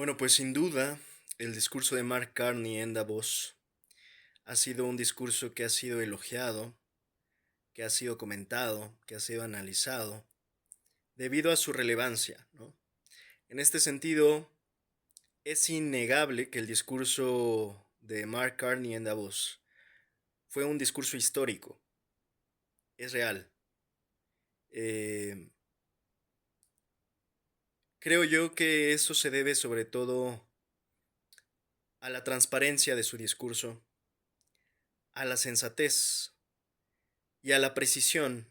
Bueno, pues sin duda, el discurso de Mark Carney en Davos ha sido un discurso que ha sido elogiado, que ha sido comentado, que ha sido analizado, debido a su relevancia, ¿no? En este sentido, es innegable que el discurso de Mark Carney en Davos fue un discurso histórico, es real. Eh, Creo yo que eso se debe sobre todo a la transparencia de su discurso, a la sensatez y a la precisión.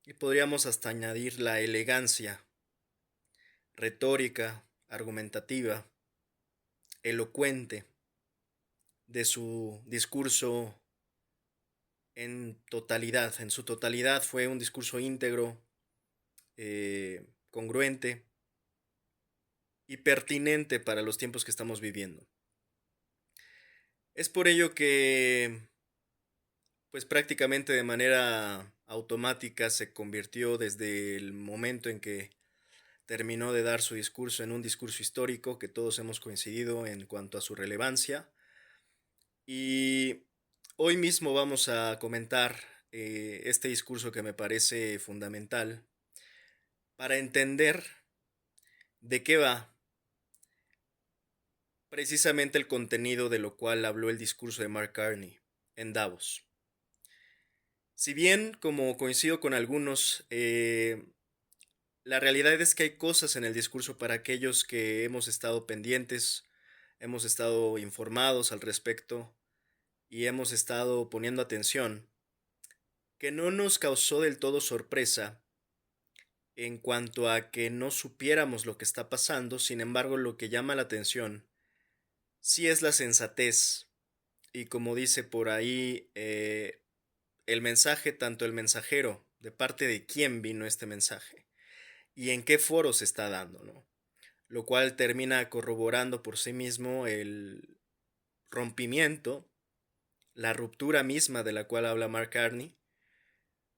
Y podríamos hasta añadir la elegancia, retórica, argumentativa, elocuente de su discurso en totalidad. En su totalidad fue un discurso íntegro, congruente y pertinente para los tiempos que estamos viviendo. Es por ello que, pues prácticamente de manera automática se convirtió desde el momento en que terminó de dar su discurso en un discurso histórico que todos hemos coincidido en cuanto a su relevancia. Y hoy mismo vamos a comentar este discurso que me parece fundamental para entender de qué va precisamente el contenido de lo cual habló el discurso de Mark Carney en Davos. Si bien, como coincido con algunos, la realidad es que hay cosas en el discurso para aquellos que hemos estado pendientes, hemos estado informados al respecto y hemos estado poniendo atención, que no nos causó del todo sorpresa en cuanto a que no supiéramos lo que está pasando. Sin embargo, lo que llama la atención sí es la sensatez y, como dice por ahí, el mensaje, tanto el mensajero, de parte de quién vino este mensaje y en qué foro se está dando, ¿no? Lo cual termina corroborando por sí mismo el rompimiento, la ruptura misma de la cual habla Mark Carney,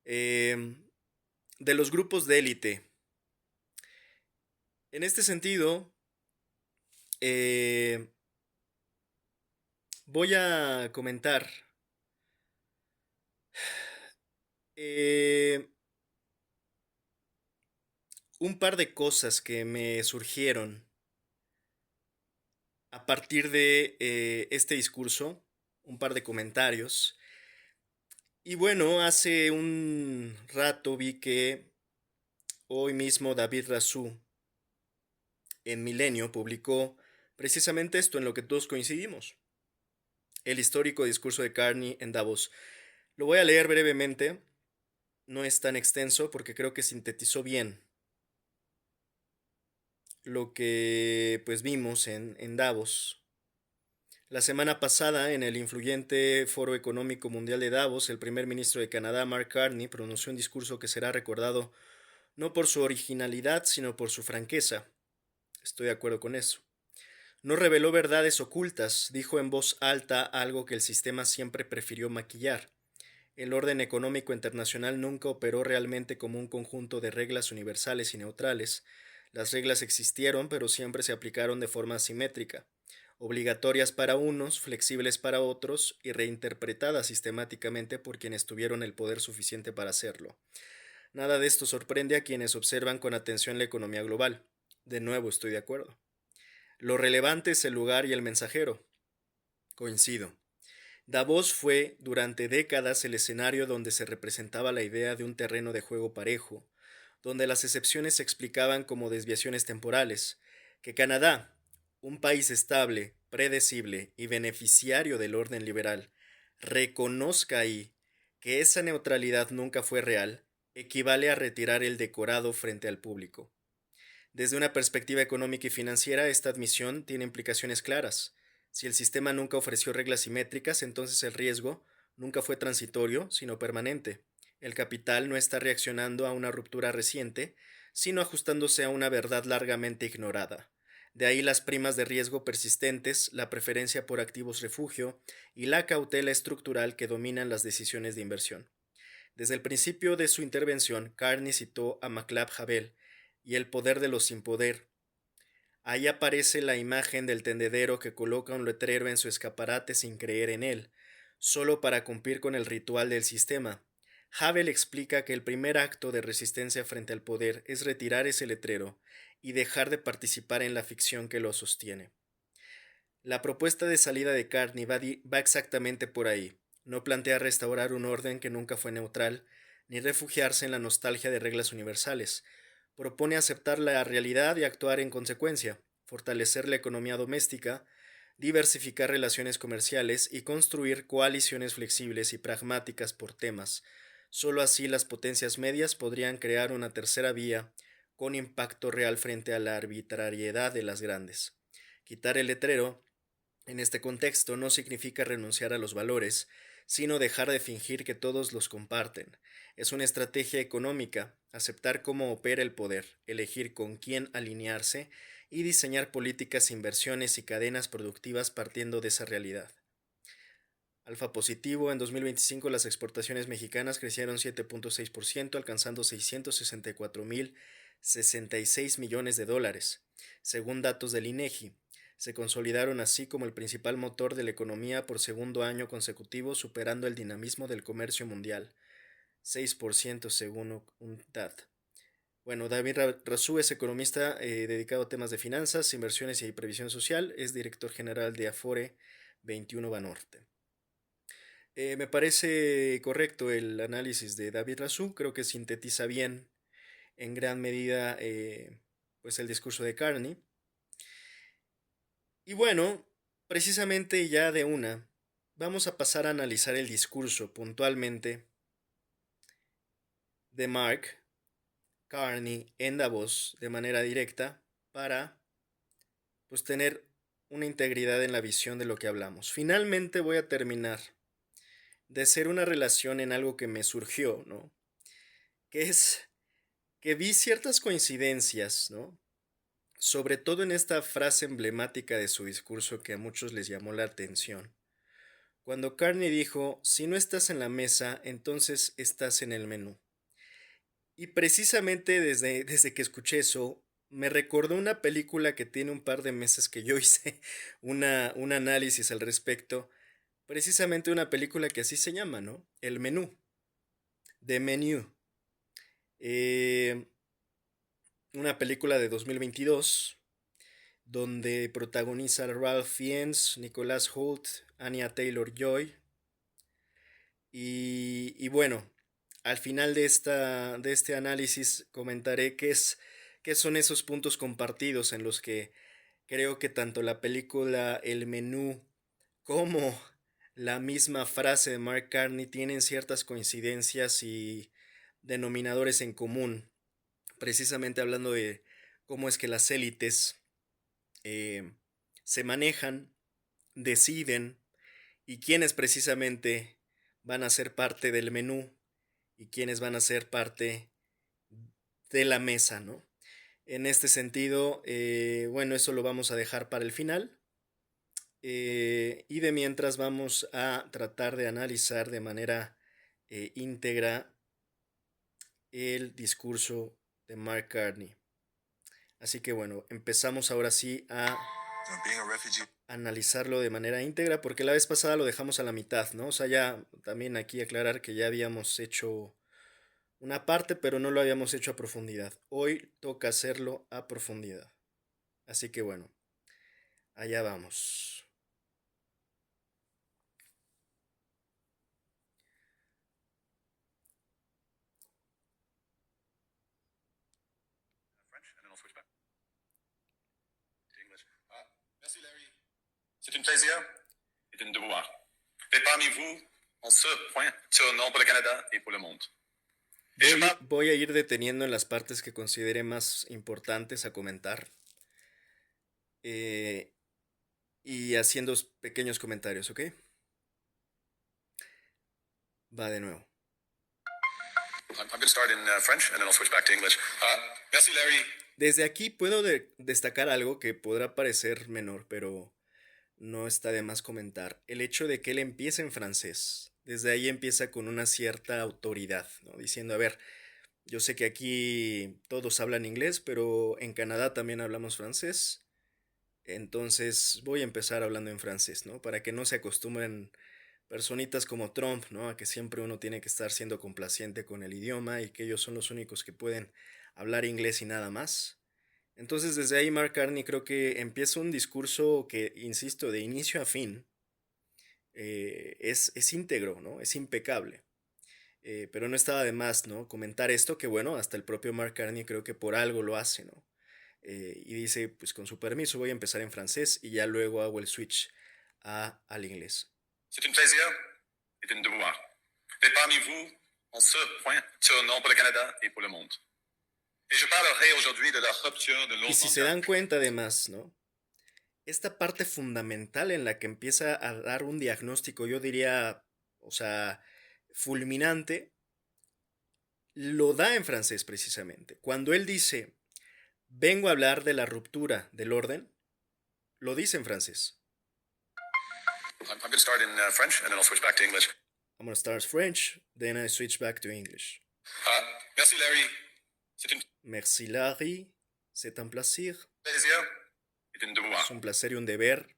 em, de los grupos de élite. En este sentido, eh, voy a comentar eh, un par de cosas que me surgieron a partir de este discurso, un par de comentarios. Y bueno, hace un rato vi que hoy mismo David Razú en Milenio publicó precisamente esto en lo que todos coincidimos, el histórico discurso de Carney en Davos. Lo voy a leer brevemente, no es tan extenso porque creo que sintetizó bien lo que pues vimos en Davos. La semana pasada, en el influyente Foro Económico Mundial de Davos, el primer ministro de Canadá, Mark Carney, pronunció un discurso que será recordado no por su originalidad, sino por su franqueza. Estoy de acuerdo con eso. No reveló verdades ocultas, dijo en voz alta algo que el sistema siempre prefirió maquillar. El orden económico internacional nunca operó realmente como un conjunto de reglas universales y neutrales. Las reglas existieron, pero siempre se aplicaron de forma asimétrica, obligatorias para unos, flexibles para otros y reinterpretadas sistemáticamente por quienes tuvieron el poder suficiente para hacerlo. Nada de esto sorprende a quienes observan con atención la economía global. De nuevo, estoy de acuerdo. Lo relevante es el lugar y el mensajero. Coincido. Davos fue durante décadas el escenario donde se representaba la idea de un terreno de juego parejo, donde las excepciones se explicaban como desviaciones temporales, que Canadá, un país estable, predecible y beneficiario del orden liberal, reconozca ahí que esa neutralidad nunca fue real, equivale a retirar el decorado frente al público. Desde una perspectiva económica y financiera, esta admisión tiene implicaciones claras. Si el sistema nunca ofreció reglas simétricas, entonces el riesgo nunca fue transitorio, sino permanente. El capital no está reaccionando a una ruptura reciente, sino ajustándose a una verdad largamente ignorada. De ahí las primas de riesgo persistentes, la preferencia por activos refugio y la cautela estructural que dominan las decisiones de inversión. Desde el principio de su intervención, Carney citó a Václav Havel y el poder de los sin poder, Ahí aparece la imagen del tendedero que coloca un letrero en su escaparate sin creer en él, solo para cumplir con el ritual del sistema. Havel explica que el primer acto de resistencia frente al poder es retirar ese letrero y dejar de participar en la ficción que lo sostiene. La propuesta de salida de Carney va exactamente por ahí. No plantea restaurar un orden que nunca fue neutral, ni refugiarse en la nostalgia de reglas universales. Propone aceptar la realidad y actuar en consecuencia, fortalecer la economía doméstica, diversificar relaciones comerciales y construir coaliciones flexibles y pragmáticas por temas. Solo así las potencias medias podrían crear una tercera vía con impacto real frente a la arbitrariedad de las grandes. Quitar el letrero en este contexto no significa renunciar a los valores, sino dejar de fingir que todos los comparten. Es una estrategia económica, aceptar cómo opera el poder, elegir con quién alinearse y diseñar políticas, inversiones y cadenas productivas partiendo de esa realidad. Alfa positivo, en 2025 las exportaciones mexicanas crecieron 7.6%, alcanzando 664.066 millones de dólares, según datos del INEGI. Se consolidaron así como el principal motor de la economía por segundo año consecutivo, superando el dinamismo del comercio mundial, 6% según UNTAD. Bueno, David Razú es economista dedicado a temas de finanzas, inversiones y previsión social, es director general de Afore 21 Banorte. Me parece correcto el análisis de David Razú, creo que sintetiza bien en gran medida pues el discurso de Carney. Y bueno, precisamente ya de una, vamos a pasar a analizar el discurso puntualmente de Mark Carney en Davos de manera directa para pues tener una integridad en la visión de lo que hablamos. Finalmente voy a terminar de hacer una relación en algo que me surgió, ¿no? Que es que vi ciertas coincidencias, ¿no? Sobre todo en esta frase emblemática de su discurso que a muchos les llamó la atención. Cuando Carney dijo, si no estás en la mesa, entonces estás en el menú. Y precisamente desde que escuché eso, me recordó una película que tiene un par de meses que yo hice un análisis al respecto. Precisamente una película que así se llama, ¿no? El menú, The Menu. Eh, una película de 2022 donde protagoniza Ralph Fiennes, Nicholas Hoult, Anya Taylor-Joy. Y bueno, al final de este análisis comentaré qué son esos puntos compartidos en los que creo que tanto la película El Menú como la misma frase de Mark Carney tienen ciertas coincidencias y denominadores en común, precisamente hablando de cómo es que las élites eh, se manejan, deciden y quiénes precisamente van a ser parte del menú y quiénes van a ser parte de la mesa, ¿no? En este sentido, bueno, eso lo vamos a dejar para el final. Y de mientras vamos a tratar de analizar de manera íntegra el discurso de Mark Carney. Así que bueno, empezamos ahora sí a analizarlo de manera íntegra, porque la vez pasada lo dejamos a la mitad, ¿no? O sea, ya también aquí aclarar que ya habíamos hecho una parte, pero no lo habíamos hecho a profundidad. Hoy toca hacerlo a profundidad. Así que bueno, allá vamos. C'est un plaisir et un devoir d'être parmi vous en ce point, nom pour le Canada et pour le monde. Voy a ir deteniendo en las partes que considere más importantes a comentar y haciendo pequeños comentarios, ¿ok? Va de nuevo. I'm going to start in French and then I'll switch back to English. Merci, Larry. Desde aquí puedo destacar algo que podrá parecer menor, pero no está de más comentar. El hecho de que él empiece en francés. Desde ahí empieza con una cierta autoridad, ¿no? Diciendo, a ver, yo sé que aquí todos hablan inglés, pero en Canadá también hablamos francés. Entonces voy a empezar hablando en francés, ¿no? Para que no se acostumbren personitas como Trump, ¿no? A que siempre uno tiene que estar siendo complaciente con el idioma y que ellos son los únicos que pueden hablar inglés y nada más. Entonces desde ahí Mark Carney creo que empieza un discurso que, insisto, de inicio a fin, es íntegro, ¿no? Es impecable. Pero no estaba de más, ¿no? Comentar esto, que bueno, hasta el propio Mark Carney creo que por algo lo hace, ¿no? Y dice, pues con su permiso voy a empezar en francés y ya luego hago el switch al inglés. C'est un plaisir et un devoir d'être parmi vous en ce point tournant pour le Canada et pour le monde. Et je parlerai aujourd'hui de la rupture de Y l'ordre si se mondial. dan cuenta además, ¿no? Esta parte fundamental en la que empieza a dar un diagnóstico, yo diría, o sea, fulminante, lo da en francés precisamente. Cuando él dice, vengo a hablar de la ruptura del orden, lo dice en francés. I'm going to start in French and then I'll switch back to English. I'm gonna start French, then I switch back to English. Merci Larry. C'est un Merci Larry, c'est un plaisir, plaisir et un devoir es un placer y un deber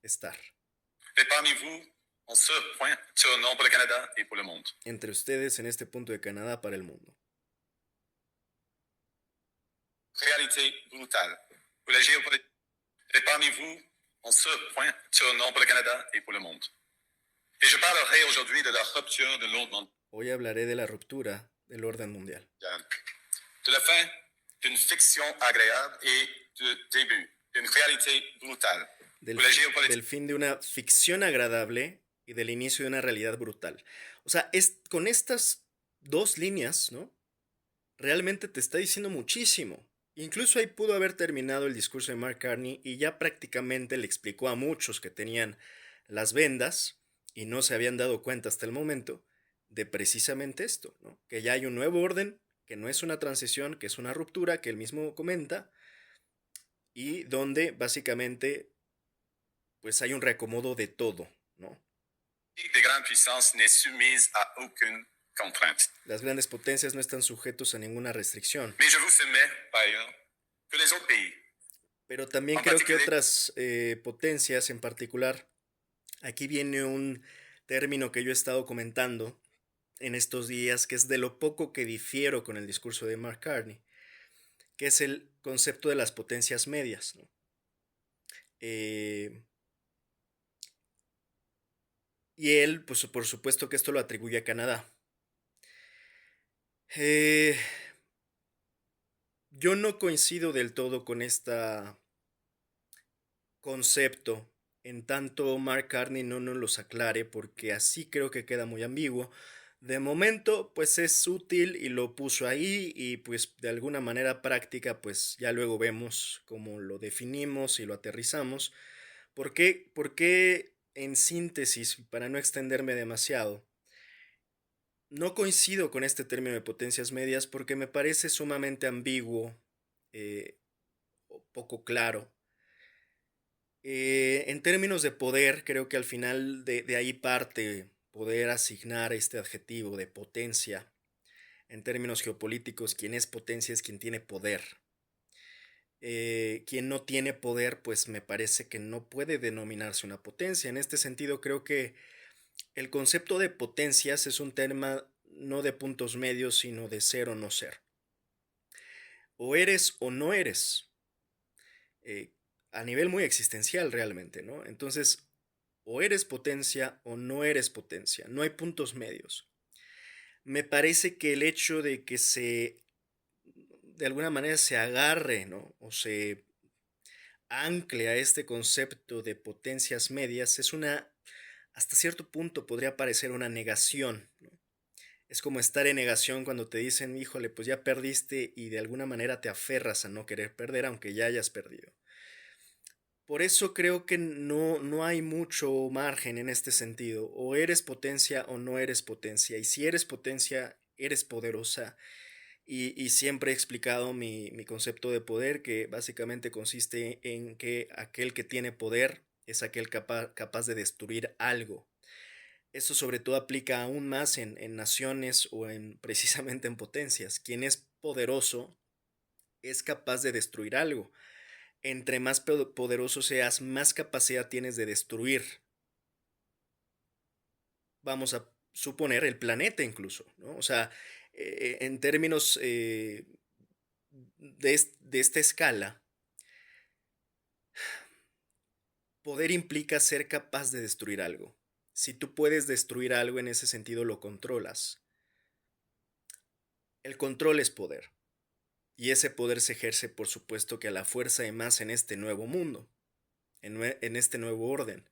estar d'être parmi vous en ce point tournant pour le Canada et pour le monde. entre ustedes en este punto de Canadá para el mundo. Réalité brutale pour la géopolitique. D'être parmi vous en ce point tournant pour le Canada et pour le monde. Et je parlerai aujourd'hui de la rupture de l'ordre mondial. Hoy hablaré de la ruptura del orden mundial, De la fin d'une fiction agréable et du début d'une réalité brutale. del, Pour la géopolitique. del fin de una ficción agradable y del inicio de una realidad brutal. O sea, con estas dos líneas, ¿no? Realmente te está diciendo muchísimo. Incluso ahí pudo haber terminado el discurso de Mark Carney y ya prácticamente le explicó a muchos que tenían las vendas y no se habían dado cuenta hasta el momento de precisamente esto, ¿no? Que ya hay un nuevo orden, que no es una transición, que es una ruptura, que él mismo comenta, y donde básicamente pues hay un reacomodo de todo, ¿no? Des grandes puissances n'est soumise à aucune contrainte. Las grandes potencias no están sujetos a ninguna restricción. Mais je vous soumets, par ailleurs, que les autres pays, Pero también en creo que particular, otras potencias en particular, aquí viene un término que yo he estado comentando en estos días, que es de lo poco que difiero con el discurso de Mark Carney, que es el concepto de las potencias medias, ¿no? Y él, pues por supuesto que esto lo atribuye a Canadá. Yo no coincido del todo con este concepto, en tanto Mark Carney no nos los aclare, porque así creo que queda muy ambiguo. De momento, pues es útil y lo puso ahí y pues de alguna manera práctica, pues ya luego vemos cómo lo definimos y lo aterrizamos. ¿Por qué en síntesis, para no extenderme demasiado? No coincido con este término de potencias medias porque me parece sumamente ambiguo, o poco claro. En términos de poder, creo que al final de ahí parte poder asignar este adjetivo de potencia. En términos geopolíticos, quien es potencia es quien tiene poder. Quien no tiene poder, pues me parece que no puede denominarse una potencia. En este sentido, creo que el concepto de potencias es un tema no de puntos medios, sino de ser o no ser. O eres o no eres. A nivel muy existencial realmente, ¿no? Entonces, o eres potencia o no eres potencia. No hay puntos medios. Me parece que el hecho de que de alguna manera se agarre, ¿no? O se ancle a este concepto de potencias medias es hasta cierto punto podría parecer una negación, ¿no? Es como estar en negación cuando te dicen, híjole, pues ya perdiste y de alguna manera te aferras a no querer perder aunque ya hayas perdido. Por eso creo que no hay mucho margen en este sentido. O eres potencia o no eres potencia. Y si eres potencia, eres poderosa. Y siempre he explicado mi concepto de poder, que básicamente consiste en que aquel que tiene poder es aquel capaz de destruir algo. Eso sobre todo aplica aún más en naciones o precisamente en potencias. Quien es poderoso es capaz de destruir algo. entre más poderoso seas, más capacidad tienes de destruir, vamos a suponer, el planeta incluso, ¿no? O sea, en términos de esta escala, poder implica ser capaz de destruir algo. Si tú puedes destruir algo, en ese sentido lo controlas. El control es poder. Y ese poder se ejerce, por supuesto, que a la fuerza y más en este nuevo mundo, en este nuevo orden.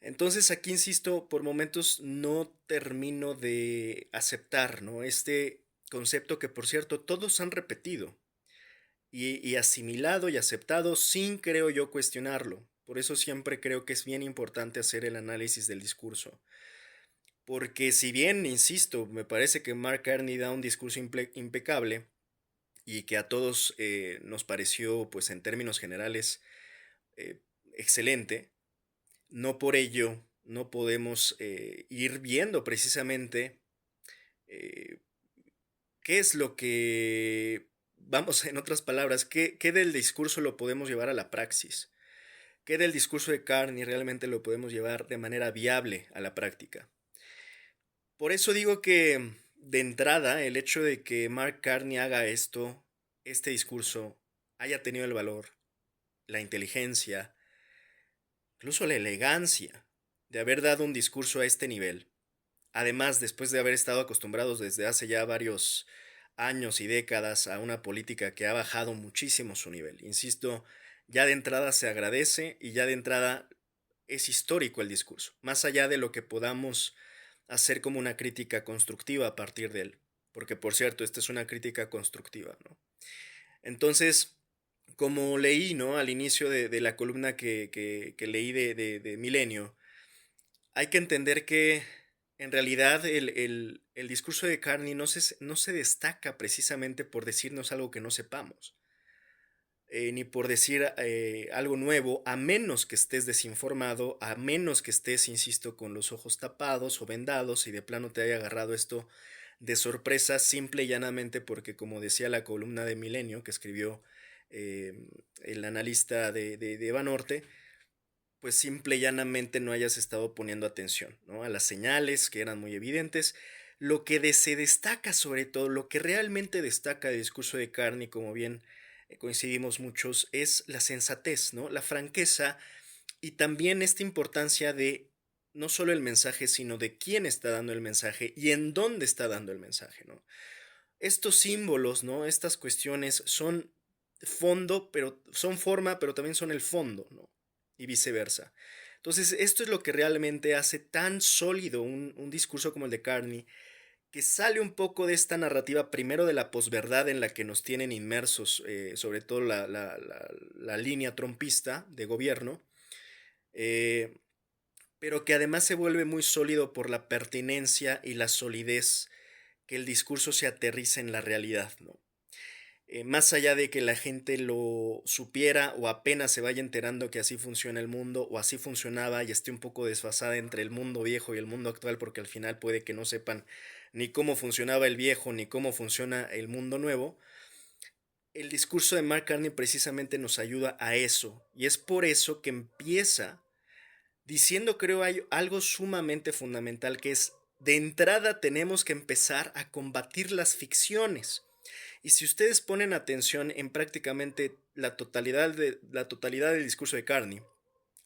Entonces aquí insisto, por momentos no termino de aceptar, ¿no? Este concepto que, por cierto, todos han repetido y asimilado y aceptado sin, creo yo, cuestionarlo. Por eso siempre creo que es bien importante hacer el análisis del discurso. Porque si bien, insisto, me parece que Mark Carney da un discurso impecable y que a todos nos pareció, pues en términos generales, eh, excelente, no por ello no podemos ir viendo precisamente eh, qué es lo que, vamos, en otras palabras, qué del discurso lo podemos llevar a la praxis, qué del discurso de Carney realmente lo podemos llevar de manera viable a la práctica. Por eso digo que de entrada el hecho de que Mark Carney haga esto, este discurso, haya tenido el valor, la inteligencia, incluso la elegancia de haber dado un discurso a este nivel. Además, después de haber estado acostumbrados desde hace ya varios años y décadas a una política que ha bajado muchísimo su nivel. Insisto, ya de entrada se agradece y ya de entrada es histórico el discurso, más allá de lo que podamos hacer como una crítica constructiva a partir de él. Porque, por cierto, esta es una crítica constructiva, ¿no? Entonces, como leí, ¿no? Al inicio de la columna que leí de Milenio, hay que entender que en realidad el discurso de Carney no se destaca precisamente por decirnos algo que no sepamos, ni por decir algo nuevo, a menos que estés desinformado, a menos que estés, insisto, con los ojos tapados o vendados y de plano te haya agarrado esto de sorpresa, simple y llanamente porque, como decía la columna de Milenio que escribió el analista de Banorte, pues simple y llanamente no hayas estado poniendo atención, ¿no? A las señales que eran muy evidentes. Lo que se destaca sobre todo, lo que realmente destaca el discurso de Carney, como bien coincidimos muchos, es la sensatez, ¿no? La franqueza y también esta importancia de no solo el mensaje, sino de quién está dando el mensaje y en dónde está dando el mensaje, ¿no? Estos símbolos, ¿no? Estas cuestiones son fondo, pero son forma, pero también son el fondo, ¿no? Y viceversa. Entonces, esto es lo que realmente hace tan sólido un discurso como el de Carney, que sale un poco de esta narrativa primero de la posverdad en la que nos tienen inmersos, sobre todo la línea trompista de gobierno, eh, pero que además se vuelve muy sólido por la pertinencia y la solidez que el discurso se aterriza en la realidad, ¿no? Más allá de que la gente lo supiera o apenas se vaya enterando que así funciona el mundo o así funcionaba y esté un poco desfasada entre el mundo viejo y el mundo actual, porque al final puede que no sepan ni cómo funcionaba el viejo ni cómo funciona el mundo nuevo, el discurso de Mark Carney precisamente nos ayuda a eso y es por eso que empieza diciendo, creo, hay algo sumamente fundamental que es, de entrada tenemos que empezar a combatir las ficciones. Y si ustedes ponen atención en prácticamente la totalidad del discurso de Carney,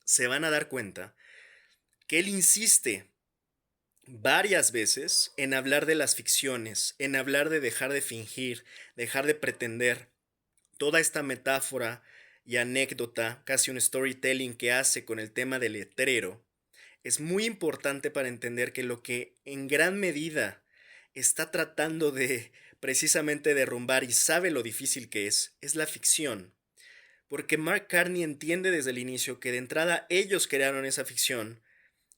se van a dar cuenta que él insiste varias veces en hablar de las ficciones, en hablar de dejar de fingir, dejar de pretender. Toda esta metáfora y anécdota, casi un storytelling que hace con el tema del letrero, es muy importante para entender que lo que en gran medida está tratando de precisamente derrumbar y sabe lo difícil que es la ficción. Porque Mark Carney entiende desde el inicio que de entrada ellos crearon esa ficción,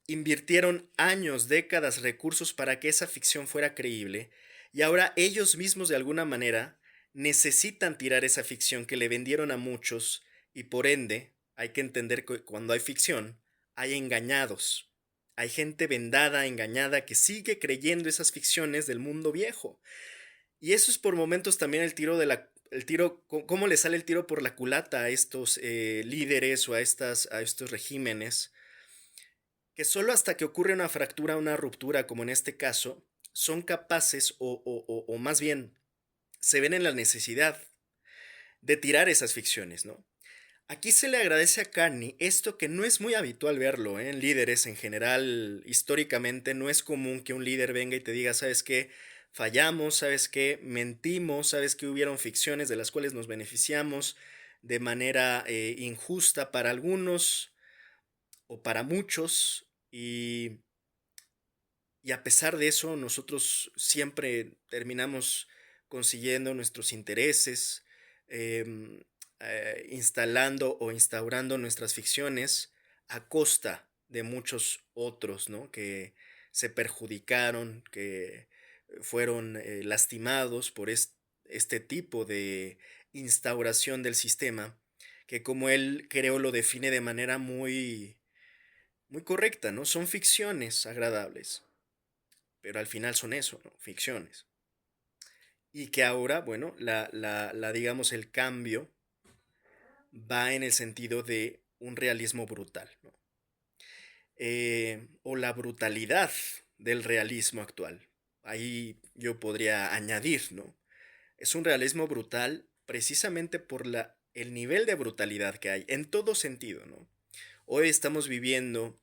invirtieron años, décadas, recursos para que esa ficción fuera creíble, y ahora ellos mismos de alguna manera necesitan tirar esa ficción que le vendieron a muchos, y por ende hay que entender que cuando hay ficción, hay engañados. Hay gente vendada, engañada, que sigue creyendo esas ficciones del mundo viejo. Y eso es por momentos también el tiro de la el tiro, cómo le sale el tiro por la culata a estos líderes o a estos regímenes, que solo hasta que ocurre una fractura, una ruptura, como en este caso, son capaces o más bien se ven en la necesidad de tirar esas ficciones, ¿no? Aquí se le agradece a Carney esto que no es muy habitual verlo, ¿eh? En líderes en general, históricamente no es común que un líder venga y te diga, ¿sabes qué? Fallamos, ¿sabes qué? Mentimos, ¿sabes qué? Hubieron ficciones de las cuales nos beneficiamos de manera injusta para algunos o para muchos y a pesar de eso nosotros siempre terminamos consiguiendo nuestros intereses, em, instalando o instaurando nuestras ficciones a costa de muchos otros, ¿no? Que se perjudicaron, que fueron lastimados por este tipo de instauración del sistema, que como él creo lo define de manera muy correcta, ¿no? Son ficciones agradables, pero al final son eso, ¿no? Ficciones. Y que ahora, bueno, digamos, el cambio va en el sentido de un realismo brutal, ¿no? O la brutalidad del realismo actual. Ahí yo podría añadir, ¿no? Es un realismo brutal precisamente por el nivel de brutalidad que hay, en todo sentido, ¿no? Hoy estamos viviendo,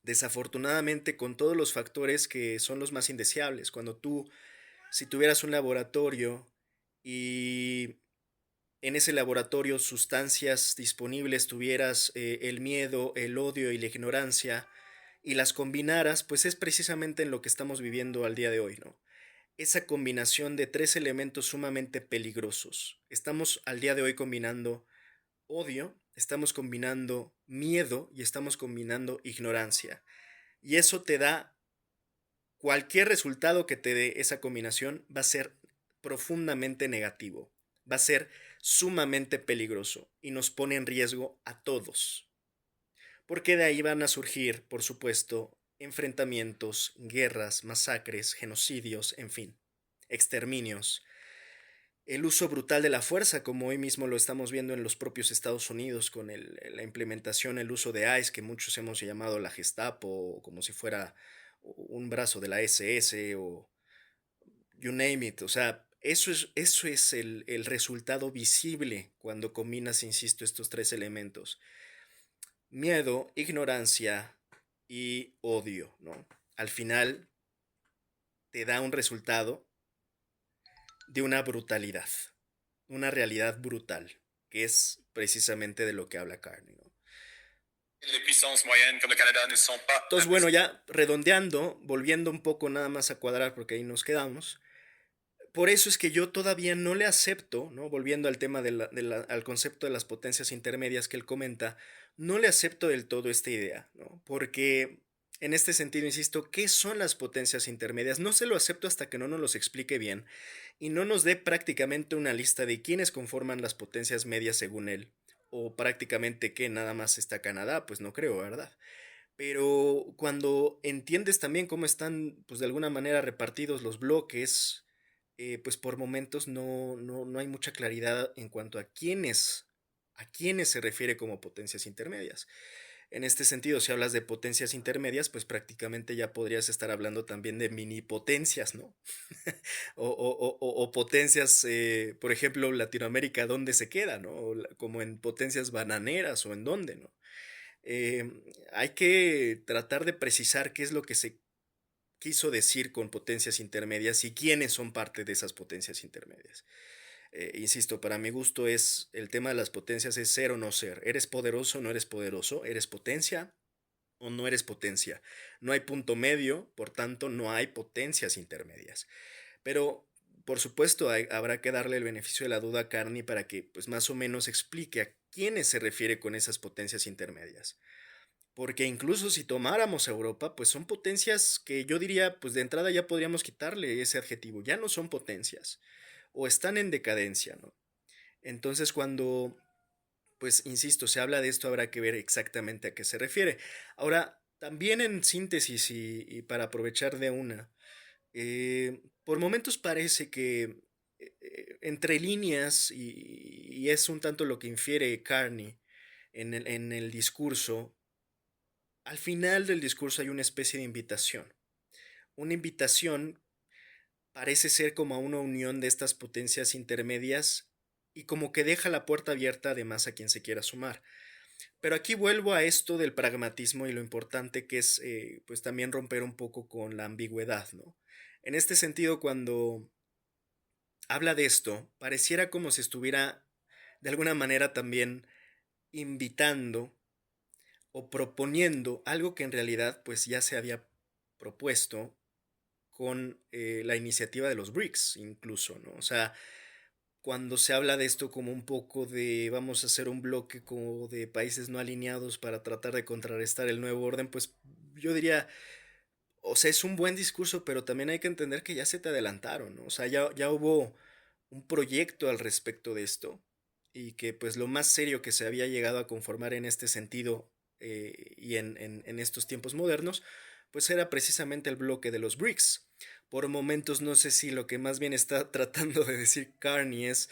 desafortunadamente, con todos los factores que son los más indeseables. Cuando tú, si tuvieras un laboratorio y en ese laboratorio sustancias disponibles, tuvieras el miedo, el odio y la ignorancia y las combinaras, pues es precisamente en lo que estamos viviendo al día de hoy, ¿no? Esa combinación de tres elementos sumamente peligrosos. Estamos al día de hoy combinando odio, estamos combinando miedo y estamos combinando ignorancia. Y eso te da cualquier resultado que te dé esa combinación va a ser profundamente negativo, va a ser sumamente peligroso y nos pone en riesgo a todos. Porque de ahí van a surgir, por supuesto, enfrentamientos, guerras, masacres, genocidios, en fin, exterminios. El uso brutal de la fuerza, como hoy mismo lo estamos viendo en los propios Estados Unidos con la implementación, el uso de ICE, que muchos hemos llamado la Gestapo, como si fuera un brazo de la SS o you name it. O sea, eso es el resultado visible cuando combinas, insisto, estos tres elementos. Miedo, ignorancia y odio, ¿no? Al final te da un resultado de una brutalidad, una realidad brutal, que es precisamente de lo que habla Carney, ¿no? Les puissances moyennes comme le Canada ne sont pas Entonces, bueno, ya redondeando, volviendo un poco nada más a cuadrar, porque ahí nos quedamos. Por eso es que yo todavía no le acepto, ¿no? Volviendo al tema al concepto de las potencias intermedias que él comenta, no le acepto del todo esta idea, ¿no? Porque en este sentido, insisto, ¿qué son las potencias intermedias? No se lo acepto hasta que no nos los explique bien y no nos dé prácticamente una lista de quiénes conforman las potencias medias según él. O prácticamente que nada más está Canadá, pues no creo, ¿verdad? Pero cuando entiendes también cómo están, pues de alguna manera repartidos los bloques, pues por momentos no hay mucha claridad en cuanto a quiénes se refiere como potencias intermedias. En este sentido, si hablas de potencias intermedias, pues prácticamente ya podrías estar hablando también de mini potencias, ¿no? O potencias, por ejemplo, Latinoamérica, ¿dónde se queda, no? Como en potencias bananeras o en dónde, ¿no? Hay que tratar de precisar qué es lo que se quiso decir con potencias intermedias y quiénes son parte de esas potencias intermedias. Insisto, para mi gusto es el tema de las potencias es ser o no ser. ¿Eres poderoso o no eres poderoso? ¿Eres potencia o no eres potencia? No hay punto medio, por tanto no hay potencias intermedias. Pero, por supuesto, habrá que darle el beneficio de la duda a Carney para que, pues, más o menos explique a quiénes se refiere con esas potencias intermedias. Porque incluso si tomáramos a Europa, pues son potencias que yo diría, pues de entrada ya podríamos quitarle ese adjetivo, ya no son potencias o están en decadencia, ¿no? Entonces cuando, pues insisto, se habla de esto habrá que ver exactamente a qué se refiere. Ahora, también en síntesis y para aprovechar de una, por momentos parece que entre líneas, y es un tanto lo que infiere Carney en el discurso, al final del discurso hay una especie de invitación. Una invitación parece ser como a una unión de estas potencias intermedias y como que deja la puerta abierta además a quien se quiera sumar. Pero aquí vuelvo a esto del pragmatismo y lo importante que es pues también romper un poco con la ambigüedad, ¿no? En este sentido, cuando habla de esto, pareciera como si estuviera de alguna manera también invitando o proponiendo algo que en realidad pues ya se había propuesto con la iniciativa de los BRICS incluso, ¿no? O sea, cuando se habla de esto como un poco de vamos a hacer un bloque como de países no alineados para tratar de contrarrestar el nuevo orden, pues yo diría, o sea, es un buen discurso, pero también hay que entender que ya se te adelantaron, ¿no? O sea, ya hubo un proyecto al respecto de esto y que pues lo más serio que se había llegado a conformar en este sentido y en estos tiempos modernos, pues era precisamente el bloque de los BRICS. Por momentos no sé si lo que más bien está tratando de decir Carney es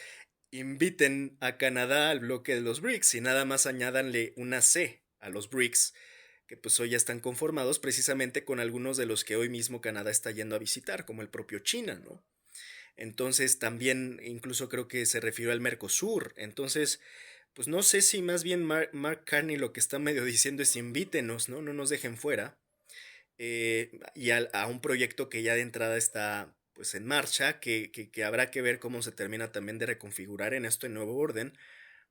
inviten a Canadá al bloque de los BRICS y nada más añádanle una C a los BRICS, que pues hoy ya están conformados precisamente con algunos de los que hoy mismo Canadá está yendo a visitar, como el propio China, ¿no? Entonces también incluso creo que se refirió al Mercosur. Entonces, pues no sé si más bien Mark Carney lo que está medio diciendo es invítenos, ¿no? No nos dejen fuera. Y a un proyecto que ya de entrada está pues en marcha, que habrá que ver cómo se termina también de reconfigurar en este nuevo orden,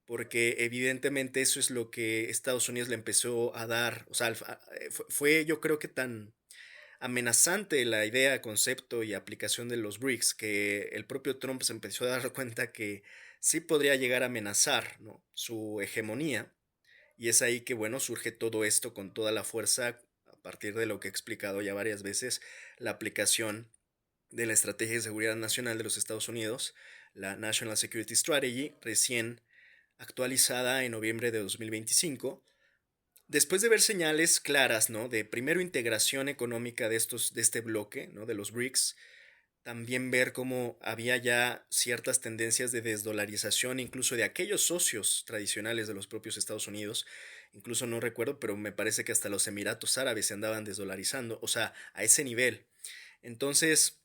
porque evidentemente eso es lo que Estados Unidos le empezó a dar, o sea, fue yo creo que tan amenazante la idea, concepto y aplicación de los BRICS, que el propio Trump se empezó a dar cuenta que sí podría llegar a amenazar, ¿no?, su hegemonía. Y es ahí que, bueno, surge todo esto con toda la fuerza, a partir de lo que he explicado ya varias veces, la aplicación de la Estrategia de Seguridad Nacional de los Estados Unidos, la National Security Strategy, recién actualizada en noviembre de 2025, después de ver señales claras, ¿no? De primero integración económica de este bloque, ¿no? De los BRICS, también ver cómo había ya ciertas tendencias de desdolarización, incluso de aquellos socios tradicionales de los propios Estados Unidos, incluso no recuerdo, pero me parece que hasta los Emiratos Árabes se andaban desdolarizando, o sea, a ese nivel. Entonces,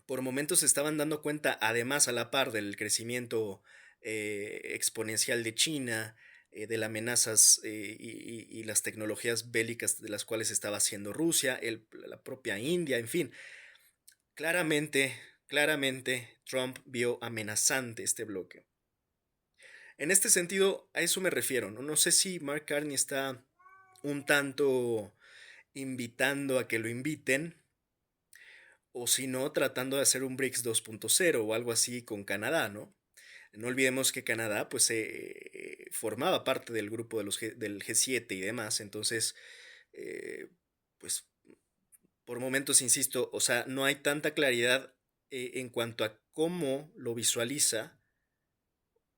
por momentos se estaban dando cuenta, además a la par del crecimiento exponencial de China, de las amenazas y las tecnologías bélicas de las cuales estaba haciendo Rusia, la propia India, en fin. Claramente, Trump vio amenazante este bloque. En este sentido, a eso me refiero, ¿no? No sé si Mark Carney está un tanto invitando a que lo inviten, o si no, tratando de hacer un BRICS 2.0 o algo así con Canadá, ¿no? No olvidemos que Canadá, pues, formaba parte del grupo del G7 y demás, entonces, eh, pues, por momentos, insisto, o sea, no hay tanta claridad en cuanto a cómo lo visualiza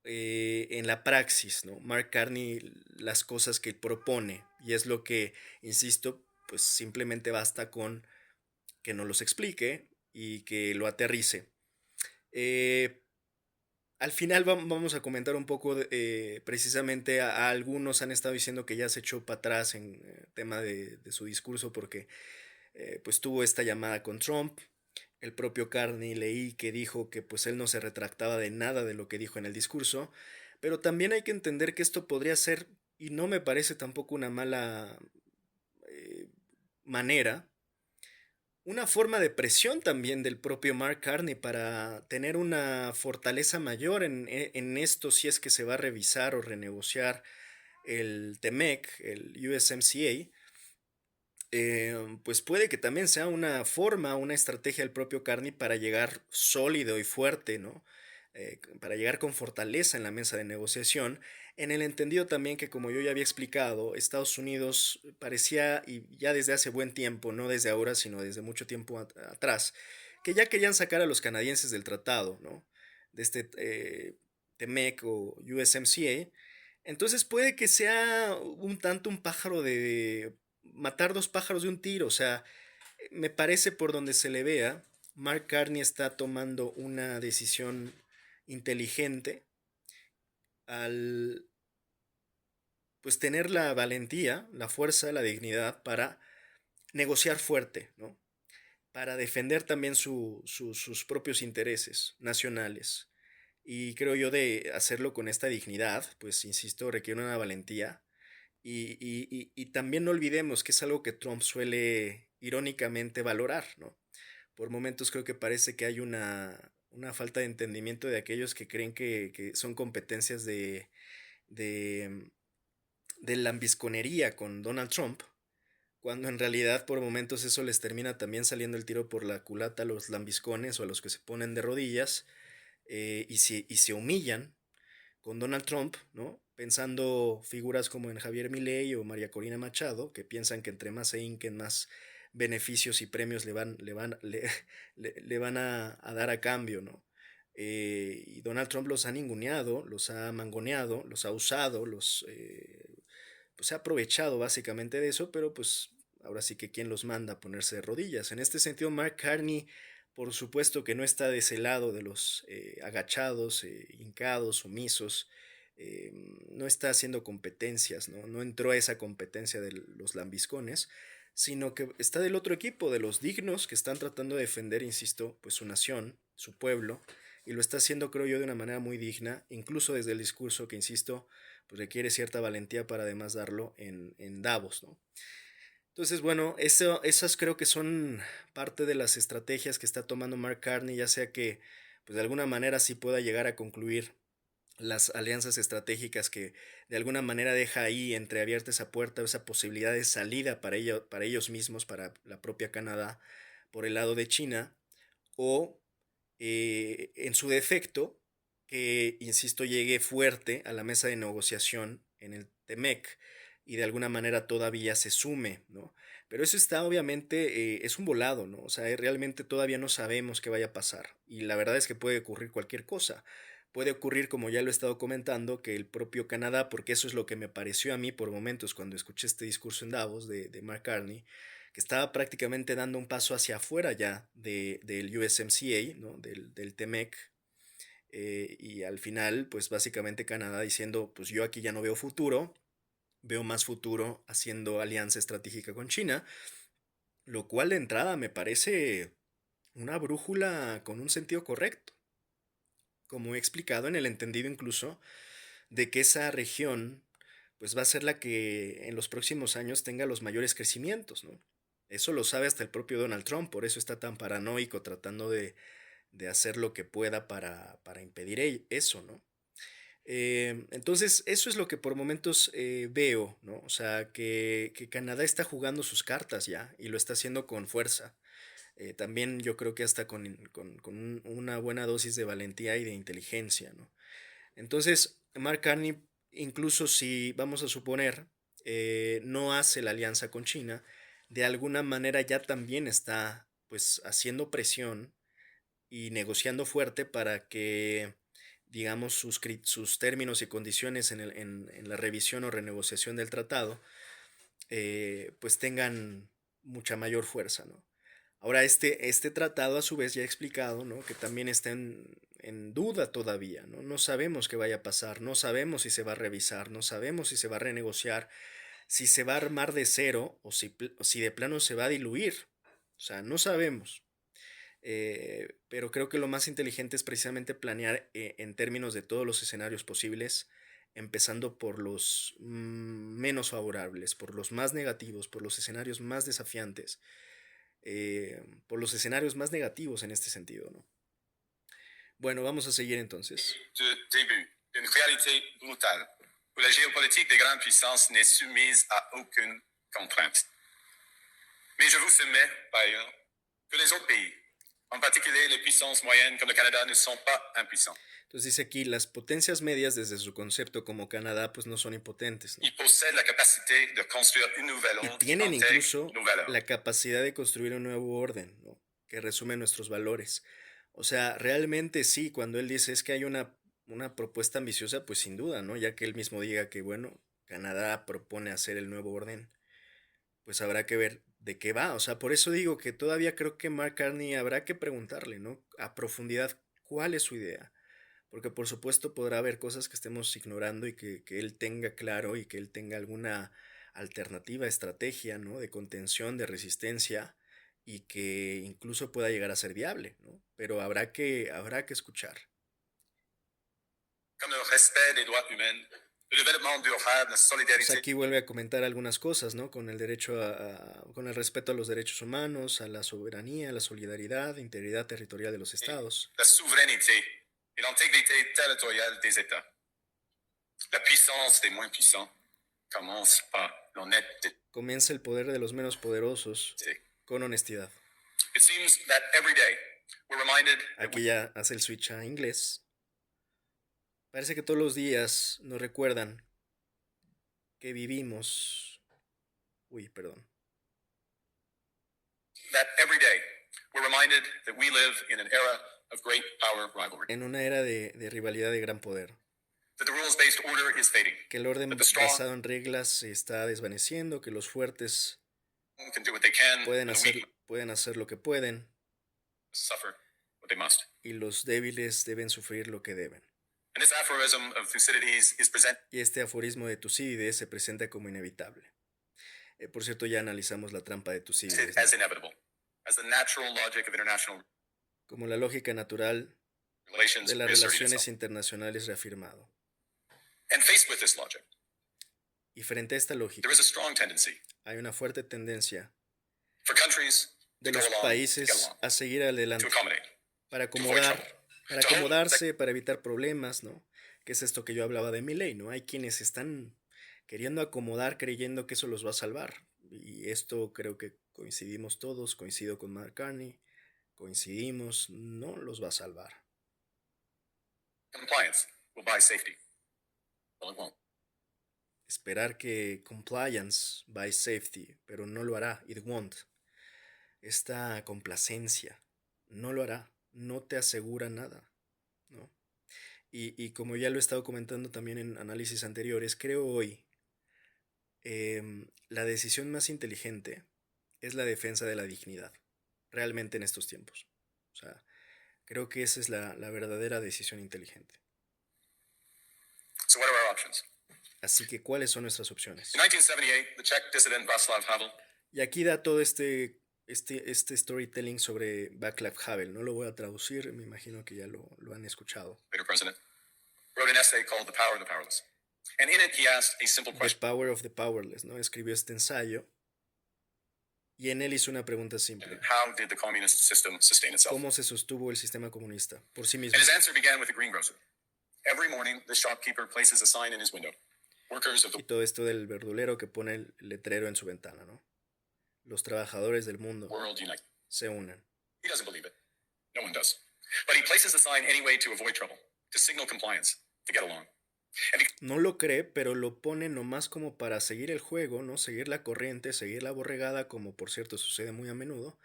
en la praxis, ¿no? Mark Carney, las cosas que propone, y es lo que, insisto, pues simplemente basta con que nos los explique y que lo aterrice. Eh, Al final vamos a comentar un poco precisamente a algunos han estado diciendo que ya se echó para atrás en tema de su discurso porque pues tuvo esta llamada con Trump. El propio Carney leí que dijo que pues él no se retractaba de nada de lo que dijo en el discurso, pero también hay que entender que esto podría ser, y no me parece tampoco una mala eh, manera, una forma de presión también del propio Mark Carney para tener una fortaleza mayor en esto si es que se va a revisar o renegociar el TEMEC, el USMCA. Pues puede que también sea una forma, una estrategia del propio Carney para llegar sólido y fuerte, ¿no? Para llegar con fortaleza en la mesa de negociación, en el entendido también que, como yo ya había explicado, Estados Unidos parecía, y ya desde hace buen tiempo, no desde ahora, sino desde mucho tiempo atrás, que ya querían sacar a los canadienses del tratado, ¿no? De este TEMEC o USMCA. Entonces puede que sea un tanto un pájaro de matar dos pájaros de un tiro, o sea, me parece por donde se le vea Mark Carney está tomando una decisión inteligente al pues tener la valentía, la fuerza, la dignidad para negociar fuerte, ¿no? Para defender también sus propios intereses nacionales. Y creo yo de hacerlo con esta dignidad, pues insisto, requiere una valentía. Y también no olvidemos que es algo que Trump suele irónicamente valorar, ¿no? Por momentos creo que parece que hay una falta de entendimiento de aquellos que creen que son competencias de, de lambisconería con Donald Trump, cuando en realidad por momentos eso les termina también saliendo el tiro por la culata a los lambiscones o a los que se ponen de rodillas y se humillan con Donald Trump, ¿no? Pensando figuras como en Javier Milei o María Corina Machado, que piensan que entre más se hinquen, más beneficios y premios le van a dar a cambio, ¿no? Y Donald Trump los ha ninguneado, los ha mangoneado, los ha usado, pues se ha aprovechado básicamente de eso, pero pues ahora sí que quién los manda a ponerse de rodillas. En este sentido, Mark Carney, por supuesto que no está de ese lado de los agachados, hincados, sumisos, no está haciendo competencias, ¿no? No entró a esa competencia de los lambiscones, sino que está del otro equipo, de los dignos que están tratando de defender, insisto, pues su nación, su pueblo, y lo está haciendo, creo yo, de una manera muy digna, incluso desde el discurso que, insisto, pues requiere cierta valentía para además darlo en Davos, ¿no? Entonces, bueno, esas creo que son parte de las estrategias que está tomando Mark Carney, ya sea que, pues de alguna manera sí pueda llegar a concluir las alianzas estratégicas que de alguna manera deja ahí entreabierta esa puerta, esa posibilidad de salida para ellos mismos, para la propia Canadá, por el lado de China, o en su defecto, que, insisto, llegue fuerte a la mesa de negociación en el TEMEC y de alguna manera todavía se sume, ¿no? Pero eso está obviamente, es un volado, ¿no? O sea, realmente todavía no sabemos qué vaya a pasar y la verdad es que puede ocurrir cualquier cosa. Puede ocurrir, como ya lo he estado comentando, que el propio Canadá, porque eso es lo que me pareció a mí por momentos cuando escuché este discurso en Davos de Mark Carney, que estaba prácticamente dando un paso hacia afuera ya del USMCA, ¿no? Del TEMEC, y al final, pues básicamente Canadá diciendo, pues yo aquí ya no veo futuro, veo más futuro haciendo alianza estratégica con China, lo cual de entrada me parece una brújula con un sentido correcto, como he explicado en el entendido incluso de que esa región pues va a ser la que en los próximos años tenga los mayores crecimientos, ¿no? Eso lo sabe hasta el propio Donald Trump, por eso está tan paranoico tratando de hacer lo que pueda para impedir eso, ¿no? Entonces, eso es lo que por momentos veo, ¿no? O sea, que Canadá está jugando sus cartas ya y lo está haciendo con fuerza. También yo creo que hasta con una buena dosis de valentía y de inteligencia, ¿no? Entonces, Mark Carney, incluso si vamos a suponer, no hace la alianza con China, de alguna manera ya también está pues haciendo presión y negociando fuerte para que, digamos, sus términos y condiciones en la revisión o renegociación del tratado, pues tengan mucha mayor fuerza, ¿no? Ahora, este tratado a su vez ya he explicado, ¿no? Que también está en duda todavía, ¿no? No sabemos qué vaya a pasar, no sabemos si se va a revisar, no sabemos si se va a renegociar, si se va a armar de cero o si de plano se va a diluir. O sea, no sabemos. Pero creo que lo más inteligente es precisamente planear en términos de todos los escenarios posibles, empezando por los menos favorables, por los más negativos, por los escenarios más desafiantes, por los escenarios más negativos en este sentido, ¿no? Bueno, vamos a seguir entonces. De début d'une réalité brutale, où la géopolitique des grandes puissances n'est soumise à aucune contrainte. Mais je vous soumets, par ailleurs, que les autres pays, en particulier les puissances moyennes comme le Canada, ne sont pas impuissants. Entonces dice aquí, las potencias medias desde su concepto como Canadá pues no son impotentes, ¿no? Ils possèdent la capacité de construire une nouvelle Y ordre qui tienen intègre incluso nos valeurs. la capacidad de construir un nuevo orden, ¿no? Que resume nuestros valores. O sea, realmente sí, cuando él dice es que hay una propuesta ambiciosa, pues sin duda, ¿no? Ya que él mismo diga que, bueno, Canadá propone hacer el nuevo orden, pues habrá que ver de qué va. O sea, por eso digo que todavía creo que Mark Carney habrá que preguntarle, ¿no? A profundidad, ¿cuál es su idea? Porque por supuesto podrá haber cosas que estemos ignorando y que él tenga claro y que él tenga alguna alternativa, estrategia, ¿no? De contención, de resistencia y que incluso pueda llegar a ser viable, ¿no? Pero habrá que escuchar. Comme le respect des droits humains, le développement durable, la Pues solidarité aquí vuelve a comentar algunas cosas, ¿no? Con el derecho con el respeto a los derechos humanos, a la soberanía, a la solidaridad, integridad territorial de los estados. la souveraineté et l'intégrité territoriale des États. La puissance des moins puissants commence par l'honnêteté. Comienza el poder de los menos poderosos con honestidad. It seems that every day we're reminded that Aquí ya hace el switch a inglés. Parece que todos los días nos recuerdan que vivimos. Uy, perdón. that every day we're reminded that we live in an era of great power rivalry. En una era de rivalidad de gran poder. That the rules-based order is fading. Que el orden That the strong basado en reglas se está desvaneciendo, que los fuertes can do what they can, pueden and the weak hacer lo que pueden suffer what they must. y los débiles deben sufrir lo que deben. And this aphorism of Thucydides is presented Y este aforismo de Tucídides se presenta como inevitable. Por cierto, ya analizamos la trampa de Tucídides, ¿no? as inevitable, as the natural logic of international Como la lógica natural relations de las reasserting relaciones itself. internacionales reafirmado. And faced with this logic, Y frente a esta lógica, there is a strong tendency hay una fuerte tendencia for countries de to go los along, to get países along, a seguir to adelante, accommodate. para avoid acomodarse, para evitar problemas, ¿no? Que es esto que yo hablaba de Milei, ¿no? Hay quienes están queriendo acomodar creyendo que eso los va a salvar. Y esto creo que coincidimos todos, coincido con Mark Carney, coincidimos, no los va a salvar. Compliance will buy safety. Well, it won't. Esperar que compliance buy safety, pero no lo hará, it won't. Esta complacencia no lo hará, no te asegura nada, ¿no? Y como ya lo he estado comentando también en análisis anteriores, creo hoy la decisión más inteligente es la defensa de la dignidad, realmente en estos tiempos. O sea, creo que esa es la verdadera decisión inteligente. So what are our options? Así que, ¿cuáles son nuestras opciones? In 1978, the Czech dissident Václav Havel Y aquí da todo este storytelling sobre Václav Havel. No lo voy a traducir, me imagino que ya lo han escuchado. later president, wrote an essay called The Power of the Powerless. And in it, he asked a simple The question. Power of the Powerless, ¿no? Escribió este ensayo y en él hizo una pregunta simple. How did the communist system sustain itself? ¿Cómo se sostuvo el sistema comunista? Por sí mismo. And his answer began with the greengrocer. Every morning, the shopkeeper places a sign in his window. Workers of Y the todo esto del verdulero que pone el letrero en su ventana, ¿no? Los trabajadores del mundo world unite. se unen. He doesn't believe it. No one does. But he places the sign anyway to avoid trouble, to signal compliance, to get along. And No lo cree, pero lo pone nomás como para seguir el juego, ¿no? Seguir la corriente, seguir la borregada, como por cierto sucede muy a menudo.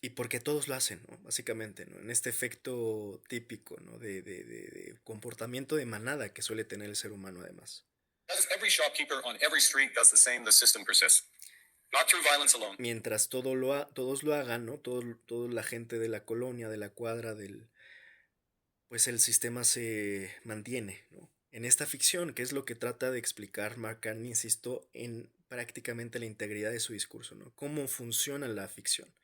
Y porque todos lo hacen, ¿no? Básicamente, ¿no? En este efecto típico, ¿no? De comportamiento de manada que suele tener el ser humano además. as every shopkeeper on every street does the same, the system persists. Not through violence alone, Mientras todos lo hagan, ¿no? Toda la gente de la colonia, de la cuadra, pues el sistema se mantiene, ¿no? En esta ficción, que es lo que trata de explicar Mark Carney, insisto, en prácticamente la integridad de su discurso, ¿no? Cómo funciona la ficción.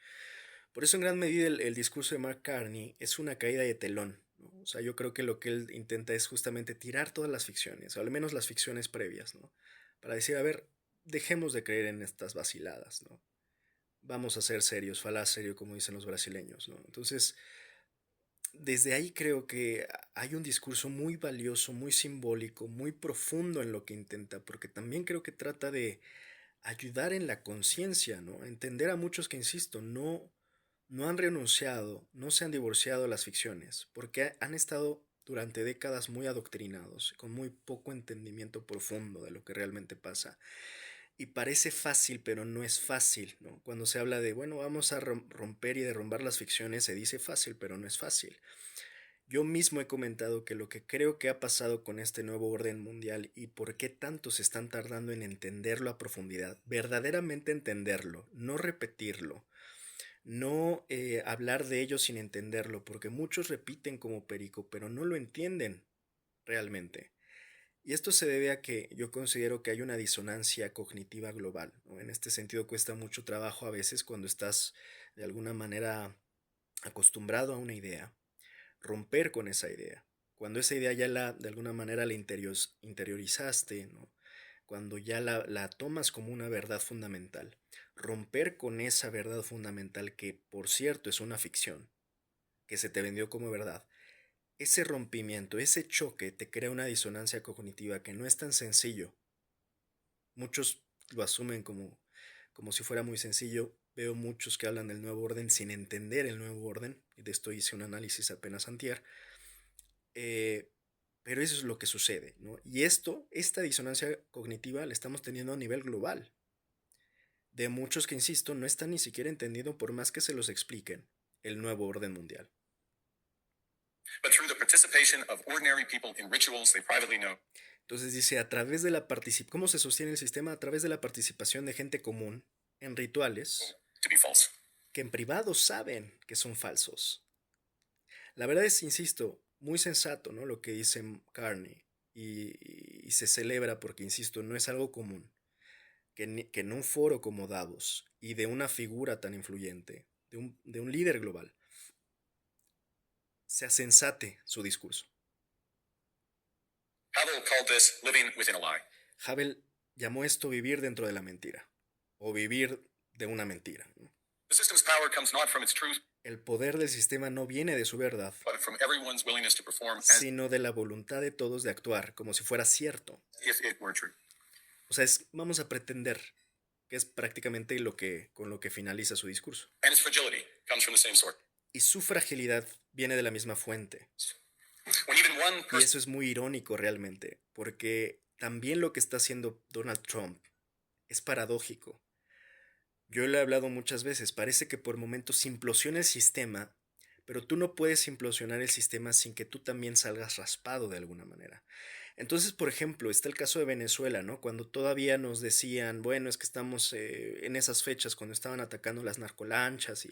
Por eso en gran medida el discurso de Mark Carney es una caída de telón, ¿no? O sea, yo creo que lo que él intenta es justamente tirar todas las ficciones, o al menos las ficciones previas, ¿no? Para decir, a ver, dejemos de creer en estas vaciladas, ¿no? Vamos a ser serios, falaz serio, como dicen los brasileños, ¿no? Entonces, desde ahí creo que hay un discurso muy valioso, muy simbólico, muy profundo en lo que intenta, porque también creo que trata de ayudar en la conciencia, ¿no? Entender a muchos que, insisto, no han renunciado, no se han divorciado de las ficciones, porque han estado durante décadas muy adoctrinados, con muy poco entendimiento profundo de lo que realmente pasa. Y parece fácil, pero no es fácil, ¿no? Cuando se habla de, bueno, vamos a romper y derrumbar las ficciones, se dice fácil, pero no es fácil. Yo mismo he comentado que lo que creo que ha pasado con este nuevo orden mundial y por qué tanto se están tardando en entenderlo a profundidad, verdaderamente entenderlo, no repetirlo, no hablar de ello sin entenderlo, porque muchos repiten como perico, pero no lo entienden realmente. Y esto se debe a que yo considero que hay una disonancia cognitiva global, ¿no? En este sentido cuesta mucho trabajo a veces cuando estás de alguna manera acostumbrado a una idea, romper con esa idea. Cuando esa idea ya de alguna manera la interiorizaste, ¿no? Cuando ya la tomas como una verdad fundamental, romper con esa verdad fundamental que, por cierto, es una ficción, que se te vendió como verdad, ese rompimiento, ese choque te crea una disonancia cognitiva que no es tan sencillo. Muchos lo asumen como si fuera muy sencillo. Veo muchos que hablan del nuevo orden sin entender el nuevo orden, y de esto hice un análisis apenas antier. Eh, pero eso es lo que sucede, ¿no? Y esta disonancia cognitiva la estamos teniendo a nivel global. De muchos que, insisto, no están ni siquiera entendiendo por más que se los expliquen el nuevo orden mundial. But through the participation of ordinary people in rituals they privately know, Entonces dice, a través de la participación, ¿cómo se sostiene el sistema? A través de la participación de gente común en rituales to be false. que en privado saben que son falsos. La verdad es, insisto, muy sensato, ¿no? Lo que dice Carney y se celebra porque, insisto, no es algo común que en un foro como Davos y de una figura tan influyente, de un líder global, se asensate su discurso. Havel called this living within a lie. Havel llamó esto vivir dentro de la mentira o vivir de una mentira, ¿no? The system's power comes not from its truth, El poder del sistema no viene de su verdad, but from everyone's willingness to perform as sino de la voluntad de todos de actuar como si fuera cierto. if it were true. O sea, vamos a pretender, que es prácticamente con lo que finaliza su discurso. And its fragility comes from the same sort. Y su fragilidad viene de la misma fuente. When even one Y person eso es muy irónico realmente, porque también lo que está haciendo Donald Trump es paradójico. Yo le he hablado muchas veces, parece que por momentos implosiona el sistema, pero tú no puedes implosionar el sistema sin que tú también salgas raspado de alguna manera. Entonces, por ejemplo, está el caso de Venezuela, ¿no? Cuando todavía nos decían, bueno, es que estamos en esas fechas, cuando estaban atacando las narcolanchas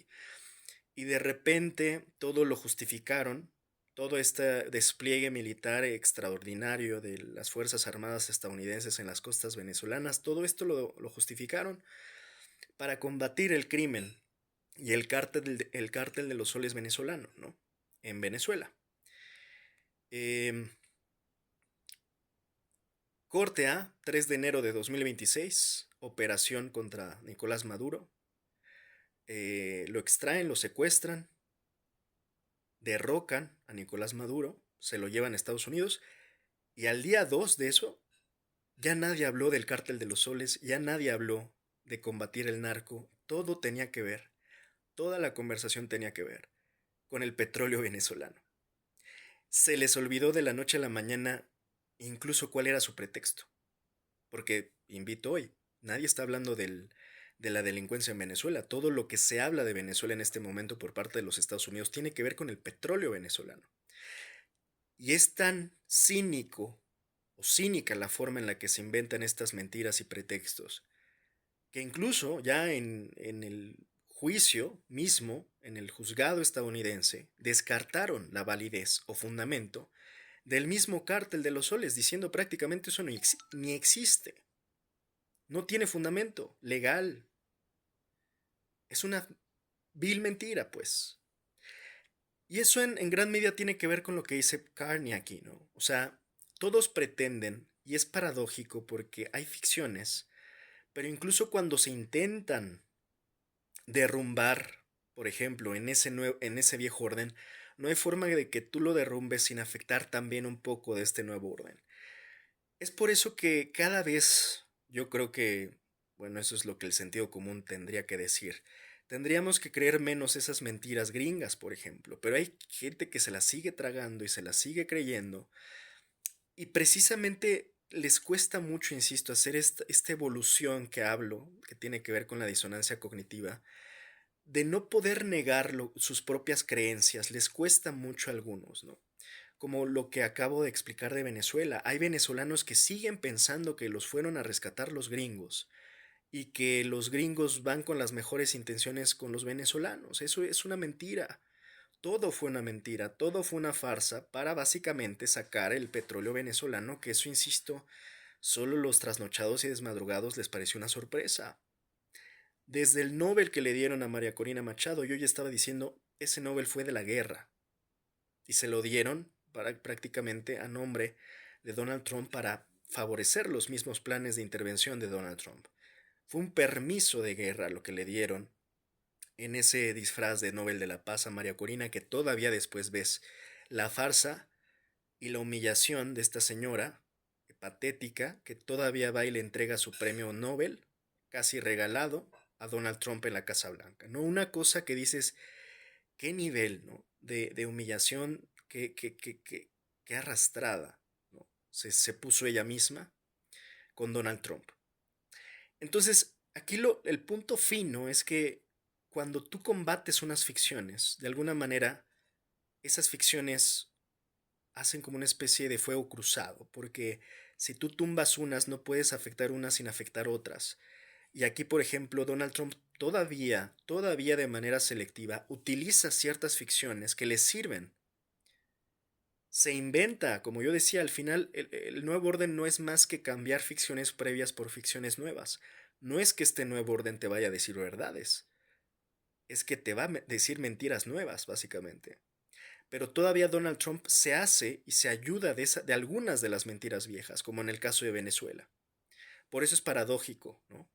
y de repente todo lo justificaron, todo este despliegue militar extraordinario de las Fuerzas Armadas estadounidenses en las costas venezolanas, todo esto lo justificaron para combatir el crimen y el cártel de los soles venezolanos, ¿no? En Venezuela. Corte A, 3 de enero de 2026, operación contra Nicolás Maduro. Lo extraen, lo secuestran, derrocan a Nicolás Maduro, se lo llevan a Estados Unidos y al día 2 de eso ya nadie habló del cártel de los soles, ya nadie habló de combatir el narco, todo tenía que ver, toda la conversación tenía que ver con el petróleo venezolano. Se les olvidó de la noche a la mañana incluso cuál era su pretexto, porque invito hoy, nadie está hablando de la delincuencia en Venezuela, todo lo que se habla de Venezuela en este momento por parte de los Estados Unidos tiene que ver con el petróleo venezolano. Y es tan cínico o cínica la forma en la que se inventan estas mentiras y pretextos, que incluso ya en el juicio mismo, en el juzgado estadounidense, descartaron la validez o fundamento del mismo cártel de los soles, diciendo prácticamente eso ni existe. No tiene fundamento legal. Es una vil mentira, pues. Y eso en gran medida tiene que ver con lo que dice Carney aquí, ¿no? O sea, todos pretenden, y es paradójico porque hay ficciones, pero incluso cuando se intentan derrumbar, por ejemplo, en ese viejo orden, no hay forma de que tú lo derrumbes sin afectar también un poco de este nuevo orden. Es por eso que cada vez yo creo que, bueno, eso es lo que el sentido común tendría que decir. Tendríamos que creer menos esas mentiras gringas, por ejemplo, pero hay gente que se las sigue tragando y se las sigue creyendo y precisamente les cuesta mucho, insisto, hacer esta evolución que hablo, que tiene que ver con la disonancia cognitiva, de no poder negar sus propias creencias, les cuesta mucho a algunos, ¿no? como lo que acabo de explicar de Venezuela. Hay venezolanos que siguen pensando que los fueron a rescatar los gringos y que los gringos van con las mejores intenciones con los venezolanos. Eso es una mentira. Todo fue una mentira, todo fue una farsa para básicamente sacar el petróleo venezolano, que eso, insisto, solo los trasnochados y desmadrugados les pareció una sorpresa. Desde el Nobel que le dieron a María Corina Machado, yo ya estaba diciendo, ese Nobel fue de la guerra. Y se lo dieron prácticamente a nombre de Donald Trump para favorecer los mismos planes de intervención de Donald Trump. Fue un permiso de guerra lo que le dieron en ese disfraz de Nobel de la Paz a María Corina, que todavía después ves la farsa y la humillación de esta señora patética que todavía va y le entrega su premio Nobel, casi regalado, a Donald Trump en la Casa Blanca. ¿No? Una cosa que dices, qué nivel, ¿no? de humillación, qué arrastrada, ¿no? Se puso ella misma con Donald Trump. Entonces, aquí el punto fino es que cuando tú combates unas ficciones, de alguna manera, esas ficciones hacen como una especie de fuego cruzado, porque si tú tumbas unas, no puedes afectar unas sin afectar otras. Y aquí, por ejemplo, Donald Trump todavía de manera selectiva, utiliza ciertas ficciones que le sirven. Se inventa, como yo decía, al final el nuevo orden no es más que cambiar ficciones previas por ficciones nuevas. No es que este nuevo orden te vaya a decir verdades, es que te va a decir mentiras nuevas, básicamente. Pero todavía Donald Trump se hace y se ayuda de algunas de las mentiras viejas, como en el caso de Venezuela. Por eso es paradójico, ¿no?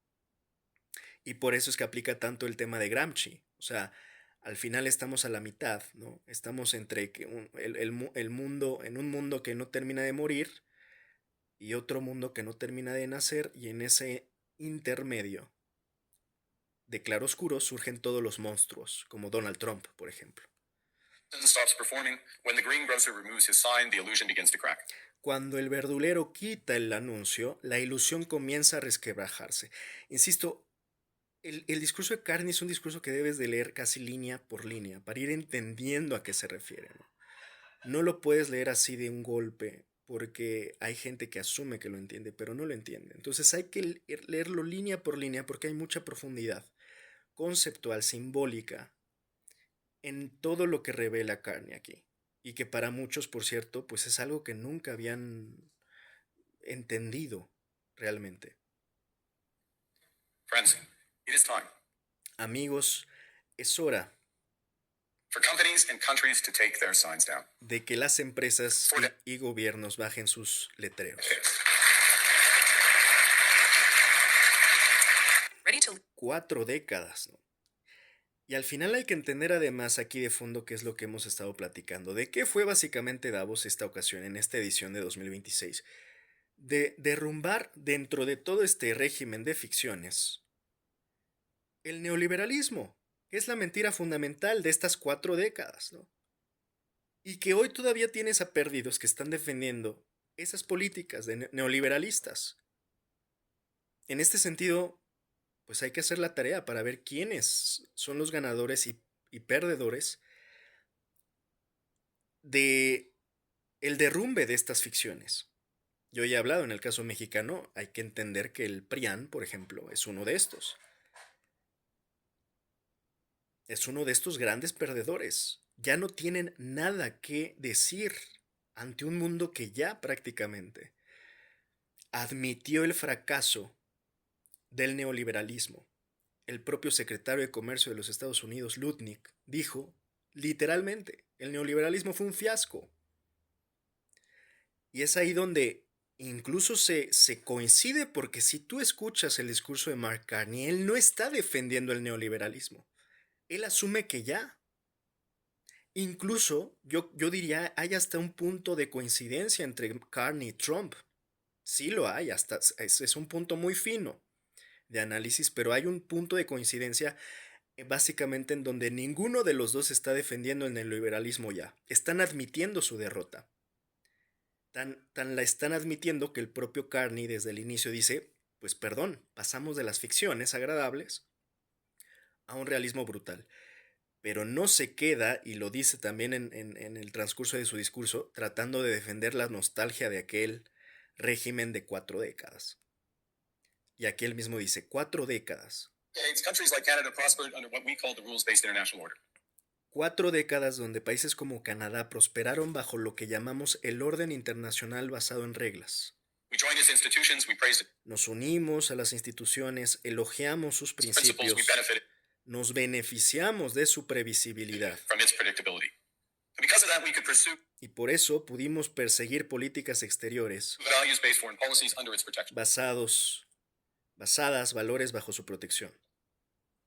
Y por eso es que aplica tanto el tema de Gramsci. O sea, al final estamos a la mitad, ¿no? Estamos entre el mundo, en un mundo que no termina de morir y otro mundo que no termina de nacer, y en ese intermedio de claroscuro surgen todos los monstruos, como Donald Trump, por ejemplo. Cuando el verdulero quita el anuncio, la ilusión comienza a resquebrajarse. Insisto, el discurso de Carney es un discurso que debes de leer casi línea por línea para ir entendiendo a qué se refiere, ¿no? No lo puedes leer así de un golpe, porque hay gente que asume que lo entiende, pero no lo entiende. Entonces hay que leerlo línea por línea porque hay mucha profundidad conceptual, simbólica, en todo lo que revela Carney aquí. Y que para muchos, por cierto, pues es algo que nunca habían entendido realmente. Friends, it is time. Amigos, es hora For companies and countries to take their signs down. De que las empresas y gobiernos bajen sus letreros. 4 décadas, ¿no? Y al final hay que entender además aquí de fondo qué es lo que hemos estado platicando. ¿De qué fue básicamente Davos esta ocasión, en esta edición de 2026? De derrumbar dentro de todo este régimen de ficciones el neoliberalismo, que es la mentira fundamental de estas 4 décadas, ¿no? Y que hoy todavía tienes a perdidos que están defendiendo esas políticas de neoliberalistas. En este sentido, pues hay que hacer la tarea para ver quiénes son los ganadores y perdedores de el derrumbe de estas ficciones. Yo ya he hablado en el caso mexicano, hay que entender que el PRIAN, por ejemplo, es uno de estos. Es uno de estos grandes perdedores. Ya no tienen nada que decir ante un mundo que ya prácticamente admitió el fracaso del neoliberalismo. El propio secretario de Comercio de los Estados Unidos, Lutnick, dijo literalmente, el neoliberalismo fue un fiasco. Y es ahí donde incluso se coincide, porque si tú escuchas el discurso de Mark Carney, él no está defendiendo el neoliberalismo. Él asume que ya. Incluso yo diría, hay hasta un punto de coincidencia entre Carney y Trump. Sí lo hay, hasta es un punto muy fino de análisis, pero hay un punto de coincidencia básicamente en donde ninguno de los dos está defendiendo el neoliberalismo ya. Están admitiendo su derrota. Tan la están admitiendo que el propio Carney desde el inicio dice, pues perdón, pasamos de las ficciones agradables a un realismo brutal. pero no se queda, y lo dice también en el transcurso de su discurso, tratando de defender la nostalgia de aquel régimen de 4 décadas. Y aquí él mismo dice, 4 décadas. Countries like Canada prospered under what we call the rules-based international order. 4 décadas donde países como Canadá prosperaron bajo lo que llamamos el orden internacional basado en reglas. We joined its institutions, we praised it. Nos unimos a las instituciones, elogiamos sus Principles, principios, we benefited nos beneficiamos de su previsibilidad. from its predictability. And because of that, we could pursue Y por eso pudimos perseguir políticas exteriores values-based foreign policies under its protection. basadas valores bajo su protección.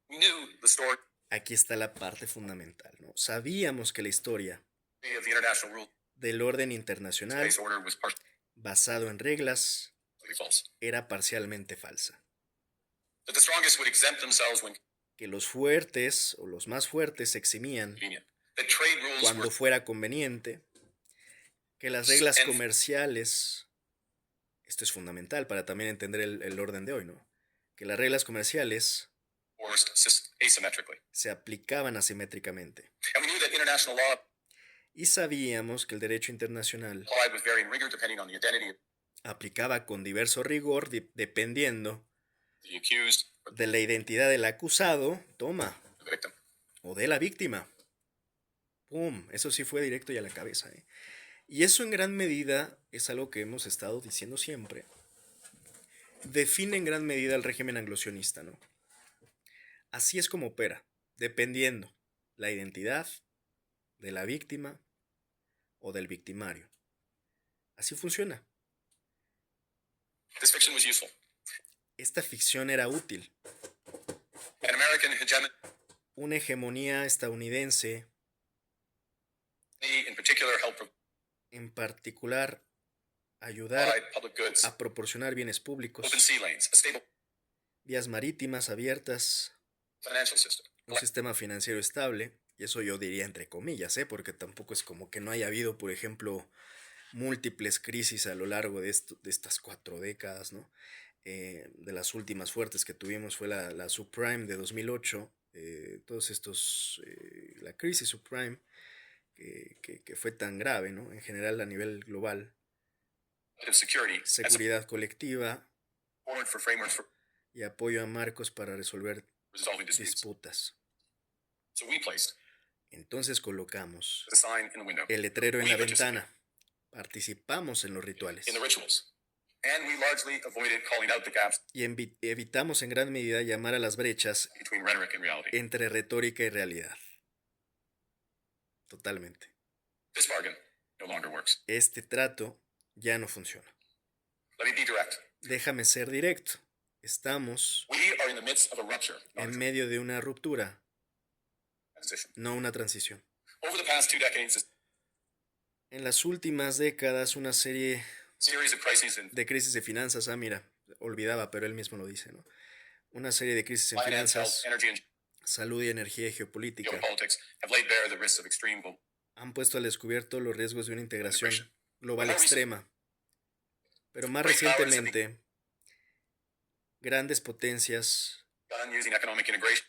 We knew the story Aquí está la parte fundamental, ¿no? Sabíamos que la historia of the international del orden internacional rules-based order was partially basado en reglas false. era parcialmente falsa. That the strongest would exempt themselves when Que los fuertes o los más fuertes se eximían convenient. That trade rules cuando were fuera conveniente. Que las reglas comerciales, esto es fundamental para también entender el orden de hoy, ¿no? Que las reglas comerciales enforced asymmetrically. se aplicaban asimétricamente. And we knew that international law Y sabíamos que el derecho internacional applied with varying rigor depending on the identity of aplicaba con diverso rigor dependiendo the accused or de la identidad del acusado, toma, the victim. o de la víctima. ¡Pum! Eso sí fue directo y a la cabeza, ¿eh? Y eso en gran medida es algo que hemos estado diciendo siempre. Define en gran medida el régimen anglosionista, ¿no? Así es como opera, dependiendo la identidad de la víctima o del victimario. Así funciona. This fiction was useful. Esta ficción era útil. An American hegemony, Una hegemonía estadounidense, in particular, helped en particular, ayudar provide public goods, a proporcionar bienes públicos, open sea lanes, a stable vías marítimas abiertas, financial system, un sistema financiero estable, y eso yo diría entre comillas, porque tampoco es como que no haya habido, por ejemplo, múltiples crisis a lo largo de estas 4 décadas, ¿no? De las últimas fuertes que tuvimos fue la subprime de 2008, todos estos, la crisis subprime, que fue tan grave, ¿no? En general a nivel global, security, and seguridad colectiva support for frameworks for y apoyo a marcos para resolver resolving disputes. disputas. So we placed Entonces colocamos the sign in the window, el letrero en We la participate ventana, participamos en los rituales in the rituals, and we largely avoided calling out the gaps y evitamos en gran medida llamar a las brechas between rhetoric and reality. entre retórica y realidad. Totalmente. This bargain no longer works. Este trato ya no funciona. Let me be direct. Déjame ser directo. Estamos We are in the midst of a rupture, not en a medio de una ruptura, transition. no una transición. Over the past 2 decades, a En las últimas décadas, una serie series of crises in de crisis de finanzas, mira, olvidaba, pero él mismo lo dice, ¿no? Una serie de crisis en finance, health, finanzas, energy, and salud y energía y geopolítica geopolitics have laid bare the risks of extreme global han puesto al descubierto los riesgos de una integración integration. global extrema. Pero más Great powers have recientemente, grandes potencias begun using economic integration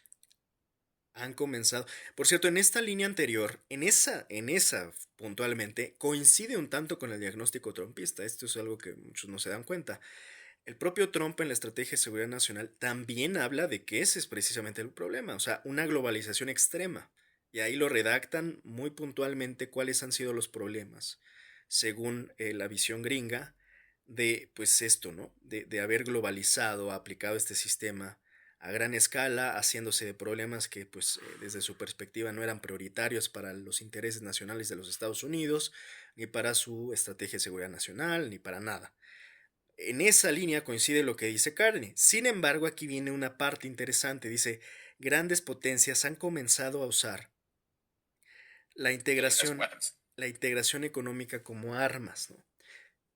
han comenzado. Por cierto, en esta línea anterior, en esa puntualmente, coincide un tanto con el diagnóstico trumpista. Esto es algo que muchos no se dan cuenta. El propio Trump en la Estrategia de Seguridad Nacional también habla de que ese es precisamente el problema, o sea, una globalización extrema. Y ahí lo redactan muy puntualmente cuáles han sido los problemas, según la visión gringa de, pues esto, ¿no? De haber globalizado, aplicado este sistema a gran escala, haciéndose de problemas que, pues, desde su perspectiva no eran prioritarios para los intereses nacionales de los Estados Unidos, ni para su estrategia de seguridad nacional, ni para nada. En esa línea coincide lo que dice Carney. Sin embargo, aquí viene una parte interesante. Dice, grandes potencias han comenzado a usar la as integración weapons. económica como armas, ¿no?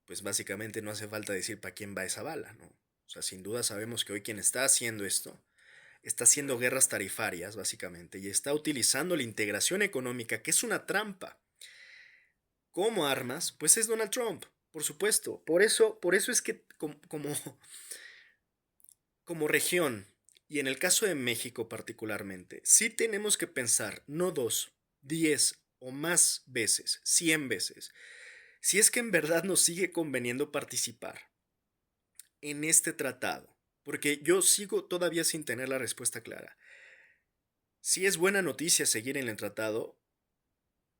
Pues básicamente no hace falta decir para quién va esa bala, ¿no? O sea, sin duda sabemos que hoy quien está haciendo esto está haciendo guerras tarifarias, básicamente, y está utilizando la integración económica, que es una trampa, como armas, pues es Donald Trump, por supuesto. Por eso es que como región Y en el caso de México particularmente, sí tenemos que pensar no 2, 10 o más veces, 100 veces, si es que en verdad nos sigue conveniendo participar en este tratado, porque yo sigo todavía sin tener la respuesta clara. Si es buena noticia seguir en el tratado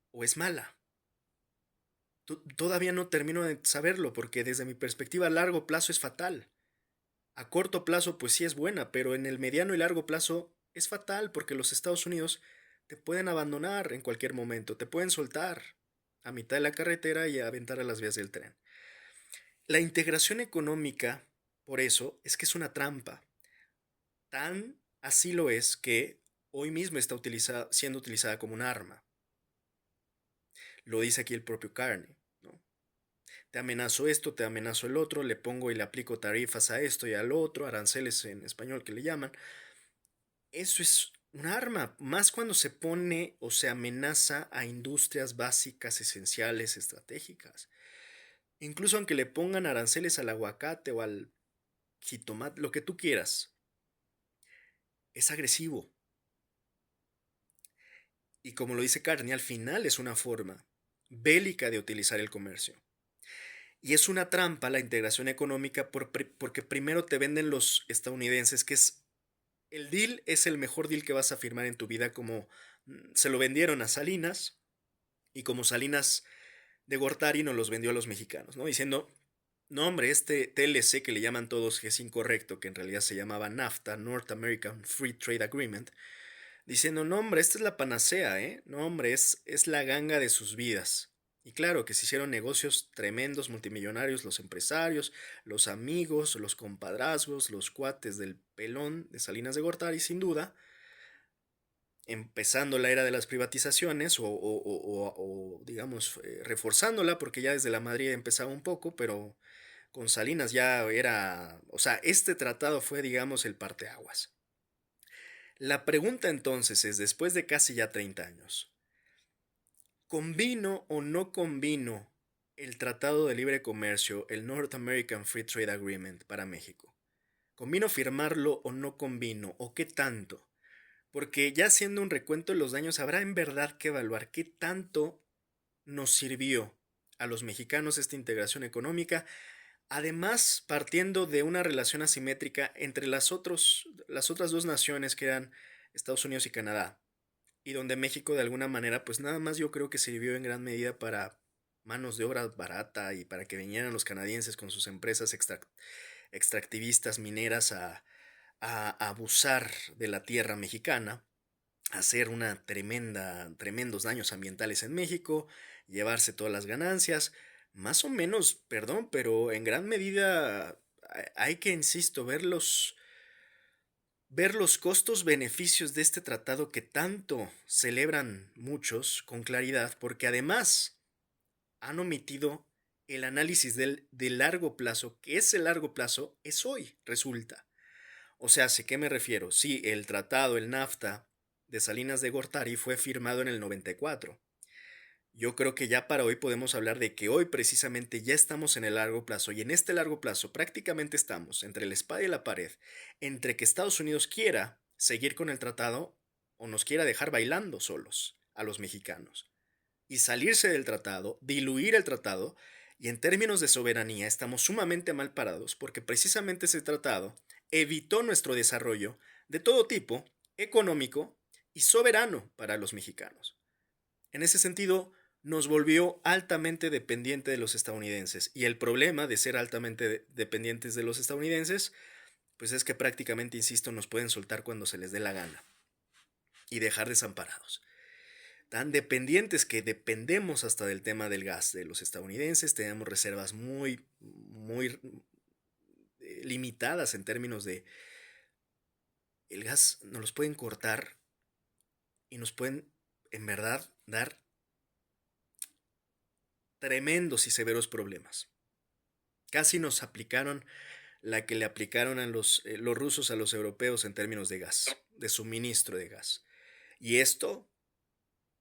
o es mala. Todavía no termino de saberlo porque desde mi perspectiva a largo plazo es fatal. A corto plazo pues sí es buena, pero en el mediano y largo plazo es fatal porque los Estados Unidos te pueden abandonar en cualquier momento, te pueden soltar a mitad de la carretera y aventar a las vías del tren. La integración económica, por eso, es que es una trampa. Tan así lo es que hoy mismo está siendo utilizada como un arma. Lo dice aquí el propio Carney, ¿no? Te amenazo esto, te amenazo el otro, le pongo y le aplico tarifas a esto y al otro, aranceles en español que le llaman. Eso es un arma, más cuando se pone o se amenaza a industrias básicas, esenciales, estratégicas. Incluso aunque le pongan aranceles al aguacate o al jitomate, lo que tú quieras, es agresivo. Y como lo dice Carney, al final es una forma bélica de utilizar el comercio. Y es una trampa la integración económica porque primero te venden los estadounidenses que el deal es el mejor deal que vas a firmar en tu vida, como se lo vendieron a Salinas y como Salinas de Gortari nos los vendió a los mexicanos, ¿no? Diciendo, no hombre, este TLC que le llaman todos que es incorrecto, que en realidad se llamaba NAFTA, North American Free Trade Agreement, diciendo, no hombre, esta es la panacea, ¿eh? No hombre, es la ganga de sus vidas. Y claro que se hicieron negocios tremendos, multimillonarios, los empresarios, los amigos, los compadrazgos, los cuates del pelón de Salinas de Gortari, sin duda, empezando la era de las privatizaciones o, digamos, reforzándola, porque ya desde la Madrid empezaba un poco, pero con Salinas ya era, o sea, este tratado fue, digamos, el parteaguas. La pregunta entonces es, después de casi ya 30 años, ¿combino o no combino el Tratado de Libre Comercio, el North American Free Trade Agreement para México? ¿Combino firmarlo o no combino? ¿O qué tanto? Porque ya haciendo un recuento de los daños, habrá en verdad que evaluar qué tanto nos sirvió a los mexicanos esta integración económica, además partiendo de una relación asimétrica entre las otras dos naciones que eran Estados Unidos y Canadá, y donde México de alguna manera pues nada más yo creo que sirvió en gran medida para manos de obra barata y para que vinieran los canadienses con sus empresas extractivistas mineras a abusar de la tierra mexicana, hacer tremendos daños ambientales en México, llevarse todas las ganancias, más o menos, perdón, pero en gran medida hay que, insisto, ver los costos-beneficios de este tratado que tanto celebran muchos con claridad, porque además han omitido el análisis de largo plazo, que ese largo plazo es hoy, resulta. O sea, ¿a qué me refiero? Sí, el tratado, el NAFTA de Salinas de Gortari fue firmado en el 94. Yo creo que ya para hoy podemos hablar de que hoy precisamente ya estamos en el largo plazo y en este largo plazo prácticamente estamos entre la espada y la pared, entre que Estados Unidos quiera seguir con el tratado o nos quiera dejar bailando solos a los mexicanos y salirse del tratado, diluir el tratado, y en términos de soberanía estamos sumamente mal parados porque precisamente ese tratado evitó nuestro desarrollo de todo tipo, económico y soberano para los mexicanos. En ese sentido, nos volvió altamente dependiente de los estadounidenses, y el problema de ser altamente dependientes de los estadounidenses, pues es que prácticamente, insisto, nos pueden soltar cuando se les dé la gana y dejar desamparados. Tan dependientes que dependemos hasta del tema del gas de los estadounidenses, tenemos reservas muy limitadas en términos de el gas, nos los pueden cortar y nos pueden en verdad dar tremendos y severos problemas. Casi nos aplicaron la que le aplicaron a los rusos a los europeos en términos de gas, de suministro de gas. Y esto,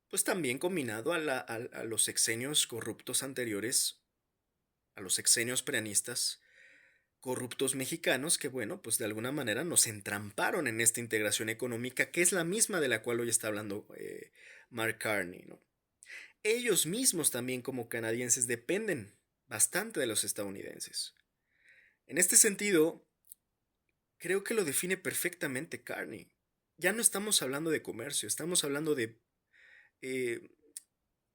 pues también combinado a los sexenios corruptos anteriores, a los sexenios preanistas, corruptos mexicanos que, bueno, pues de alguna manera nos entramparon en esta integración económica, que es la misma de la cual hoy está hablando Mark Carney, ¿no? Ellos mismos también como canadienses dependen bastante de los estadounidenses. En este sentido, creo que lo define perfectamente Carney. Ya no estamos hablando de comercio, estamos hablando de eh,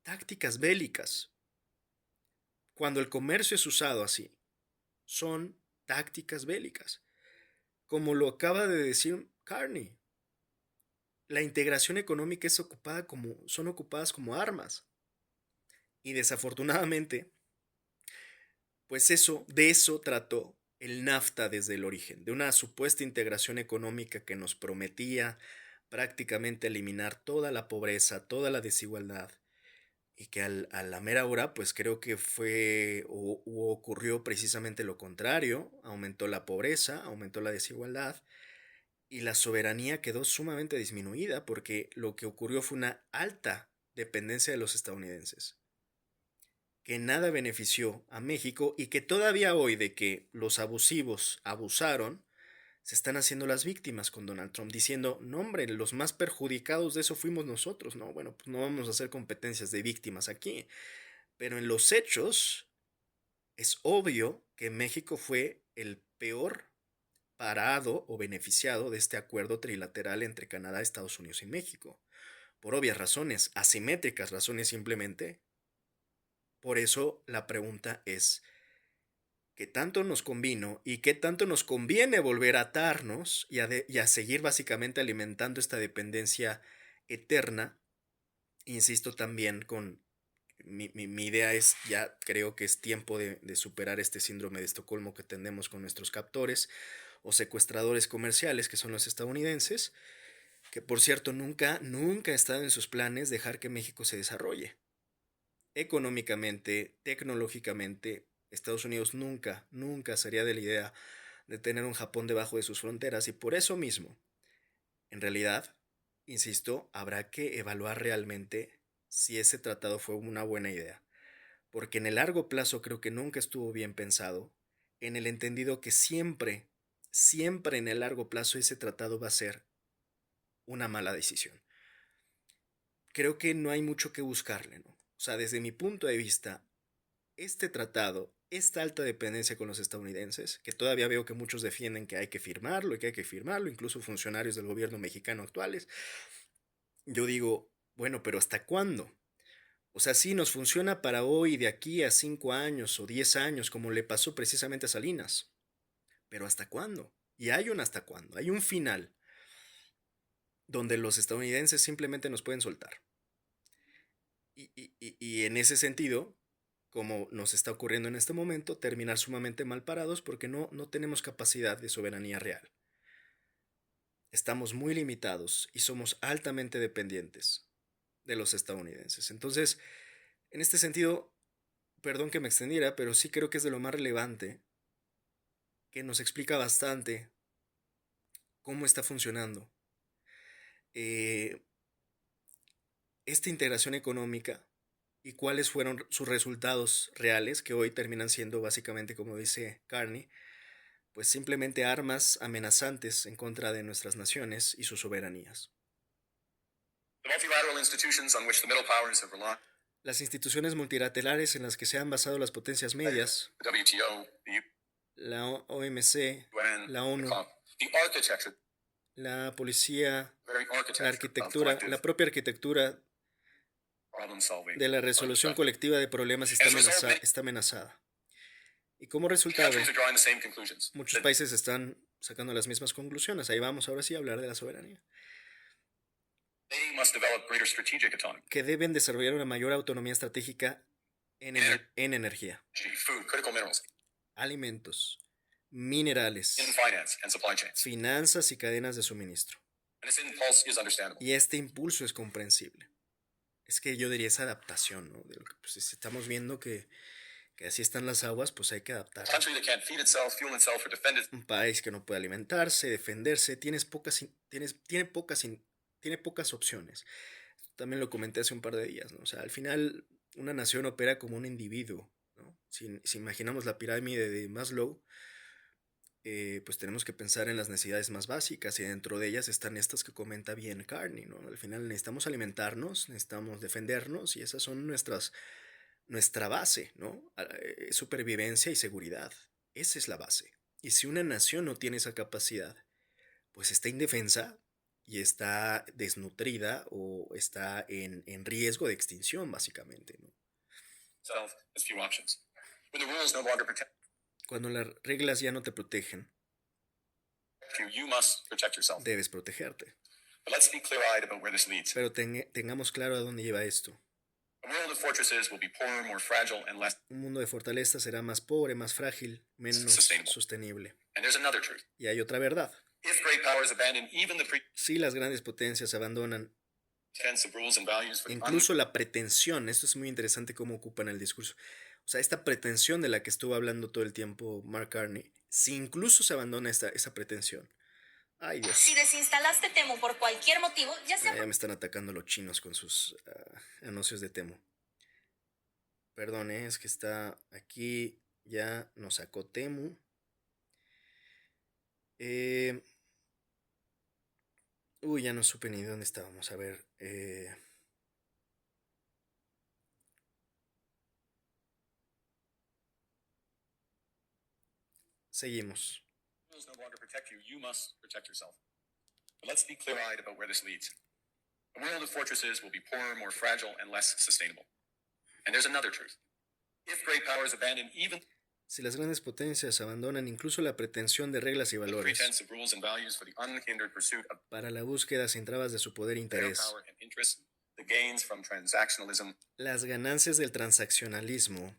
tácticas bélicas. Cuando el comercio es usado así, son tácticas bélicas. Como lo acaba de decir Carney, la integración económica son ocupadas como armas. Y desafortunadamente, pues de eso trató el NAFTA desde el origen, de una supuesta integración económica que nos prometía prácticamente eliminar toda la pobreza, toda la desigualdad, y que a la mera hora, pues creo que fue o ocurrió precisamente lo contrario, aumentó la pobreza, aumentó la desigualdad, y la soberanía quedó sumamente disminuida porque lo que ocurrió fue una alta dependencia de los estadounidenses, que nada benefició a México y que todavía hoy de que los abusivos abusaron, se están haciendo las víctimas con Donald Trump, diciendo, no hombre, los más perjudicados de eso fuimos nosotros, no, bueno, pues no vamos a hacer competencias de víctimas aquí, pero en los hechos es obvio que México fue el peor parado o beneficiado de este acuerdo trilateral entre Canadá, Estados Unidos y México, por obvias razones, asimétricas razones simplemente. Por eso la pregunta es, ¿qué tanto nos convino y qué tanto nos conviene volver a atarnos y a seguir básicamente alimentando esta dependencia eterna? Insisto también con mi idea es, ya creo que es tiempo de superar este síndrome de Estocolmo que tenemos con nuestros captores o secuestradores comerciales que son los estadounidenses, que por cierto nunca ha estado en sus planes dejar que México se desarrolle. Económicamente, tecnológicamente, Estados Unidos nunca sería de la idea de tener un Japón debajo de sus fronteras y por eso mismo, en realidad, insisto, habrá que evaluar realmente si ese tratado fue una buena idea, porque en el largo plazo creo que nunca estuvo bien pensado, en el entendido que siempre en el largo plazo ese tratado va a ser una mala decisión. Creo que no hay mucho que buscarle, ¿no? O sea, desde mi punto de vista, este tratado, esta alta dependencia con los estadounidenses, que todavía veo que muchos defienden que hay que firmarlo y que hay que firmarlo, incluso funcionarios del gobierno mexicano actuales, yo digo, bueno, pero ¿hasta cuándo? O sea, sí, nos funciona para hoy, de aquí a 5 años o 10 años, como le pasó precisamente a Salinas, pero ¿hasta cuándo? Y hay un hasta cuándo, hay un final donde los estadounidenses simplemente nos pueden soltar. Y en ese sentido, como nos está ocurriendo en este momento, terminar sumamente mal parados porque no tenemos capacidad de soberanía real. Estamos muy limitados y somos altamente dependientes de los estadounidenses. Entonces, en este sentido, perdón que me extendiera, pero sí creo que es de lo más relevante, que nos explica bastante cómo está funcionando eh, esta integración económica y cuáles fueron sus resultados reales, que hoy terminan siendo básicamente, como dice Carney, pues simplemente armas amenazantes en contra de nuestras naciones y sus soberanías. Las instituciones multilaterales en las que se han basado las potencias medias, la OMC, la ONU, la policía, la arquitectura, la propia arquitectura de la resolución colectiva de problemas está amenazada. Y como resultado, muchos países están sacando las mismas conclusiones. Ahí vamos ahora sí a hablar de la soberanía. Que deben desarrollar una mayor autonomía estratégica en energía, alimentos, minerales, finanzas y cadenas de suministro. Y este impulso es comprensible. Es que yo diría esa adaptación, ¿no? De lo que, pues, si estamos viendo que así están las aguas, pues hay que adaptar. Un país que no puede alimentarse, defenderse, tiene pocas opciones. También lo comenté hace un par de días, ¿no? O sea, al final una nación opera como un individuo, ¿no? Si imaginamos la pirámide de Maslow, pues tenemos que pensar en las necesidades más básicas y dentro de ellas están estas que comenta bien Carney, ¿no? Al final necesitamos alimentarnos, necesitamos defendernos y esas son nuestra base, ¿no? Supervivencia y seguridad. Esa es la base. Y si una nación no tiene esa capacidad, pues está indefensa y está desnutrida o está en riesgo de extinción, básicamente, ¿no? Self has few options. When the rules no longer protect Cuando las reglas ya no te protegen, you, you must protect yourself. debes protegerte. But let's be clear-eyed about where this leads. Pero tengamos claro a dónde lleva esto. A world of fortresses will be poorer, more fragile, and less Un mundo de fortaleza será más pobre, más frágil, menos Sustainable. sostenible. And there's another truth. Y hay otra verdad. If great powers abandon even the Si las grandes potencias abandonan pretense of rules and values for the incluso la pretensión, esto es muy interesante cómo ocupan el discurso. O sea, esta pretensión de la que estuvo hablando todo el tiempo Mark Carney, si incluso se abandona esa pretensión. Ay, Dios. Si desinstalaste Temu por cualquier motivo, ya sea Ya me están atacando los chinos con sus anuncios de Temu. Perdón, es que está aquí, ya nos sacó Temu. Ya no supe ni dónde estábamos. A ver. Seguimos. rules no longer protect you, you must protect yourself. But let's be clear-eyed about where this leads. A world of fortresses will be poorer, more fragile, and less sustainable. And there's another truth. If great powers abandon even Si las grandes potencias abandonan incluso la pretensión de reglas y the valores pretense of rules and values for the unhindered pursuit of para la búsqueda sin trabas de su poder e their interés, power and interest, the gains from transactionalism las ganancias del transaccionalismo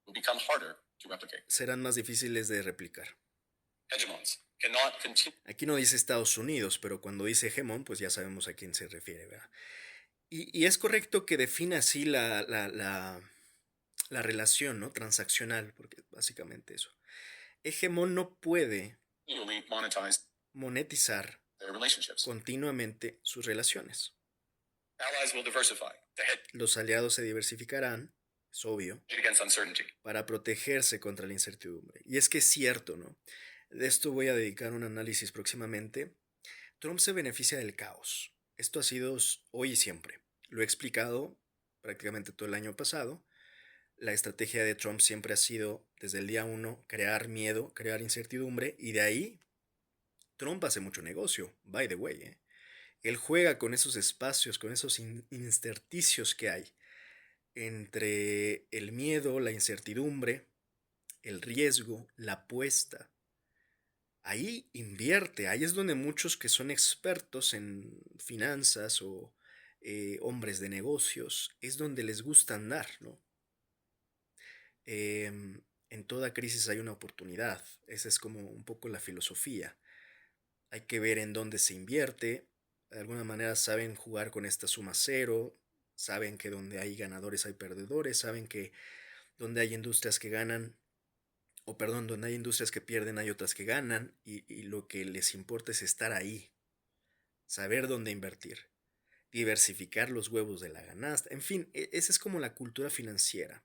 will become harder to replicate. serán más difíciles de replicar. Hegemons cannot continue Aquí no dice Estados Unidos, pero cuando dice hegemón, pues ya sabemos a quién se refiere, ¿verdad? Y es correcto que defina así la relación, ¿no? Transaccional, porque básicamente eso. Hegemón no puede to monetize monetizar their relationships. continuamente sus relaciones. Allies will diversify to hedge Los aliados se diversificarán, es obvio, against uncertainty. para protegerse contra la incertidumbre. Y es que es cierto, ¿no? De esto voy a dedicar un análisis próximamente. Trump se beneficia del caos. Esto ha sido hoy y siempre. Lo he explicado prácticamente todo el año pasado. La estrategia de Trump siempre ha sido, desde el día 1, crear miedo, crear incertidumbre, y de ahí Trump hace mucho negocio, by the way. Él juega con esos espacios, con esos intersticios que hay entre el miedo, la incertidumbre, el riesgo, la apuesta. Ahí invierte, ahí es donde muchos que son expertos en finanzas o hombres de negocios, es donde les gusta andar, ¿no? En toda crisis hay una oportunidad, esa es como un poco la filosofía. Hay que ver en dónde se invierte, de alguna manera saben jugar con esta suma cero, saben que donde hay ganadores hay perdedores, saben que donde hay industrias que ganan, o perdón, donde hay industrias que pierden hay otras que ganan, y lo que les importa es estar ahí, saber dónde invertir, diversificar los huevos de la canasta, en fin, esa es como la cultura financiera.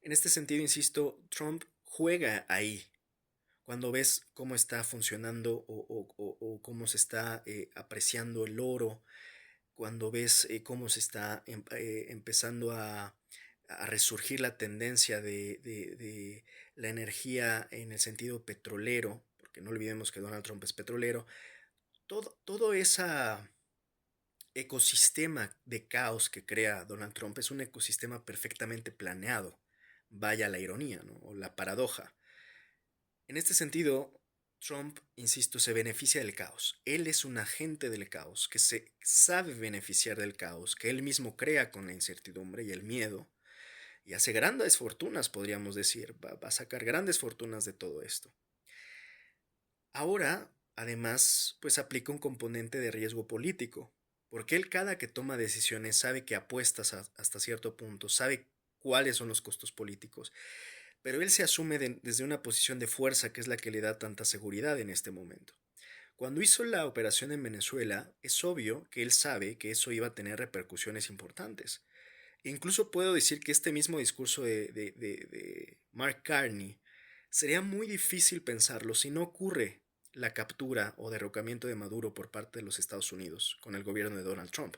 En este sentido, insisto, Trump juega ahí. Cuando ves cómo está funcionando o cómo se está apreciando el oro, cuando ves cómo se está empezando a resurgir la tendencia de la energía en el sentido petrolero, porque no olvidemos que Donald Trump es petrolero, todo ese ecosistema de caos que crea Donald Trump es un ecosistema perfectamente planeado. Vaya la ironía, ¿no? O la paradoja. En este sentido, Trump, insisto, se beneficia del caos. Él es un agente del caos, que se sabe beneficiar del caos, que él mismo crea con la incertidumbre y el miedo, y hace grandes fortunas, podríamos decir, va a sacar grandes fortunas de todo esto. Ahora, además, pues aplica un componente de riesgo político, porque él cada que toma decisiones sabe que apuestas hasta cierto punto, sabe cuáles son los costos políticos, pero él se asume desde una posición de fuerza que es la que le da tanta seguridad en este momento. Cuando hizo la operación en Venezuela, es obvio que él sabe que eso iba a tener repercusiones importantes. E incluso puedo decir que este mismo discurso de Mark Carney Sería muy difícil pensarlo si no ocurre la captura o derrocamiento de Maduro por parte de los Estados Unidos con el gobierno de Donald Trump.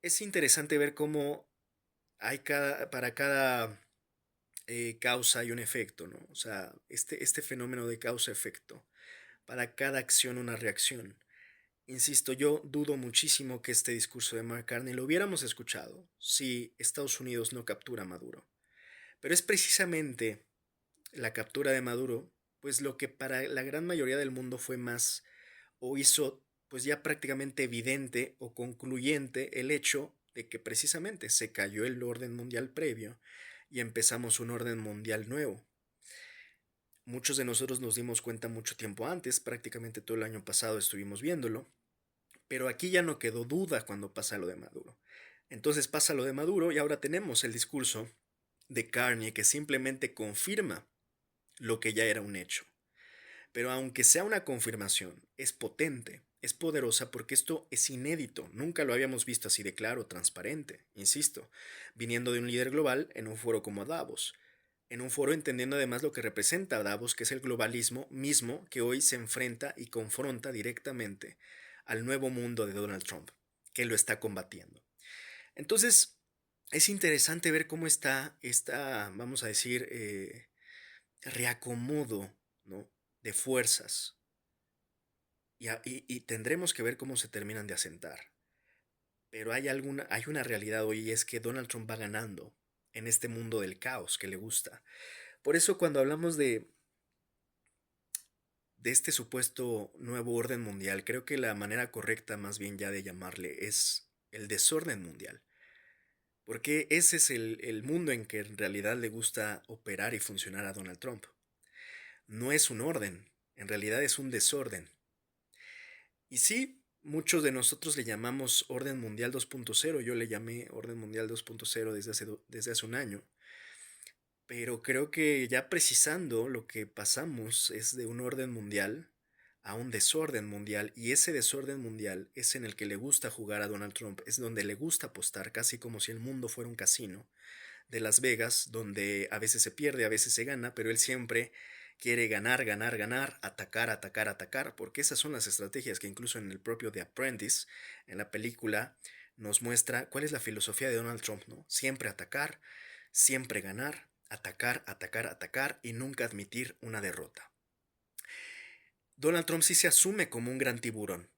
Es interesante ver cómo para cada causa hay un efecto, ¿no? O sea, este fenómeno de causa-efecto. Para cada acción una reacción. Insisto, yo dudo muchísimo que este discurso de Mark Carney lo hubiéramos escuchado si Estados Unidos no captura a Maduro. Pero es precisamente la captura de Maduro, pues lo que para la gran mayoría del mundo fue más o hizo pues ya prácticamente evidente o concluyente el hecho de que precisamente se cayó el orden mundial previo y empezamos un orden mundial nuevo. Muchos de nosotros nos dimos cuenta mucho tiempo antes, prácticamente todo el año pasado estuvimos viéndolo, pero aquí ya no quedó duda cuando pasa lo de Maduro. Entonces pasa lo de Maduro y ahora tenemos el discurso de Carney que simplemente confirma lo que ya era un hecho. Pero aunque sea una confirmación, es potente, es poderosa porque esto es inédito, nunca lo habíamos visto así de claro, transparente, insisto, viniendo de un líder global en un foro como Davos, en un foro entendiendo además lo que representa Davos, que es el globalismo mismo que hoy se enfrenta y confronta directamente al nuevo mundo de Donald Trump, que lo está combatiendo. Entonces, es interesante ver cómo está esta, vamos a decir, reacomodo, ¿no?, de fuerzas y tendremos que ver cómo se terminan de asentar. Pero hay una realidad hoy y es que Donald Trump va ganando en este mundo del caos que le gusta. Por eso cuando hablamos de este supuesto nuevo orden mundial, creo que la manera correcta más bien ya de llamarle es el desorden mundial. Porque ese es el mundo en que en realidad le gusta operar y funcionar a Donald Trump. No es un orden, en realidad es un desorden. Y sí, muchos de nosotros le llamamos Orden Mundial 2.0, yo le llamé Orden Mundial 2.0 desde hace un año, pero creo que ya precisando lo que pasamos es de un orden mundial a un desorden mundial, y ese desorden mundial es en el que le gusta jugar a Donald Trump, es donde le gusta apostar, casi como si el mundo fuera un casino de Las Vegas, donde a veces se pierde, a veces se gana, pero él siempre quiere ganar, ganar, ganar, atacar, atacar, atacar, porque esas son las estrategias que incluso en el propio The Apprentice, en la película, nos muestra cuál es la filosofía de Donald Trump, ¿no? Siempre atacar, siempre ganar, atacar, atacar, atacar y nunca admitir una derrota. Donald Trump sí se asume como un gran tiburón,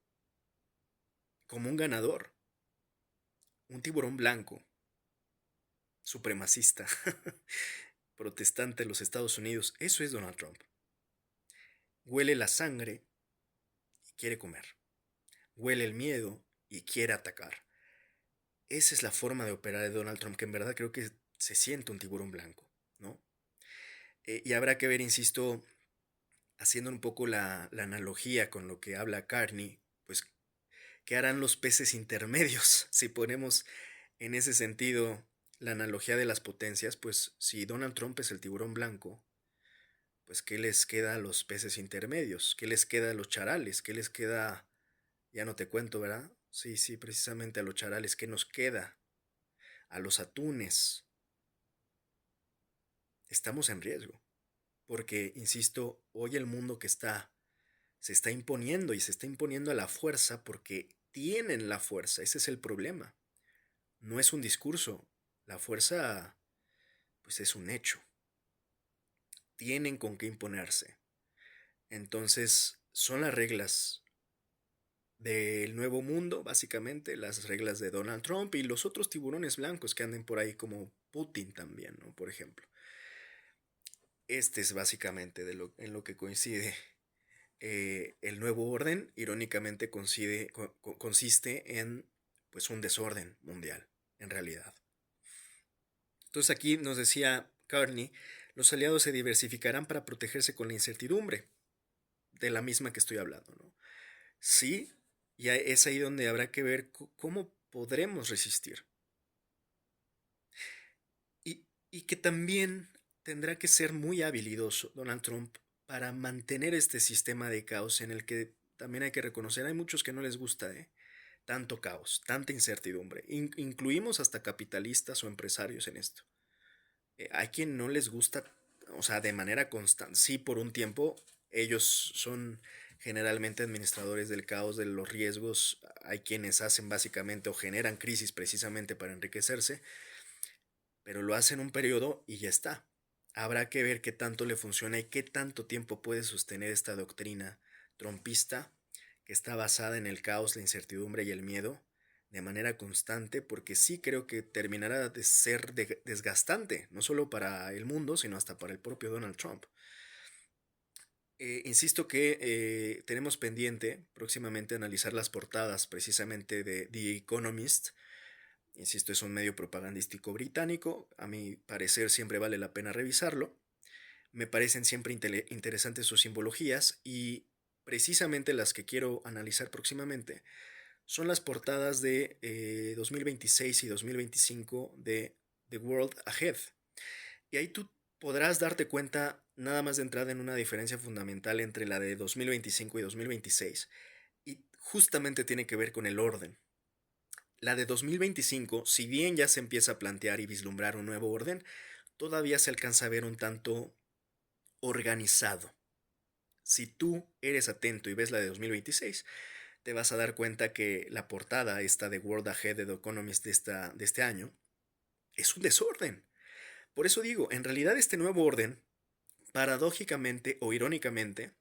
como un ganador, un tiburón blanco, supremacista, protestante de los Estados Unidos. Eso es Donald Trump. Huele la sangre y quiere comer. Huele el miedo y quiere atacar. Esa es la forma de operar de Donald Trump, que en verdad creo que se siente un tiburón blanco, ¿no? Y habrá que ver, insisto, haciendo un poco la analogía con lo que habla Carney, pues, ¿qué harán los peces intermedios? Si ponemos en ese sentido la analogía de las potencias, pues si Donald Trump es el tiburón blanco, pues ¿qué les queda a los peces intermedios? ¿Qué les queda a los charales? ¿Qué les queda? Ya no te cuento, ¿verdad? Sí, sí, precisamente a los charales. ¿Qué nos queda? A los atunes. Estamos en riesgo. Porque, insisto, hoy el mundo se está imponiendo y se está imponiendo a la fuerza porque tienen la fuerza. Ese es el problema. No es un discurso. La fuerza, pues es un hecho. Tienen con qué imponerse. Entonces, son las reglas del nuevo mundo, básicamente, las reglas de Donald Trump y los otros tiburones blancos que anden por ahí, como Putin también, ¿no? Por ejemplo. Este es básicamente en lo que coincide el nuevo orden. Irónicamente consiste en pues un desorden mundial, en realidad. Entonces aquí nos decía Carney, los aliados se diversificarán para protegerse con la incertidumbre, de la misma que estoy hablando, ¿no? Sí, y es ahí donde habrá que ver cómo podremos resistir. Y que también tendrá que ser muy habilidoso Donald Trump para mantener este sistema de caos en el que también hay que reconocer, hay muchos que no les gusta, tanto caos, tanta incertidumbre. Incluimos hasta capitalistas o empresarios en esto. Hay quien no les gusta o sea, de manera constante. Sí, por un tiempo, ellos son generalmente administradores del caos, de los riesgos. Hay quienes hacen básicamente o generan crisis precisamente para enriquecerse, pero lo hacen un periodo y ya está. Habrá que ver qué tanto le funciona y qué tanto tiempo puede sostener esta doctrina trumpista que está basada en el caos, la incertidumbre y el miedo de manera constante, porque sí creo que terminará de ser desgastante, no solo para el mundo, sino hasta para el propio Donald Trump. Insisto que tenemos pendiente próximamente analizar las portadas precisamente de The Economist. Insisto, es un medio propagandístico británico. A mi parecer siempre vale la pena revisarlo. Me parecen siempre interesantes sus simbologías y precisamente las que quiero analizar próximamente son las portadas de 2026 y 2025 de The World Ahead. Y ahí tú podrás darte cuenta nada más de entrada en una diferencia fundamental entre la de 2025 y 2026. Y justamente tiene que ver con el orden. La de 2025, si bien ya se empieza a plantear y vislumbrar un nuevo orden, todavía se alcanza a ver un tanto organizado. Si tú eres atento y ves la de 2026, te vas a dar cuenta que la portada, esta de World Ahead de The Economist de este año, es un desorden. Por eso digo, en realidad este nuevo orden, paradójicamente o irónicamente,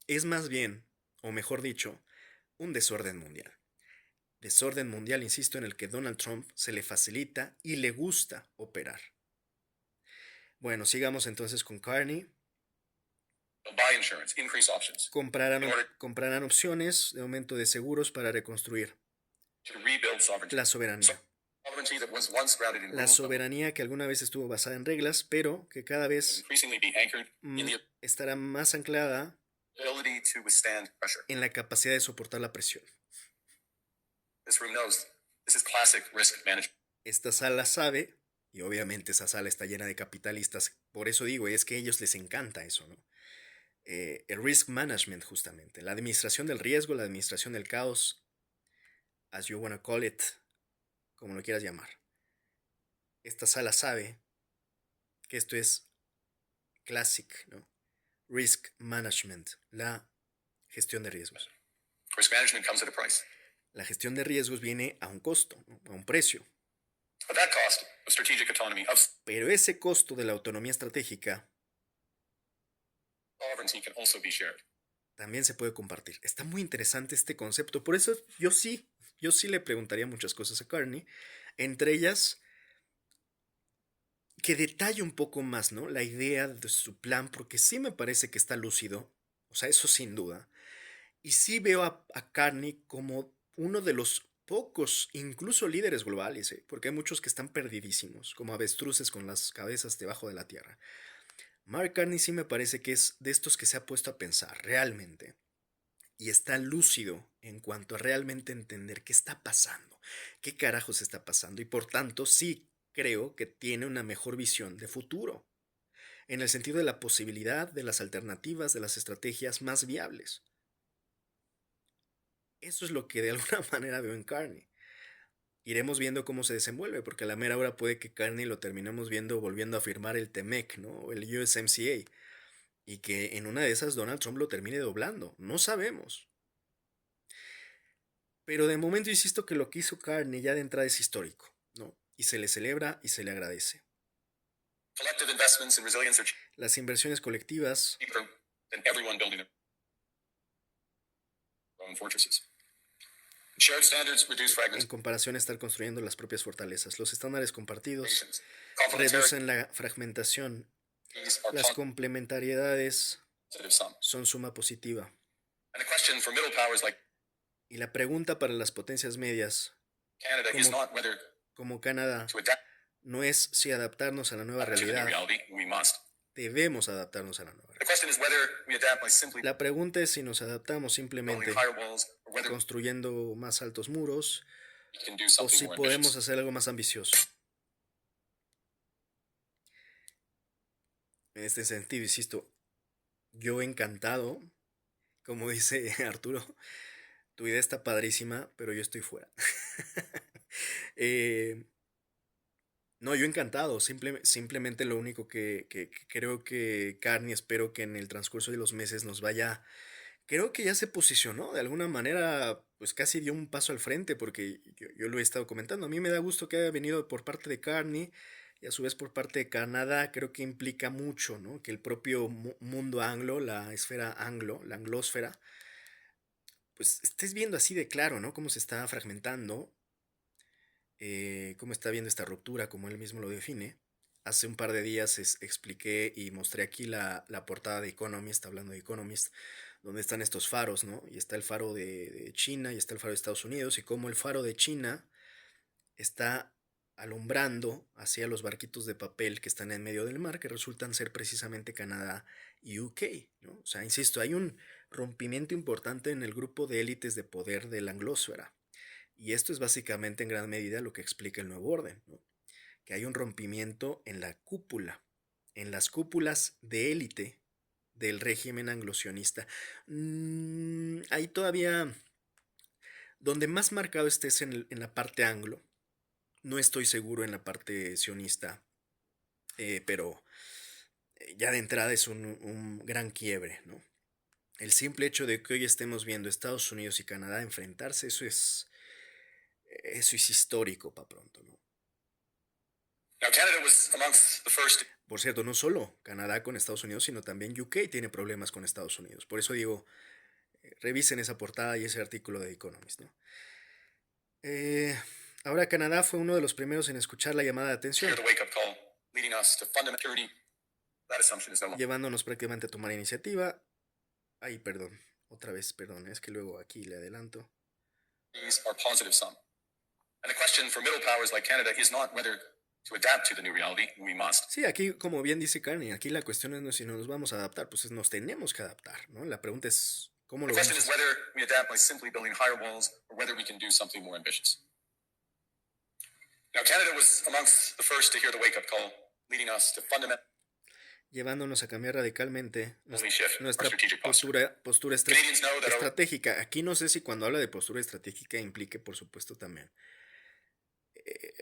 es más bien, o mejor dicho, un desorden mundial. Desorden mundial, insisto, en el que Donald Trump se le facilita y le gusta operar. Bueno, sigamos entonces con Carney. Buy insurance, increase options. Comprarán opciones de aumento de seguros para reconstruir To rebuild sovereignty. la soberanía. Sovereignty that was once grounded in La rules of soberanía que alguna vez estuvo basada en reglas, pero que cada vez increasingly be anchored in the estará más anclada ability to withstand pressure. en la capacidad de soportar la presión. This room knows this is classic risk management. Esta sala sabe, y obviamente esa sala está llena de capitalistas, por eso digo, es que a ellos les encanta eso, ¿no? El risk management, justamente, la administración del riesgo, la administración del caos, as you wanna call it, como lo quieras llamar. Esta sala sabe que esto es classic, ¿no? Risk management, la gestión de riesgos. Risk management comes at a price. La gestión de riesgos viene a un costo, ¿no? A un precio. But that cost of strategic autonomy, of Pero ese costo de la autonomía estratégica sovereignty can also be shared. también se puede compartir. Está muy interesante este concepto. Por eso yo sí le preguntaría muchas cosas a Carney. Entre ellas, que detalle un poco más, ¿no? La idea de su plan, porque sí me parece que está lúcido. O sea, eso sin duda. Y sí veo a Carney como uno de los pocos, incluso líderes globales, porque hay muchos que están perdidísimos, como avestruces con las cabezas debajo de la tierra. Mark Carney sí me parece que es de estos que se ha puesto a pensar realmente y está lúcido en cuanto a realmente entender qué está pasando, qué carajos está pasando y por tanto sí creo que tiene una mejor visión de futuro, en el sentido de la posibilidad, de las alternativas, de las estrategias más viables. Eso es lo que de alguna manera veo en Carney. Iremos viendo cómo se desenvuelve, porque a la mera hora puede que Carney lo terminemos viendo volviendo a firmar el TMEC, ¿no? O el USMCA. Y que en una de esas Donald Trump lo termine doblando. No sabemos. Pero de momento insisto que lo que hizo Carney ya de entrada es histórico, ¿no? Y se le celebra y se le agradece. Collective investments in resilience are Las inversiones colectivas cheaper than everyone building their own fortresses. Shared standards reduce en fragmentation. comparación a estar construyendo las propias fortalezas. Los estándares compartidos Complementary reducen la fragmentación. are Las complementariedades positive sum. son suma positiva. And the question for middle powers like Y la pregunta para las potencias medias, Canada is not whether como Canadá, to adapt no es si adaptarnos a la nueva to the new realidad. reality. We must. Debemos adaptarnos a la nueva The realidad. question is whether we adapt by simply La pregunta es si nos adaptamos building simplemente higher walls or whether construyendo más altos muros we can do o something si more podemos ambitious. hacer algo más ambicioso. En este sentido, insisto, yo encantado, como dice Arturo, tu idea está padrísima, pero yo estoy fuera. No, yo encantado. Simplemente lo único que creo que Carney, espero que en el transcurso de los meses nos vaya. Creo que ya se posicionó de alguna manera, pues casi dio un paso al frente, porque yo lo he estado comentando. A mí me da gusto que haya venido por parte de Carney y a su vez por parte de Canadá. Creo que implica mucho, ¿no? Que el propio mundo anglo, la esfera anglo, la anglósfera, pues estés viendo así de claro, ¿no? Cómo se está fragmentando, cómo está viendo esta ruptura, como él mismo lo define. Hace un par de días expliqué y mostré aquí la portada de Economist, hablando de Economist, donde están estos faros, ¿no? Y está el faro de China y está el faro de Estados Unidos, y cómo el faro de China está alumbrando hacia los barquitos de papel que están en medio del mar, que resultan ser precisamente Canadá y UK, ¿no? O sea, insisto, hay un rompimiento importante en el grupo de élites de poder de la anglósfera. Y esto es básicamente en gran medida lo que explica el nuevo orden, ¿no? Que hay un rompimiento en la cúpula, en las cúpulas de élite del régimen anglosionista. Ahí todavía, donde más marcado esté es en la parte anglo, no estoy seguro en la parte sionista, pero ya de entrada es un gran quiebre, ¿no? El simple hecho de que hoy estemos viendo Estados Unidos y Canadá enfrentarse, eso es histórico para pronto, ¿no? Now, Canada was amongst the first. Por cierto, no solo Canadá con Estados Unidos, sino también UK tiene problemas con Estados Unidos. Por eso digo, revisen esa portada y ese artículo de Economist, ¿no? Eh, Ahora Canadá fue uno de los primeros en escuchar la llamada de atención, Hear the wake-up call, leading us to fundamental security. That assumption is no longer. llevándonos prácticamente a tomar iniciativa. Ay, perdón, otra vez, perdón, es que luego aquí le adelanto. These are positive sum. And the question for middle powers like Canada is not whether to adapt to the new reality. We must. Sí, aquí, como bien dice Carney, aquí la cuestión es no si nos vamos a adaptar, pues nos tenemos que adaptar, ¿no? La pregunta es, ¿cómo The lo vamos question a is hacer? whether we adapt by simply building higher walls or whether we can do something more ambitious. Now, Canada was amongst the first to hear the wake-up call, leading us to fundamentally Llevándonos a cambiar radicalmente shift our nuestra strategic posture. postura Canadians know that our estratégica. Aquí no sé si cuando habla de postura estratégica implique, por supuesto, también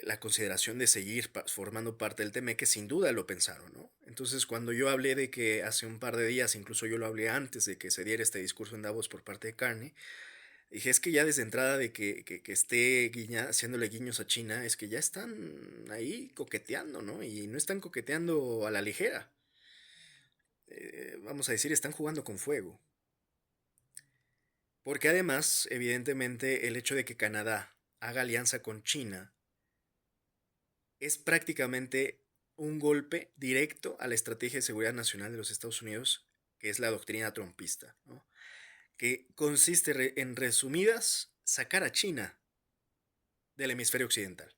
la consideración de seguir formando parte del TME, que sin duda lo pensaron, ¿no? Entonces, cuando yo hablé de que hace un par de días, incluso yo lo hablé antes de que se diera este discurso en Davos por parte de Carney, dije, es que ya desde entrada de que esté haciéndole guiños a China, es que ya están ahí coqueteando, ¿no? Y no están coqueteando a la ligera. Vamos a decir, están jugando con fuego. Porque además, evidentemente, el hecho de que Canadá haga alianza con China es prácticamente un golpe directo a la estrategia de seguridad nacional de los Estados Unidos, que es la doctrina trumpista, ¿no? Que consiste en resumidas, sacar a China del hemisferio occidental.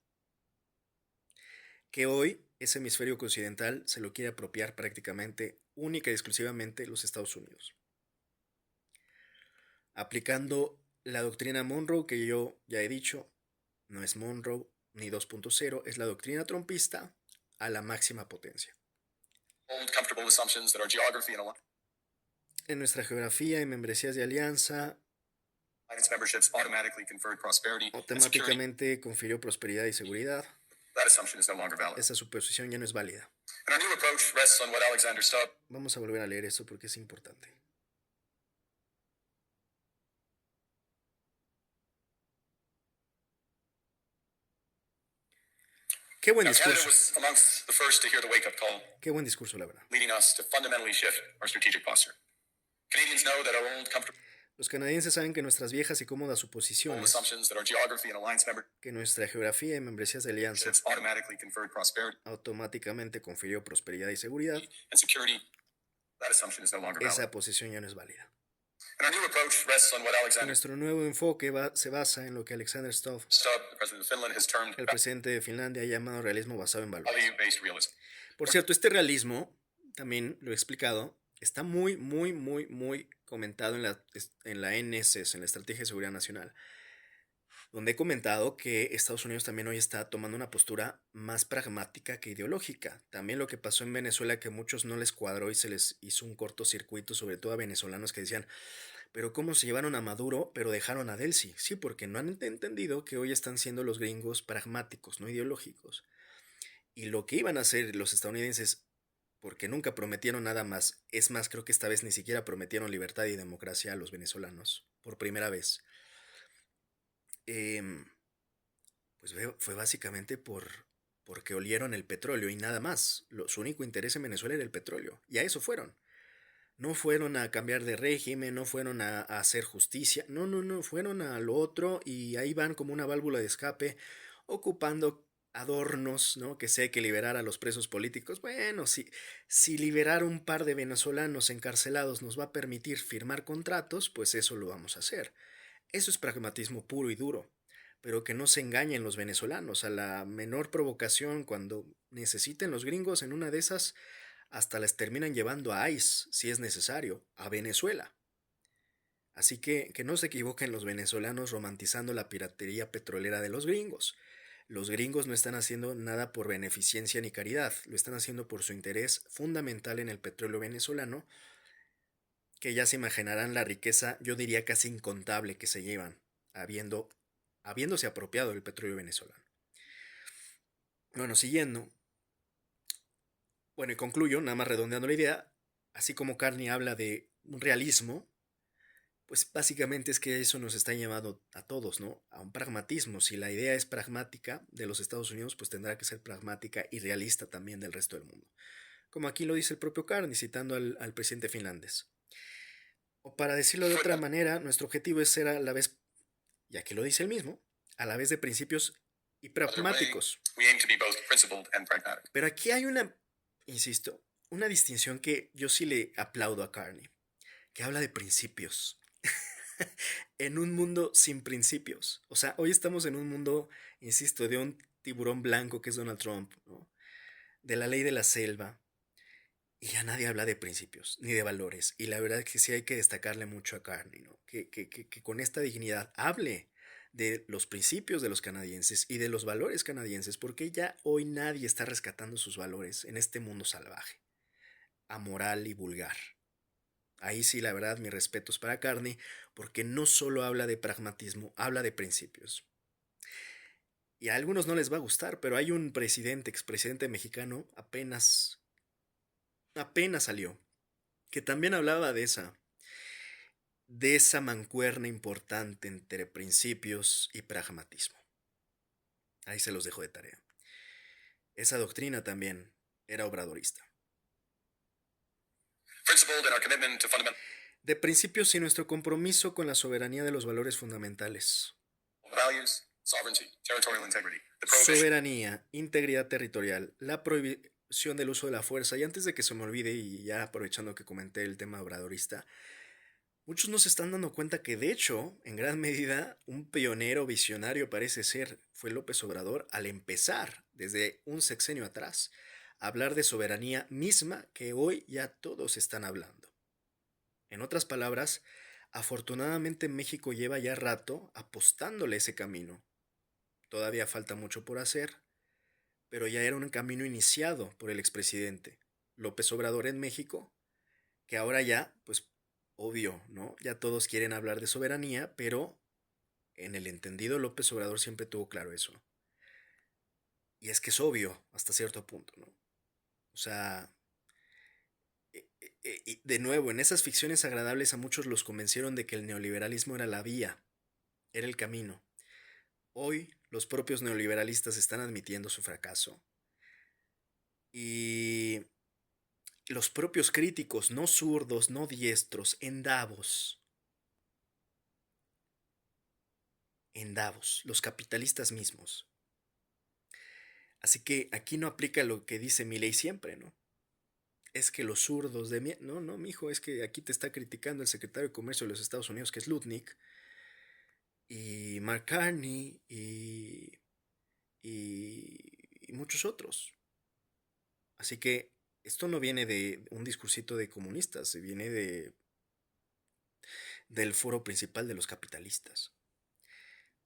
Que hoy ese hemisferio occidental se lo quiere apropiar prácticamente única y exclusivamente los Estados Unidos. Aplicando la doctrina Monroe, que yo ya he dicho, no es Monroe ni 2.0, es la doctrina trumpista a la máxima potencia. old comfortable assumptions that our geography and En nuestra geografía y membresías de alianza, alliance memberships automatically conferred prosperity and security. automáticamente confirió prosperidad y seguridad. That assumption is no longer valid. Esa suposición ya no es válida. And our new approach rests on what Alexander Stubb Vamos a volver a leer eso porque es importante. Qué buen Now, Canada discurso. was amongst the first to hear the wake-up call, Qué buen discurso, la verdad. leading us to fundamentally shift our strategic posture. Canadians know that our old comfortable Los canadienses saben que nuestras viejas y cómodas suposiciones, assumptions that our geography and alliance que nuestra geografía y membresías de alianza memberships automatically conferred prosperity automáticamente confirió prosperidad y seguridad, and security. That assumption is no longer valid. esa posición ya no es válida. And our new approach rests on what Alexander Nuestro nuevo enfoque se basa en lo que Alexander Stubb, Stubb, the president of Finland, has termed el presidente de Finlandia, ha llamado realismo basado en valores. value-based realism. Por cierto, este realismo, también lo he explicado, está muy comentado en la NSS, en la Estrategia de Seguridad Nacional, donde he comentado que Estados Unidos también hoy está tomando una postura más pragmática que ideológica. También lo que pasó en Venezuela, que a muchos no les cuadró y se les hizo un cortocircuito, sobre todo a venezolanos que decían, pero ¿cómo se llevaron a Maduro, pero dejaron a Delcy? Sí, porque no han entendido que hoy están siendo los gringos pragmáticos, no ideológicos. Y lo que iban a hacer los estadounidenses, porque nunca prometieron nada más, es más, creo que esta vez ni siquiera prometieron libertad y democracia a los venezolanos, por primera vez, em, pues fue básicamente porque olieron el petróleo y nada más. Su único interés en Venezuela era el petróleo, y a eso fueron. No fueron a cambiar de régimen, no fueron a hacer justicia, no, no, no, fueron a lo otro y ahí van como una válvula de escape, ocupando adornos, ¿no? Que si hay que liberar a los presos políticos. Bueno, si liberar un par de venezolanos encarcelados nos va a permitir firmar contratos, pues eso lo vamos a hacer. Eso es pragmatismo puro y duro. Pero que no se engañen los venezolanos. A la menor provocación, cuando necesiten los gringos, en una de esas hasta las terminan llevando a ICE, si es necesario, a Venezuela. Así que no se equivoquen los venezolanos romantizando la piratería petrolera de los gringos. Los gringos no están haciendo nada por beneficencia ni caridad, lo están haciendo por su interés fundamental en el petróleo venezolano, que ya se imaginarán la riqueza, yo diría casi incontable, que se llevan, habiéndose apropiado del petróleo venezolano. Bueno, siguiendo. Bueno, y concluyo, nada más redondeando la idea, así como Carney habla de un realismo, pues básicamente es que eso nos está llamando a todos, ¿no? A un pragmatismo. Si la idea es pragmática de los Estados Unidos, pues tendrá que ser pragmática y realista también del resto del mundo. Como aquí lo dice el propio Carney, citando al presidente finlandés. O para decirlo de otra manera, nuestro objetivo es ser a la vez, y aquí lo dice él mismo, a la vez de principios y pragmáticos. Pero aquí hay una, insisto, una distinción que yo sí le aplaudo a Carney, que habla de principios. En un mundo sin principios. O sea, hoy estamos en un mundo, insisto, de un tiburón blanco que es Donald Trump, ¿no? De la ley de la selva. Y ya nadie habla de principios, ni de valores. Y la verdad es que sí hay que destacarle mucho a Carney, ¿no? Que con esta dignidad hable de los principios de los canadienses y de los valores canadienses, porque ya hoy nadie está rescatando sus valores en este mundo salvaje, amoral y vulgar. Ahí sí, la verdad, mis respetos para Carney, porque no solo habla de pragmatismo, habla de principios. Y a algunos no les va a gustar, pero hay un presidente, expresidente mexicano, apenas salió, que también hablaba de esa mancuerna importante entre principios y pragmatismo. Ahí se los dejo de tarea. Esa doctrina también era obradorista. De principios y nuestro compromiso con la soberanía de los valores fundamentales. Soberanía, integridad territorial, la prohibición del uso de la fuerza. Y antes de que se me olvide, y ya aprovechando que comenté el tema obradorista, muchos no se están dando cuenta que de hecho, en gran medida, un pionero visionario parece ser fue López Obrador al empezar, desde un sexenio atrás, a hablar de soberanía misma que hoy ya todos están hablando. En otras palabras, afortunadamente México lleva ya rato apostándole ese camino. Todavía falta mucho por hacer, pero ya era un camino iniciado por el expresidente López Obrador en México, que ahora ya, pues obvio, ¿no? Ya todos quieren hablar de soberanía, pero en el entendido López Obrador siempre tuvo claro eso. Y es que es obvio hasta cierto punto, ¿no? O sea, y de nuevo, en esas ficciones agradables a muchos los convencieron de que el neoliberalismo era la vía, era el camino. Hoy los propios neoliberalistas están admitiendo su fracaso. Y los propios críticos, no zurdos, no diestros, en Davos, los capitalistas mismos. Así que aquí no aplica lo que dice Milei siempre, ¿no? Es que los zurdos de... No, no, mijo, es que aquí te está criticando el secretario de Comercio de los Estados Unidos, que es Lutnick, y Mark Carney, y muchos otros. Así que esto no viene de un discursito de comunistas, viene del foro principal de los capitalistas.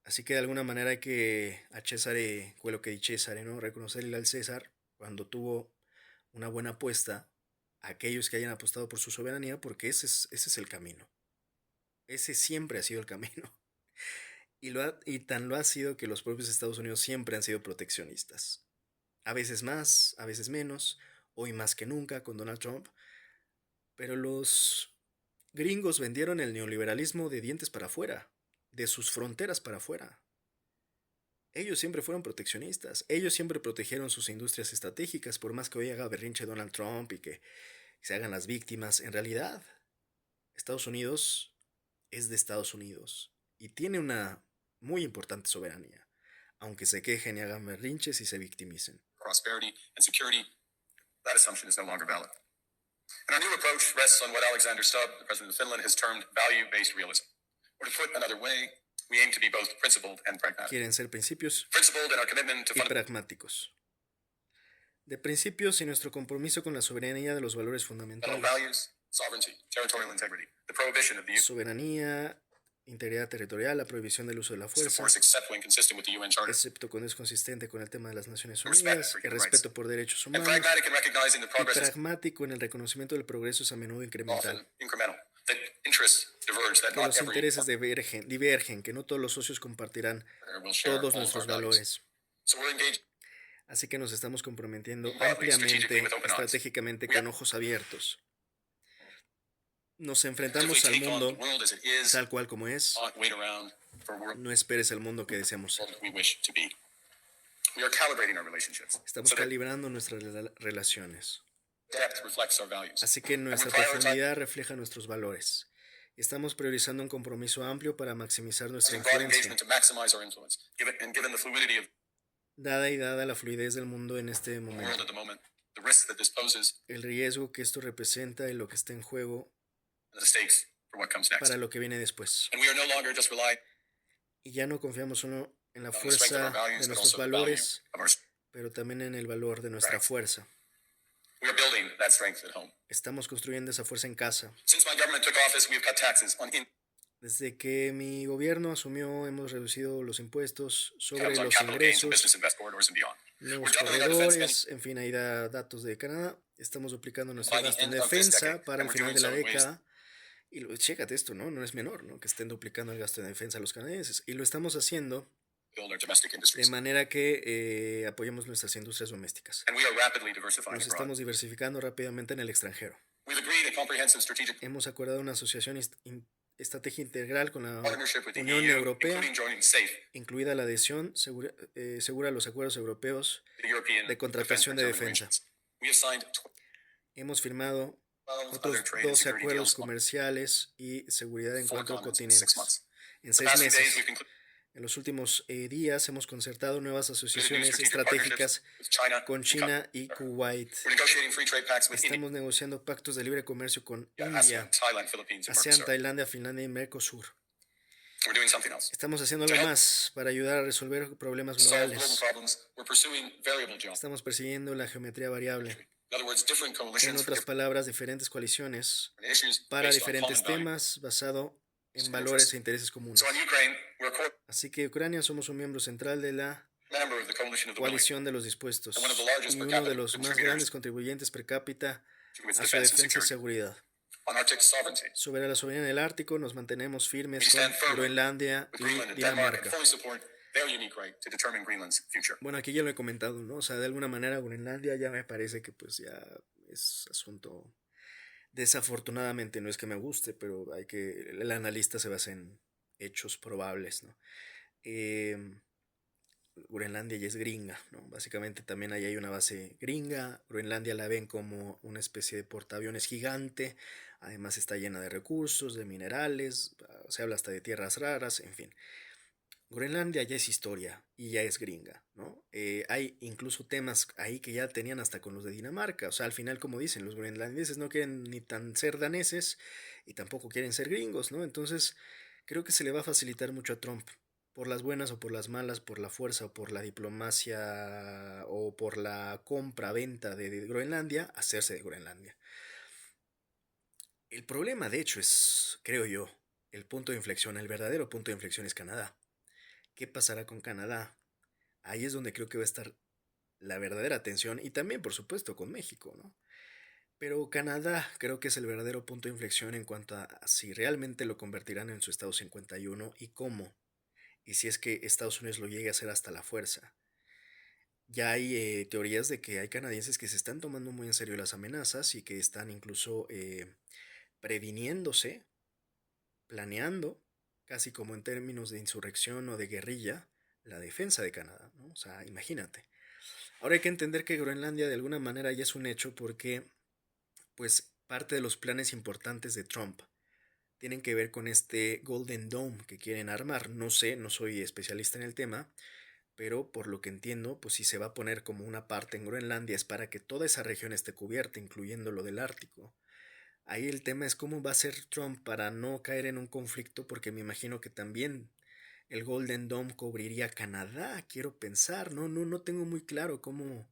Así que de alguna manera hay que a Cesare, quello que di Cesare, ¿no? Reconocerle al César cuando tuvo una buena apuesta a aquellos que hayan apostado por su soberanía, porque ese es el camino. Ese siempre ha sido el camino. Y tan lo ha sido que los propios Estados Unidos siempre han sido proteccionistas. A veces más, a veces menos, hoy más que nunca con Donald Trump, pero los gringos vendieron el neoliberalismo de dientes para afuera, de sus fronteras para afuera. Ellos siempre fueron proteccionistas, ellos siempre protegieron sus industrias estratégicas, por más que hoy haga berrinche Donald Trump y que se hagan las víctimas. En realidad, Estados Unidos es de Estados Unidos y tiene una muy importante soberanía, aunque se quejen y hagan berrinches y se victimicen. prosperity and security, that assumption is no longer valid. And our new approach rests on what Alexander Stubb, the president of Finland, has termed value-based realism. Or to put another way, we aim to be both principled and pragmatic. Quieren ser principios Principled in our commitment to y pragmáticos. De principios y nuestro compromiso con la soberanía de los valores fundamental fundamentales. values, sovereignty, territorial integrity, the prohibition of the use Soberanía, integridad territorial, la prohibición del uso de la of fuerza, force except when consistent with the UN Charter. excepto cuando es consistente con el tema de las Naciones Respect Unidas, for el human respeto por derechos And humanos, pragmatic in recognizing the y progress is pragmático en el reconocimiento del progreso es a menudo incremental, often incremental, that interests diverge, that que not los every intereses divergen, que no todos los socios compartirán partner will share todos all of our nuestros values. valores. So we're engaged Así que nos estamos comprometiendo Broadly, strategically, ampliamente, with open eyes. estratégicamente, con ojos abiertos. Nos to enfrentamos al take on the mundo world as it is, tal cual como es. not wait around for a world No esperes el mundo que deseamos ser. we wish to be. We are calibrating our relationships Estamos so that calibrando nuestras relaciones. depth reflects our values. Así que nuestra profundidad refleja nuestros valores. Estamos priorizando un compromiso amplio para maximizar nuestra Using broad influencia. engagement to maximize our influence. Given the fluidity of Dada la fluidez del mundo en este the world momento, at the moment, the risks that this poses, el riesgo que esto representa y lo que está en juego and the stakes for what comes next. para lo que viene después. And we are no longer just relying Y ya no confiamos solo en la on the strength of fuerza our values, de but nuestros also the value valores, of our. pero también en el valor de nuestra fuerza. We are building that strength at home. Estamos construyendo esa fuerza en casa. Since my government took office, we have cut taxes on Desde que mi gobierno asumió, hemos reducido los impuestos sobre incomes on los capital gains and ingresos, business invest corridors and beyond. nuevos We're doubling our defense spending corredores, en fin, ahí da datos de Canadá. Estamos duplicando nuestro by the gasto en end of this defensa decade, para el and we're final doing de la so in ways década. Y chécate esto, ¿no? No es menor, ¿no? Que estén duplicando el gasto de defensa a los canadienses. Y lo estamos haciendo build our domestic de industries. manera que apoyemos nuestras industrias domésticas. And we are rapidly diversifying Nos abroad. estamos diversificando rápidamente en el extranjero. We've agreed a comprehensive strategic Hemos acordado una asociación estrategia integral con la partnership with the Unión EU, Europea, including joining SAFE, incluida la adhesión segura a los acuerdos europeos the European de contratación de Defense defensa. Procurement Arrangements. We have signed Hemos firmado 12 otros other trade and 12 security acuerdos deals comerciales y seguridad en on 4 cuatro continents in 6 continentes. months. En The 6 past few days, meses. we've concluded En los últimos días hemos concertado nuevas new asociaciones strategic estratégicas partnerships with China con and China y Kuwait. We're negotiating free trade pacts with India, Estamos negociando pactos de libre comercio con ASEAN, India, Thailand, Philippines, and ASEAN, Mercosur. Tailandia, Finlandia y Mercosur. We're doing something else. Estamos haciendo algo más para ayudar a resolver problemas To solve global globales. problems, we're pursuing variable geometry. Estamos persiguiendo la geometría variable. In other words, different En coalitions for otras palabras, diferentes coaliciones different issues para based on diferentes common value. temas basado en valores e intereses comunes. So on Ukraine, we're a core Así que Ucrania somos un miembro central de la member of the coalition of the willing coalición de los dispuestos And one of the largest y per uno de capita los más contributors grandes contribuyentes per cápita to its a su defense and defensa y security. seguridad. On Arctic sovereignty, Sobre la soberanía del Ártico nos mantenemos firmes We con stand firm Groenlandia with y Greenland and Denmark, and Dinamarca. fully support their unique right to determine Greenland's future. Bueno, aquí ya lo he comentado, ¿no? O sea, de alguna manera Groenlandia ya me parece que pues ya es asunto. Desafortunadamente, no es que me guste, pero el analista se basa en hechos probables, ¿no? Groenlandia ya es gringa, ¿no? Básicamente también ahí hay una base gringa. Groenlandia la ven como una especie de portaaviones gigante. Además está llena de recursos, de minerales, se habla hasta de tierras raras, en fin. Groenlandia ya es historia y ya es gringa, ¿no? Hay incluso temas ahí que ya tenían hasta con los de Dinamarca. O sea, al final, como dicen, los groenlandeses no quieren ni tan ser daneses y tampoco quieren ser gringos, ¿no? Entonces, creo que se le va a facilitar mucho a Trump, por las buenas o por las malas, por la fuerza o por la diplomacia o por la compra-venta de Groenlandia, hacerse de Groenlandia. El problema, de hecho, es, creo yo, el punto de inflexión, el verdadero punto de inflexión es Canadá. ¿Qué pasará con Canadá? Ahí es donde creo que va a estar la verdadera tensión y también, por supuesto, con México, ¿no? Pero Canadá creo que es el verdadero punto de inflexión en cuanto a si realmente lo convertirán en su Estado 51 y cómo. Y si es que Estados Unidos lo llegue a hacer hasta la fuerza. Ya hay teorías de que hay canadienses que se están tomando muy en serio las amenazas y que están incluso previniéndose, planeando, casi como en términos de insurrección o de guerrilla, la defensa de Canadá, ¿no? O sea, imagínate. Ahora hay que entender que Groenlandia de alguna manera ya es un hecho porque, pues, parte de los planes importantes de Trump tienen que ver con este Golden Dome que quieren armar. No sé, no soy especialista en el tema, pero por lo que entiendo, pues si se va a poner como una parte en Groenlandia es para que toda esa región esté cubierta, incluyendo lo del Ártico. Ahí el tema es cómo va a ser Trump para no caer en un conflicto, porque me imagino que también el Golden Dome cubriría Canadá, quiero pensar, no tengo muy claro cómo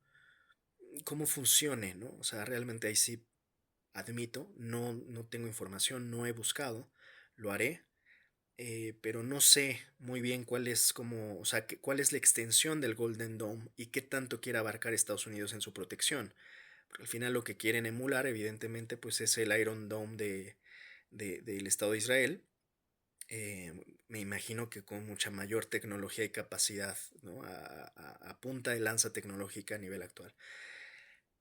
funcione, ¿no? O sea, realmente ahí sí admito, no tengo información, no he buscado, lo haré, pero no sé muy bien cuál es como, o sea, cuál es la extensión del Golden Dome y qué tanto quiere abarcar Estados Unidos en su protección. Porque al final lo que quieren emular, evidentemente, pues es el Iron Dome del Estado de Israel. Eh, Me imagino que con mucha mayor tecnología y capacidad, ¿no? A punta de lanza tecnológica a nivel actual.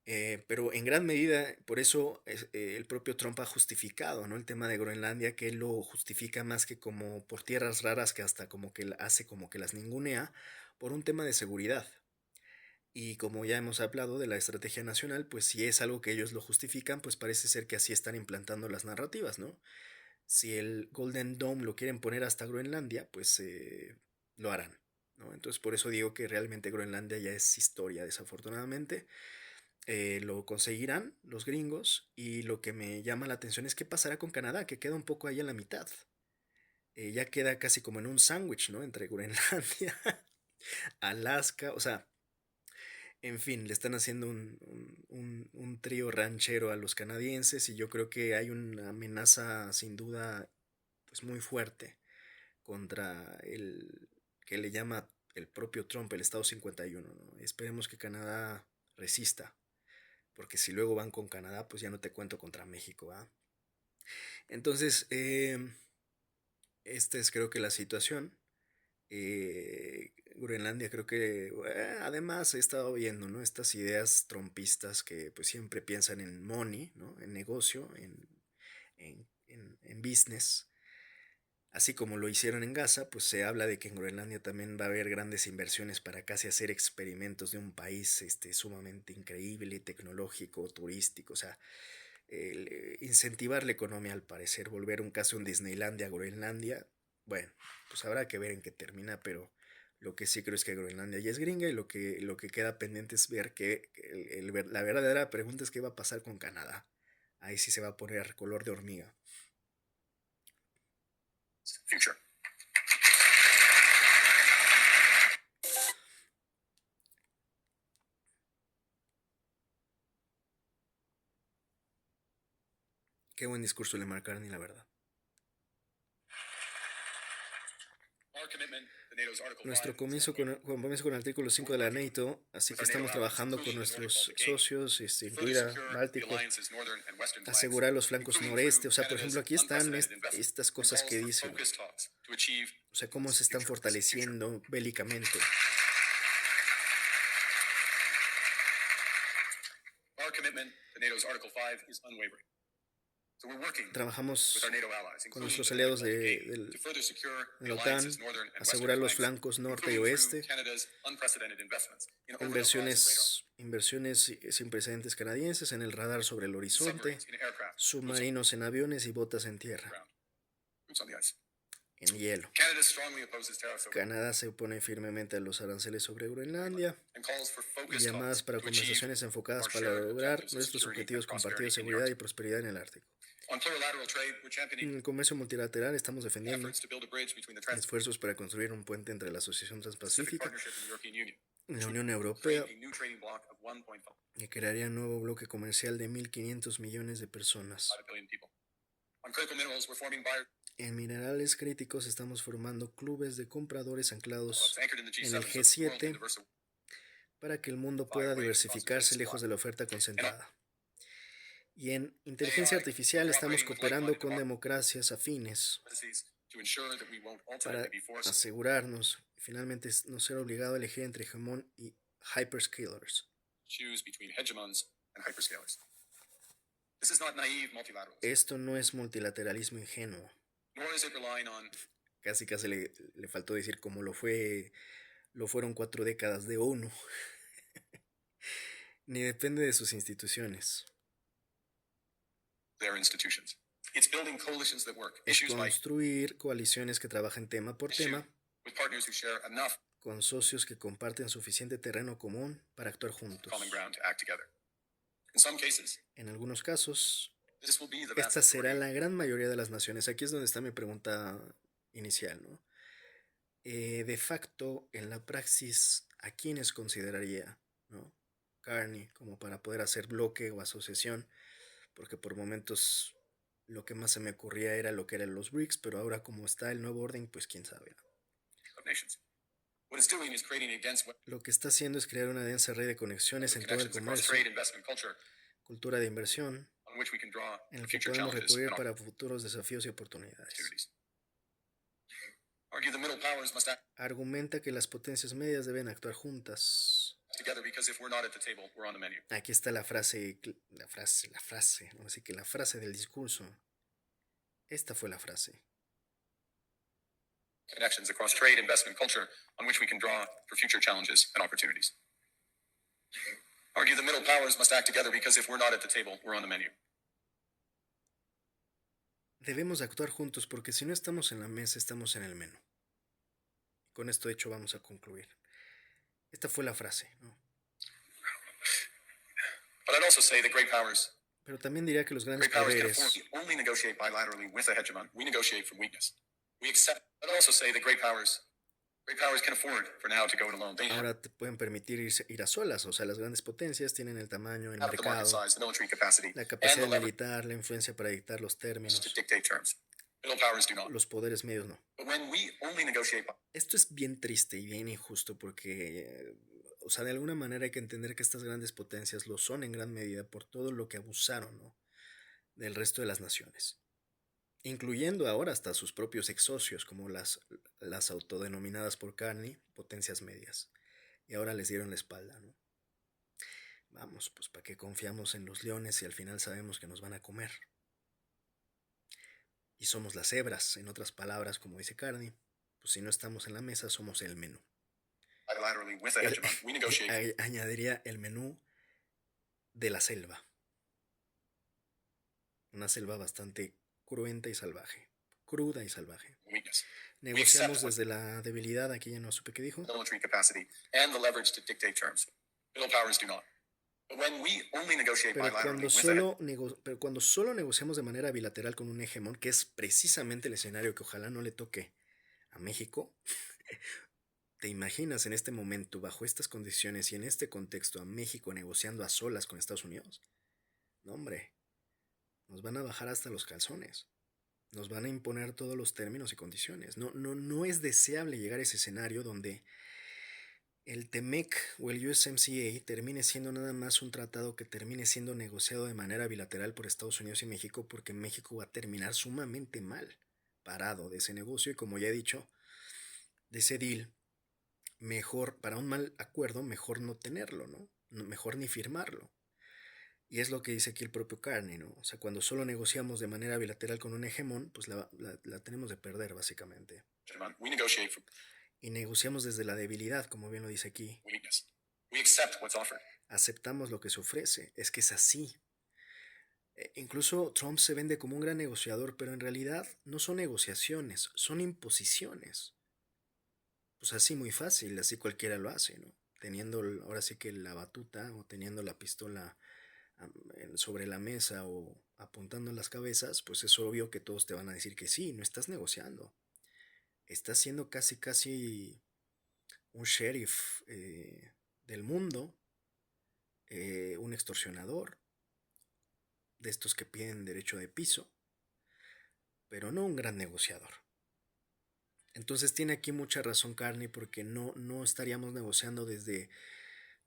Pero en gran medida, por eso el propio Trump ha justificado, ¿no? El tema de Groenlandia, que él lo justifica más que como por tierras raras, que hasta como que hace como que las ningunea, por un tema de seguridad. Y como ya hemos hablado de la estrategia nacional, pues si es algo que ellos lo justifican, pues parece ser que así están implantando las narrativas, ¿no? Si el Golden Dome lo quieren poner hasta Groenlandia, pues lo harán, ¿no? Entonces por eso digo que realmente Groenlandia ya es historia, desafortunadamente. Lo conseguirán los gringos y lo que me llama la atención es qué pasará con Canadá, que queda un poco ahí a la mitad. Ya queda casi como en un sándwich, ¿no? Entre Groenlandia, Alaska, o sea, en fin, le están haciendo un trío ranchero a los canadienses y yo creo que hay una amenaza sin duda pues muy fuerte contra el que le llama el propio Trump el Estado 51, ¿no? Esperemos que Canadá resista, porque si luego van con Canadá, pues ya no te cuento contra México, ¿ah? Entonces, esta es creo que la situación. Groenlandia creo que además he estado viendo, ¿no? Estas ideas trompistas que pues siempre piensan en money, ¿no? En negocio, en business. Así como lo hicieron en Gaza, pues se habla de que en Groenlandia también va a haber grandes inversiones para casi hacer experimentos de un país sumamente increíble, tecnológico, turístico, o sea, incentivar la economía al parecer, volver un caso en Disneylandia, Groenlandia, bueno, pues habrá que ver en qué termina, pero lo que sí creo es que Groenlandia ya es gringa y lo que queda pendiente es ver que la verdadera pregunta es qué va a pasar con Canadá. Ahí sí se va a poner color de hormiga. Future. Qué buen discurso le marcaron y la verdad. Nuestro compromiso con el artículo 5 de la NATO, así que estamos trabajando con nuestros socios, incluida Báltico, asegurar los flancos noreste, o sea, por ejemplo, aquí están estas cosas que dicen, o sea, cómo se están fortaleciendo bélicamente. Trabajamos con nuestros aliados de la OTAN, asegurar los flancos norte y oeste, inversiones sin precedentes canadienses en el radar sobre el horizonte, submarinos en aviones y botas en tierra, en hielo. Canadá se opone firmemente a los aranceles sobre Groenlandia y llamadas para conversaciones enfocadas para lograr nuestros objetivos compartidos de seguridad y prosperidad en el Ártico. En el comercio multilateral estamos defendiendo esfuerzos para construir un puente entre la Asociación Transpacífica y la Unión Europea, que crearía un nuevo bloque comercial de 1.500 millones de personas. En minerales críticos estamos formando clubes de compradores anclados en el G7 para que el mundo pueda diversificarse lejos de la oferta concentrada. Y en inteligencia artificial estamos cooperando con democracias afines para asegurarnos finalmente no ser obligado a elegir entre hyperscalers. choose between hegemons and hyperscalers. This is not naive multilateralism, Esto no es multilateralismo ingenuo. nor is it relying on Casi le faltó decir como lo fueron 4 décadas de ONU. Ni depende de sus instituciones. their institutions. It's building coalitions that work. Es Issues like construir coaliciones que trabajen tema por tema with partners who share enough con socios que comparten suficiente terreno común para actuar juntos. common ground to act together. In some cases, En algunos casos, this will be the vast esta será majority. la gran mayoría de las naciones. Aquí es donde está mi pregunta inicial, ¿no? De facto, en la praxis, ¿a quiénes consideraría, ¿no? Carney como para poder hacer bloque o asociación? Porque por momentos lo que más se me ocurría era lo que eran los BRICS, pero ahora como está el nuevo orden, pues quién sabe, ¿no? Of nations. What it's doing is creating a dense web Lo que está haciendo es crear una densa red de conexiones of en todo el connections across comercio, trade, investment, culture, cultura de inversión, on which we can draw en el for que future podemos challenges recurrir and para futuros desafíos y oportunidades. opportunities. Argue the middle powers must act Argumenta que las potencias medias deben actuar juntas. together because if we're not at the table, we're on the menu. Aquí está la frase, ¿no? Así que la frase del discurso. Esta fue la frase. Connections across trade, investment, culture, on which we can draw for future challenges and opportunities. Argue the middle powers must act together because if we're not at the table, we're on the menu. Debemos actuar juntos porque si no estamos en la mesa, estamos en el menú. Con esto hecho vamos a concluir. Esta fue la frase, ¿no? But I'd also say that great powers Pero también diría que los grandes can poderes only negotiate bilaterally with a hegemon. We negotiate from weakness. We accept. I'd also say that great powers can afford for now to go it alone. They have ahora te pueden permitir ir a solas. O sea, las grandes potencias tienen el tamaño, el the market mercado, size, the military capacity, la and the capacidad leverage militar, la influencia para dictar los to términos. dictate terms. Middle powers do not. Los poderes medios no. But when we only negotiate Esto es bien triste y bien injusto porque, o sea, de alguna manera hay que entender que estas grandes potencias lo son en gran medida por todo lo que abusaron, ¿no? Del resto de las naciones, incluyendo ahora hasta sus propios ex socios como las autodenominadas por Carney potencias medias, y ahora les dieron la espalda, ¿no? Vamos, pues para qué confiamos en los leones si al final sabemos que nos van a comer. Y somos las cebras, en otras palabras, como dice Carney, pues si no estamos en la mesa somos el menú. bilaterally with a hegemon. We negotiate Añadiría el menú de la selva. Una selva bastante cruenta y salvaje. Cruda y salvaje. from weakness. Negociamos desde la debilidad, aquí ya no supe qué dijo. Military capacity and the leverage to dictate terms. Middle powers do not. But when we only negotiate Pero bilaterally cuando solo negociamos de manera bilateral con un hegemón, que es precisamente el escenario que ojalá no le toque a México, ¿te imaginas en este momento, bajo estas condiciones y en este contexto, a México negociando a solas con Estados Unidos? No, hombre, nos van a bajar hasta los calzones. Nos van a imponer todos los términos y condiciones. No es deseable llegar a ese escenario donde el TEMEC o el USMCA termine siendo nada más un tratado que termine siendo negociado de manera bilateral por Estados Unidos y México, porque México va a terminar sumamente mal parado de ese negocio y, como ya he dicho, de ese deal, mejor, para un mal acuerdo, mejor no tenerlo, ¿no? Mejor ni firmarlo. Y es lo que dice aquí el propio Carney, ¿no? O sea, cuando solo negociamos de manera bilateral con un hegemón, pues la tenemos de perder, básicamente. hegemon, we negotiate from Y negociamos desde la debilidad, como bien lo dice aquí. weakness. We accept what's offered. Aceptamos lo que se ofrece. Es que es así. Incluso Trump se vende como un gran negociador, pero en realidad no son negociaciones, son imposiciones. Pues así muy fácil, así cualquiera lo hace, ¿no? Teniendo ahora sí que la batuta o teniendo la pistola sobre la mesa o apuntando en las cabezas, pues es obvio que todos te van a decir que sí, no estás negociando. Estás siendo casi un sheriff del mundo, un extorsionador, de estos que piden derecho de piso, pero no un gran negociador. Entonces tiene aquí mucha razón Carney, porque no estaríamos negociando desde...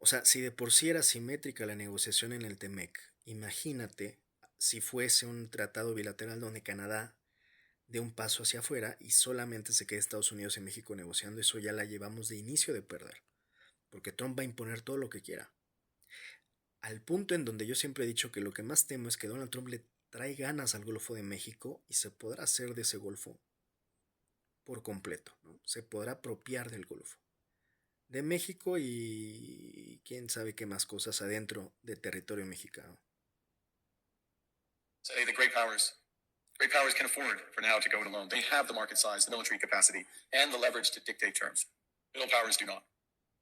O sea, si de por sí era simétrica la negociación en el TEMEC, imagínate si fuese un tratado bilateral donde Canadá dé un paso hacia afuera y solamente se quede Estados Unidos y México negociando. Eso ya la llevamos de inicio de perder. porque Trump va a imponer todo lo que quiera. Al punto en donde yo siempre he dicho que lo que más temo es que Donald Trump le trae ganas al Golfo de México y se podrá hacer de ese Golfo por completo, ¿no? Se podrá apropiar del Golfo de México y quién sabe qué más cosas adentro del territorio mexicano. Say the great powers can afford for now to go it alone. They have the market size, the military capacity, and the leverage to dictate terms. Middle powers do not.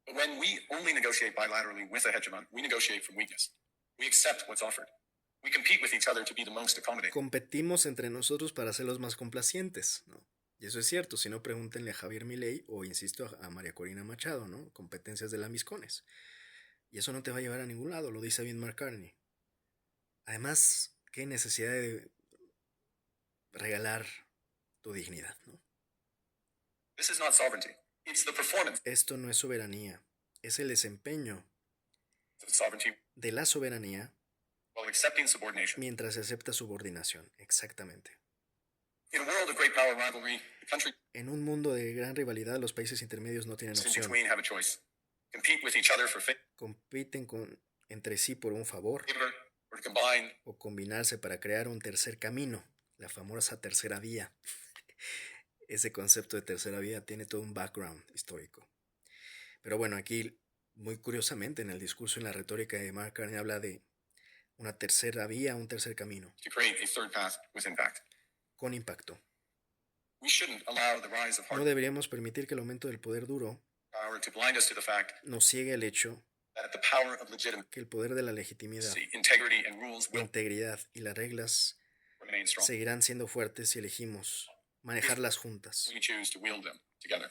But when we only negotiate bilaterally with a hegemon, we negotiate from weakness. We accept what's offered. We compete with each other to be the most accommodating. Competimos entre nosotros para ser los más complacientes, ¿no? Y eso es cierto, si no pregúntenle a Javier Milei o, insisto, a María Corina Machado, ¿no? Competencias de lambiscones. Y eso no te va a llevar a ningún lado, lo dice bien Mark Carney. Además, qué necesidad de regalar tu dignidad, ¿no? This is not sovereignty. It's the performance Esto no es soberanía, es el desempeño of sovereignty de la soberanía while accepting subordination. mientras se acepta subordinación, exactamente. In a world of great power rivalry, the countries En un mundo de gran rivalidad, los países intermedios no tienen in opción. between have a choice. Compete with each other for Compiten entre sí por un favor favor or to combine o combinarse para crear un tercer camino, la famosa tercera vía. Ese concepto de tercera vía tiene todo un background histórico. Pero bueno, aquí, muy curiosamente, en el discurso y en la retórica de Mark Carney habla de una tercera vía, un tercer camino, to create a third path with impact. con impacto. We shouldn't allow the rise of No hard deberíamos permitir que el aumento del poder duro power to blind us to the fact nos ciegue el hecho that the power of legitimacy, que el poder de la legitimidad, integrity, and rules la will integridad y las reglas remain strong. seguirán siendo fuertes si elegimos manejarlas juntas. We choose to wield them together.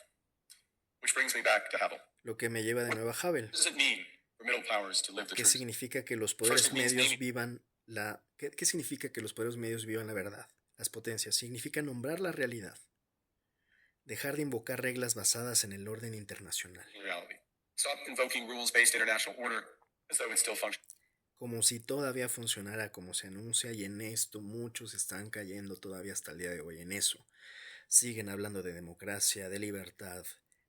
Which brings me back to Havel. Lo que me lleva de nuevo a Havel. What does it mean for middle powers to live the ¿Qué truth? significa que los poderes medios vivan ¿Qué significa que los poderes medios vivan la verdad? Las potencias. Significa nombrar la realidad. Dejar de invocar reglas basadas en el orden internacional. Reality. Stop invoking rules-based international order as though it still functions. Como si todavía funcionara como se anuncia, y en esto muchos están cayendo todavía hasta el día de hoy en eso. Siguen hablando de democracia, de libertad,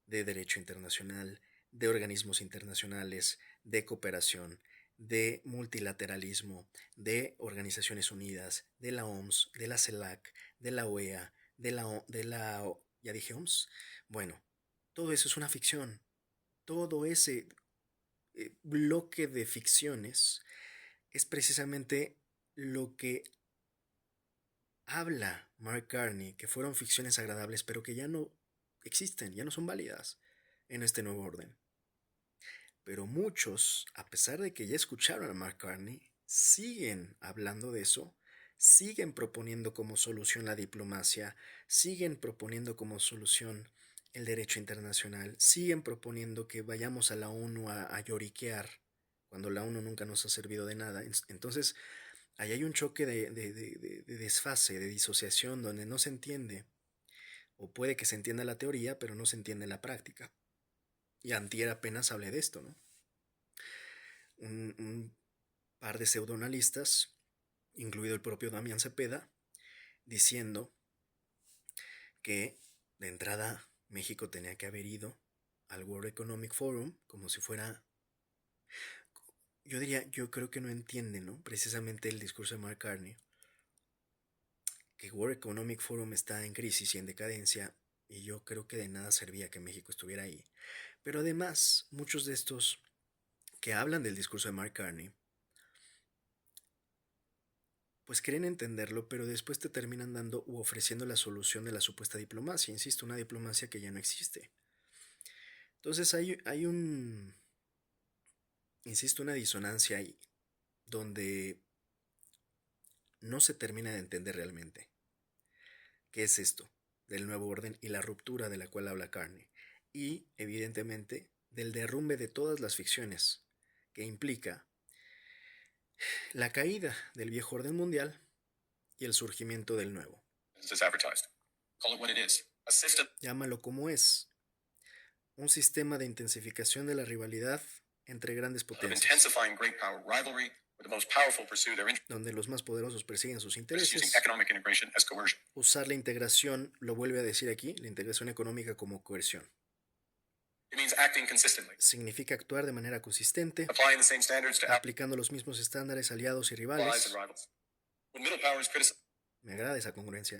de derecho internacional, de organismos internacionales, de cooperación, de multilateralismo, de Organizaciones Unidas, de la OMS, de la CELAC, de la OEA, ¿ya dije OMS? Bueno, todo eso es una ficción. Todo ese bloque de ficciones es precisamente lo que habla Mark Carney, que fueron ficciones agradables, pero que ya no existen, ya no son válidas en este nuevo orden. Pero muchos, a pesar de que ya escucharon a Mark Carney, siguen hablando de eso, siguen proponiendo como solución la diplomacia, siguen proponiendo como solución el derecho internacional, siguen proponiendo que vayamos a la ONU a lloriquear, cuando la ONU nunca nos ha servido de nada. Entonces, ahí hay un choque de desfase, de disociación, donde no se entiende, o puede que se entienda la teoría, pero no se entiende la práctica. Y antier apenas hablé de esto, ¿no? Un par de pseudoanalistas, incluido el propio Damián Cepeda, diciendo que de entrada México tenía que haber ido al World Economic Forum como si fuera... Yo creo que no entienden, ¿no? Precisamente el discurso de Mark Carney, que World Economic Forum está en crisis y en decadencia, y yo creo que de nada servía que México estuviera ahí. Pero además, muchos de estos que hablan del discurso de Mark Carney, pues creen entenderlo, pero después te terminan dando u ofreciendo la solución de la supuesta diplomacia. Insisto, una diplomacia que ya no existe. Entonces hay una disonancia ahí, donde no se termina de entender realmente qué es esto del nuevo orden y la ruptura de la cual habla Carney, y evidentemente del derrumbe de todas las ficciones que implica la caída del viejo orden mundial y el surgimiento del nuevo. Llámalo como es: un sistema de intensificación de la rivalidad entre grandes potencias, donde los más poderosos persiguen sus intereses. Usar la integración, lo vuelve a decir aquí, la integración económica como coerción. It means acting consistently, Significa actuar de manera consistente, applying the same standards to aplicando los mismos estándares, aliados y allies rivales. and rivals. When middle powers criticize Me agrada esa congruencia,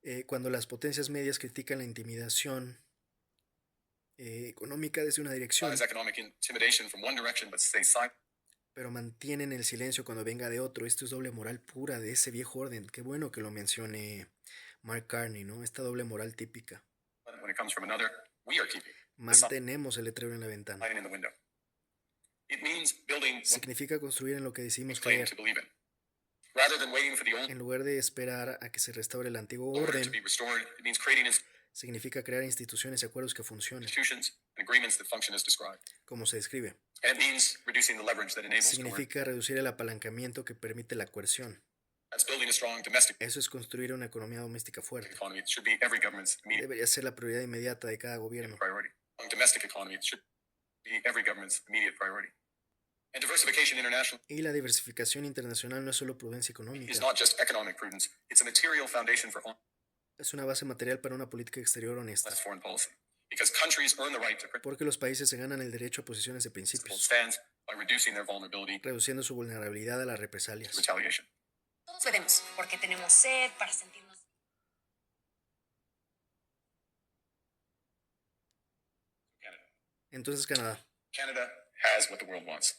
¿eh? Cuando las potencias medias critican la intimidación económica desde una dirección, economic intimidation from one direction but stay silent, pero mantienen el silencio cuando venga de otro. Esto es doble moral pura de ese viejo orden. Qué bueno que lo mencione Mark Carney, ¿no? Esta doble moral típica. when it comes from another, we are keeping Mantenemos el letrero en la ventana. in the window. It means building what Significa construir en lo que we decimos claim creer, to believe in. Rather than waiting for the old en lugar de esperar a que se restaure el antiguo order to orden. be restored. It means creating Significa crear instituciones y acuerdos que funcionen, institutions and agreements that function as described. como se describe. And it means reducing the leverage that enables coercion. Significa reducir el apalancamiento que permite la coerción. That's building a strong domestic Eso es construir una economía doméstica fuerte. economy. It should be every government's immediate Debería ser la prioridad inmediata de cada gobierno. priority. On domestic economy, it should be every government's immediate priority. And diversification international Y la diversificación internacional no es solo prudencia is económica, not just economic prudence. It's a material foundation for honest es una base material para una política exterior honesta, foreign policy. Because countries earn the right to porque los países se ganan el derecho a posiciones de principled principios, stands by reducing their vulnerability to reduciendo su vulnerabilidad a las represalias. retaliation. Todos bebemos porque tenemos sed, para sentirnos Entonces Canada has what the world wants.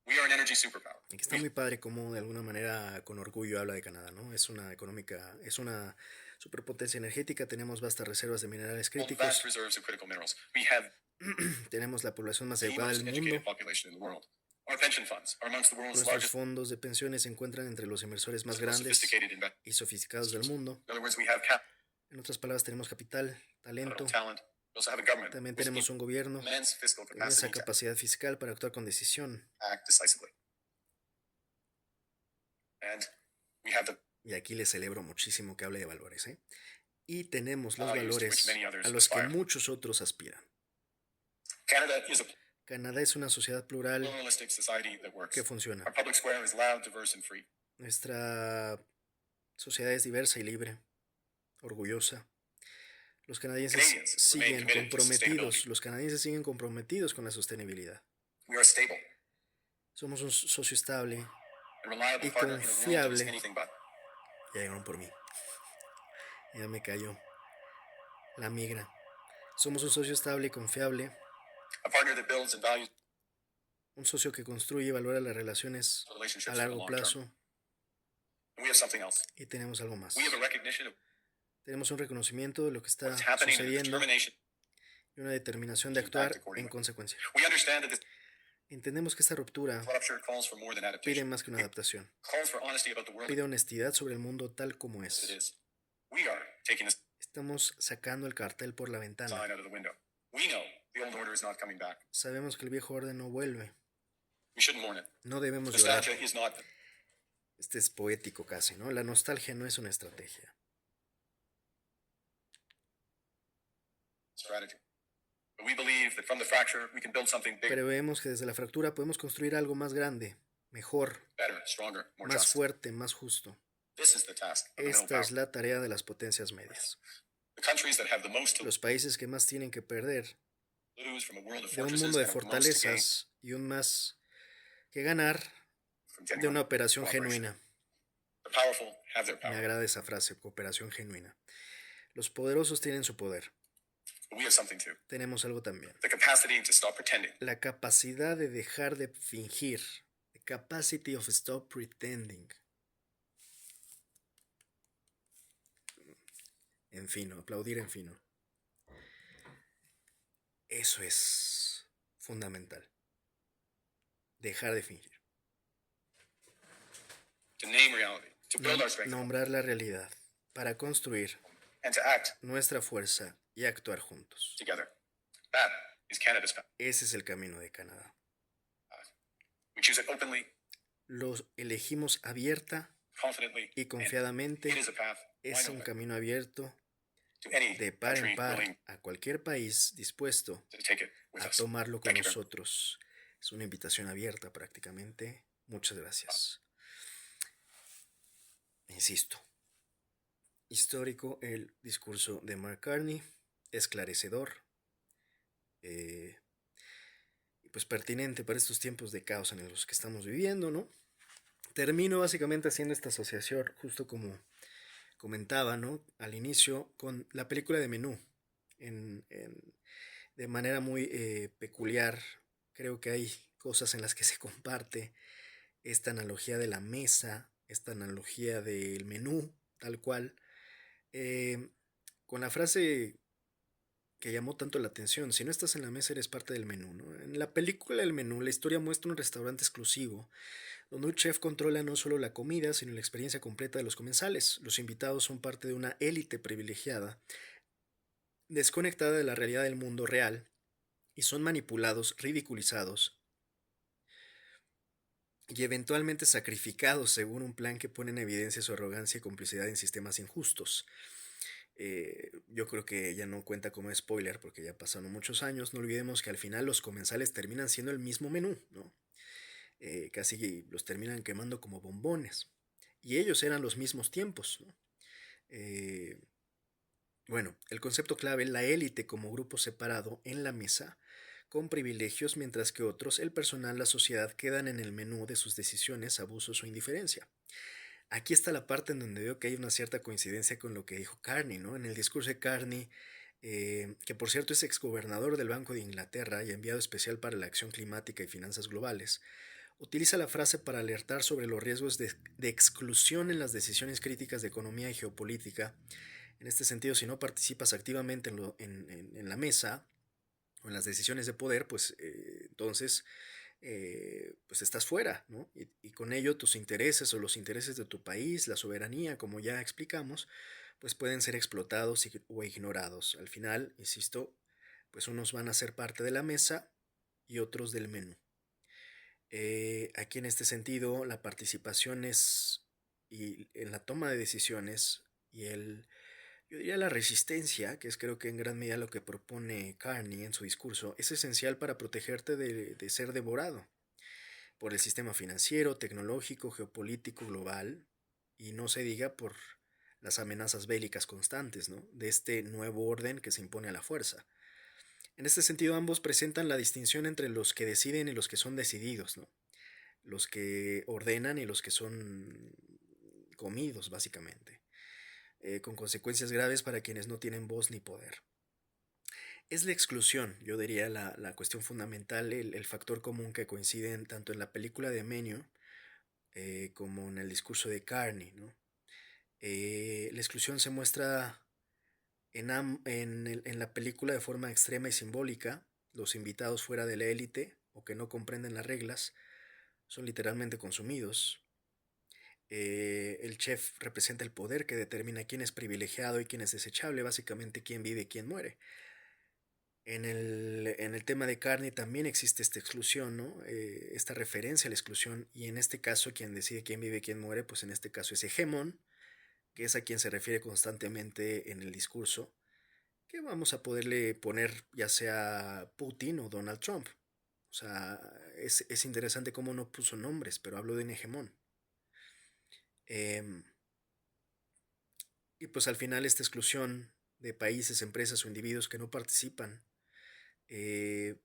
We are an energy superpower. y que está muy padre como de alguna manera con orgullo habla de Canadá, ¿no? Es una económica, es una superpotencia energética, tenemos vastas reservas de minerales We hold críticos, vast reserves of critical minerals. We have tenemos la población más the educada most del educated mundo, population in the world. Our pension funds are amongst the world's nuestros largest fondos de pensiones se encuentran entre los inversores más most grandes sophisticated investors. y sofisticados del mundo. In other words, we have capital, En otras palabras, tenemos capital, talento, talent. We also have a government también with tenemos un gobierno immense fiscal con esa capacity to capacidad fiscal para actuar con decisión. act decisively. And we have the Y aquí le celebro muchísimo que hable de valores, ¿eh? Y tenemos los values to which valores many others a los que aspire. muchos otros aspiran. Canada is a Canadá es una sociedad plural pluralistic society that works. que funciona. Our public square is loud, diverse, and free. Nuestra sociedad es diversa y libre, orgullosa. Los canadienses Canadians remain siguen committed to comprometidos, sustainability. los canadienses siguen comprometidos con la sostenibilidad. We are stable Somos un socio estable. and reliable Y partner in a world that is confiable. anything but. Ya llegaron por mí. Ya me cayó la migra. Somos un socio estable y confiable, A partner that builds and values un socio que construye y valora las relaciones relationships a for the largo long term. plazo. And we have something else. Y tenemos algo más. We have a recognition of Tenemos un reconocimiento de lo que está what's happening and a sucediendo determination. y una determinación de actuar en consecuencia. We understand that this Entendemos que esta ruptura rupture calls for more than pide adaptation. más que una adaptación. Calls for honesty about the world Pide honestidad sobre el mundo tal como as it es. is. We are taking this Estamos sacando el cartel por la ventana. sign out of the window. We know the old order is not coming back. Sabemos que el viejo orden no vuelve. We shouldn't mourn it. No debemos llorar. Nostalgia is not Este es poético casi, ¿no? La nostalgia no es una estrategia. strategy. But we believe that from the fracture we can build something bigger, Pero vemos que desde la fractura podemos construir algo más grande, mejor, better, stronger, more más just. fuerte, más justo. This is the task of the middle Esta power. es la tarea de las potencias medias. The countries that have the most to Los países que más tienen que perder lose from a world of de un fortresses mundo de and the most to gain fortalezas y un más que ganar from de genuine una operación cooperation. genuina. The powerful have their Me power. agrada esa frase, cooperación genuina. Los poderosos tienen su poder. But we have something too. Tenemos algo también. The capacity to stop pretending. La capacidad de dejar de fingir. The capacity of stop pretending. En fino, aplaudir en fino. Eso es fundamental. Dejar de fingir. To name reality. To build our strength. Nombrar la realidad para construir And to act nuestra fuerza y actuar juntos. together. That is Canada's path. Ese es el camino de Canadá. We choose it openly, Los elegimos abierta confidently, y and confiadamente. it is a path Es wide un open camino abierto to any de par country en par willing a cualquier país dispuesto to take it with a us. tomarlo con Thank you very much. nosotros. Es una invitación abierta prácticamente. Muchas gracias. Insisto, histórico el discurso de Mark Carney, esclarecedor, y pues pertinente para estos tiempos de caos en los que estamos viviendo, ¿no? Termino básicamente haciendo esta asociación, justo como comentaba, ¿no? Al inicio, con la película de Menú, de manera muy peculiar. Creo que hay cosas en las que se comparte esta analogía de la mesa, esta analogía del menú, tal cual, eh, con la frase que llamó tanto la atención: si no estás en la mesa eres parte del menú, ¿no? En la película El Menú, la historia muestra un restaurante exclusivo, donde un chef controla no solo la comida, sino la experiencia completa de los comensales. Los invitados son parte de una élite privilegiada, desconectada de la realidad del mundo real, y son manipulados, ridiculizados y eventualmente sacrificados según un plan que pone en evidencia su arrogancia y complicidad en sistemas injustos. Yo creo que ya no cuenta como spoiler porque ya pasaron muchos años. No olvidemos que al final los comensales terminan siendo el mismo menú, ¿no? Casi los terminan quemando como bombones. Y ellos eran los mismos tiempos, ¿no? Eh, bueno, el concepto clave: la élite como grupo separado en la mesa, con privilegios, mientras que otros, el personal, la sociedad, quedan en el menú de sus decisiones, abusos o indiferencia. Aquí está la parte en donde veo que hay una cierta coincidencia con lo que dijo Carney, ¿no? En el discurso de Carney, que por cierto es exgobernador del Banco de Inglaterra y enviado especial para la acción climática y finanzas globales, utiliza la frase para alertar sobre los riesgos de exclusión en las decisiones críticas de economía y geopolítica. En este sentido, si no participas activamente en la mesa o en las decisiones de poder, pues entonces pues estás fuera, ¿no? Y con ello tus intereses o los intereses de tu país, la soberanía, como ya explicamos, pues pueden ser explotados o ignorados. Al final, insisto, pues unos van a ser parte de la mesa y otros del menú. Aquí en este sentido, la participación es, y en la toma de decisiones y yo diría la resistencia, que es creo que en gran medida lo que propone Carney en su discurso, es esencial para protegerte de ser devorado por el sistema financiero, tecnológico, geopolítico, global, y no se diga por las amenazas bélicas constantes, ¿no? De este nuevo orden que se impone a la fuerza. En este sentido, ambos presentan la distinción entre los que deciden y los que son decididos, ¿no? Los que ordenan y los que son comidos, básicamente, con consecuencias graves para quienes no tienen voz ni poder. Es la exclusión, yo diría, la cuestión fundamental, el factor común que coinciden tanto en la película de Menio como en el discurso de Carney, ¿no? La exclusión se muestra en la película de forma extrema y simbólica. Los invitados fuera de la élite o que no comprenden las reglas son literalmente consumidos. El chef representa el poder que determina quién es privilegiado y quién es desechable, básicamente quién vive y quién muere. En el tema de Carney también existe esta exclusión, ¿no? Esta referencia a la exclusión, y en este caso quien decide quién vive y quién muere, pues en este caso es Hegemon, que es a quien se refiere constantemente en el discurso, que vamos a poderle poner ya sea Putin o Donald Trump. O sea, es interesante cómo no puso nombres, pero habló de un hegemón. Em, y pues al final esta exclusión de países, empresas o individuos que no participan,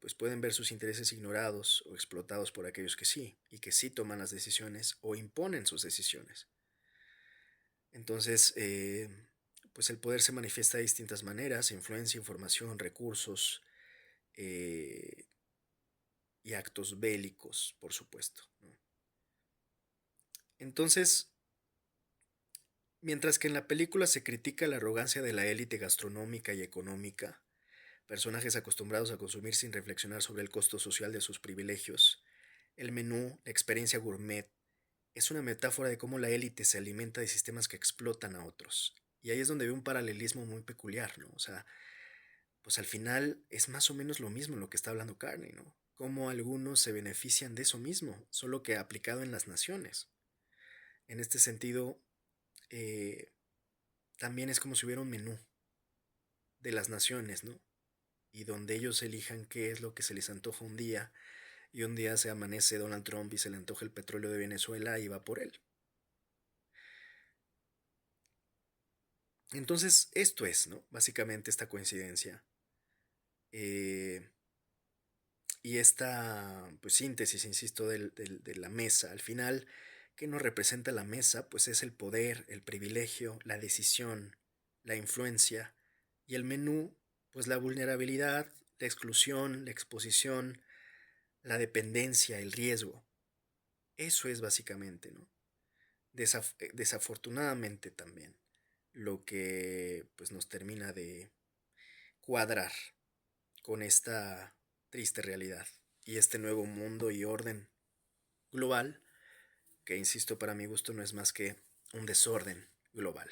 pues pueden ver sus intereses ignorados o explotados por aquellos que sí, y que sí toman las decisiones o imponen sus decisiones. Entonces, pues el poder se manifiesta de distintas maneras: influencia, información, recursos eh, y actos bélicos, por supuesto, ¿no? Entonces, mientras que en la película se critica la arrogancia de la élite gastronómica y económica, personajes acostumbrados a consumir sin reflexionar sobre el costo social de sus privilegios, el menú, la experiencia gourmet, es una metáfora de cómo la élite se alimenta de sistemas que explotan a otros. Y ahí es donde veo un paralelismo muy peculiar, ¿no? O sea, pues al final es más o menos lo mismo en lo que está hablando Carney, ¿no? Cómo algunos se benefician de eso mismo, solo que aplicado en las naciones. En este sentido, eh, también es como si hubiera un menú de las naciones, ¿no? Y donde ellos elijan qué es lo que se les antoja un día, y un día se amanece Donald Trump y se le antoja el petróleo de Venezuela y va por él. Entonces, esto es, ¿no? Básicamente esta coincidencia. Y esta pues, síntesis, insisto, de la mesa, al final, ¿qué nos representa la mesa? Pues es el poder, el privilegio, la decisión, la influencia, y el menú, pues la vulnerabilidad, la exclusión, la exposición, la dependencia, el riesgo. Eso es básicamente, ¿no? Desafortunadamente también, lo que pues nos termina de cuadrar con esta triste realidad y este nuevo mundo y orden global que, insisto, para mi gusto no es más que un desorden global.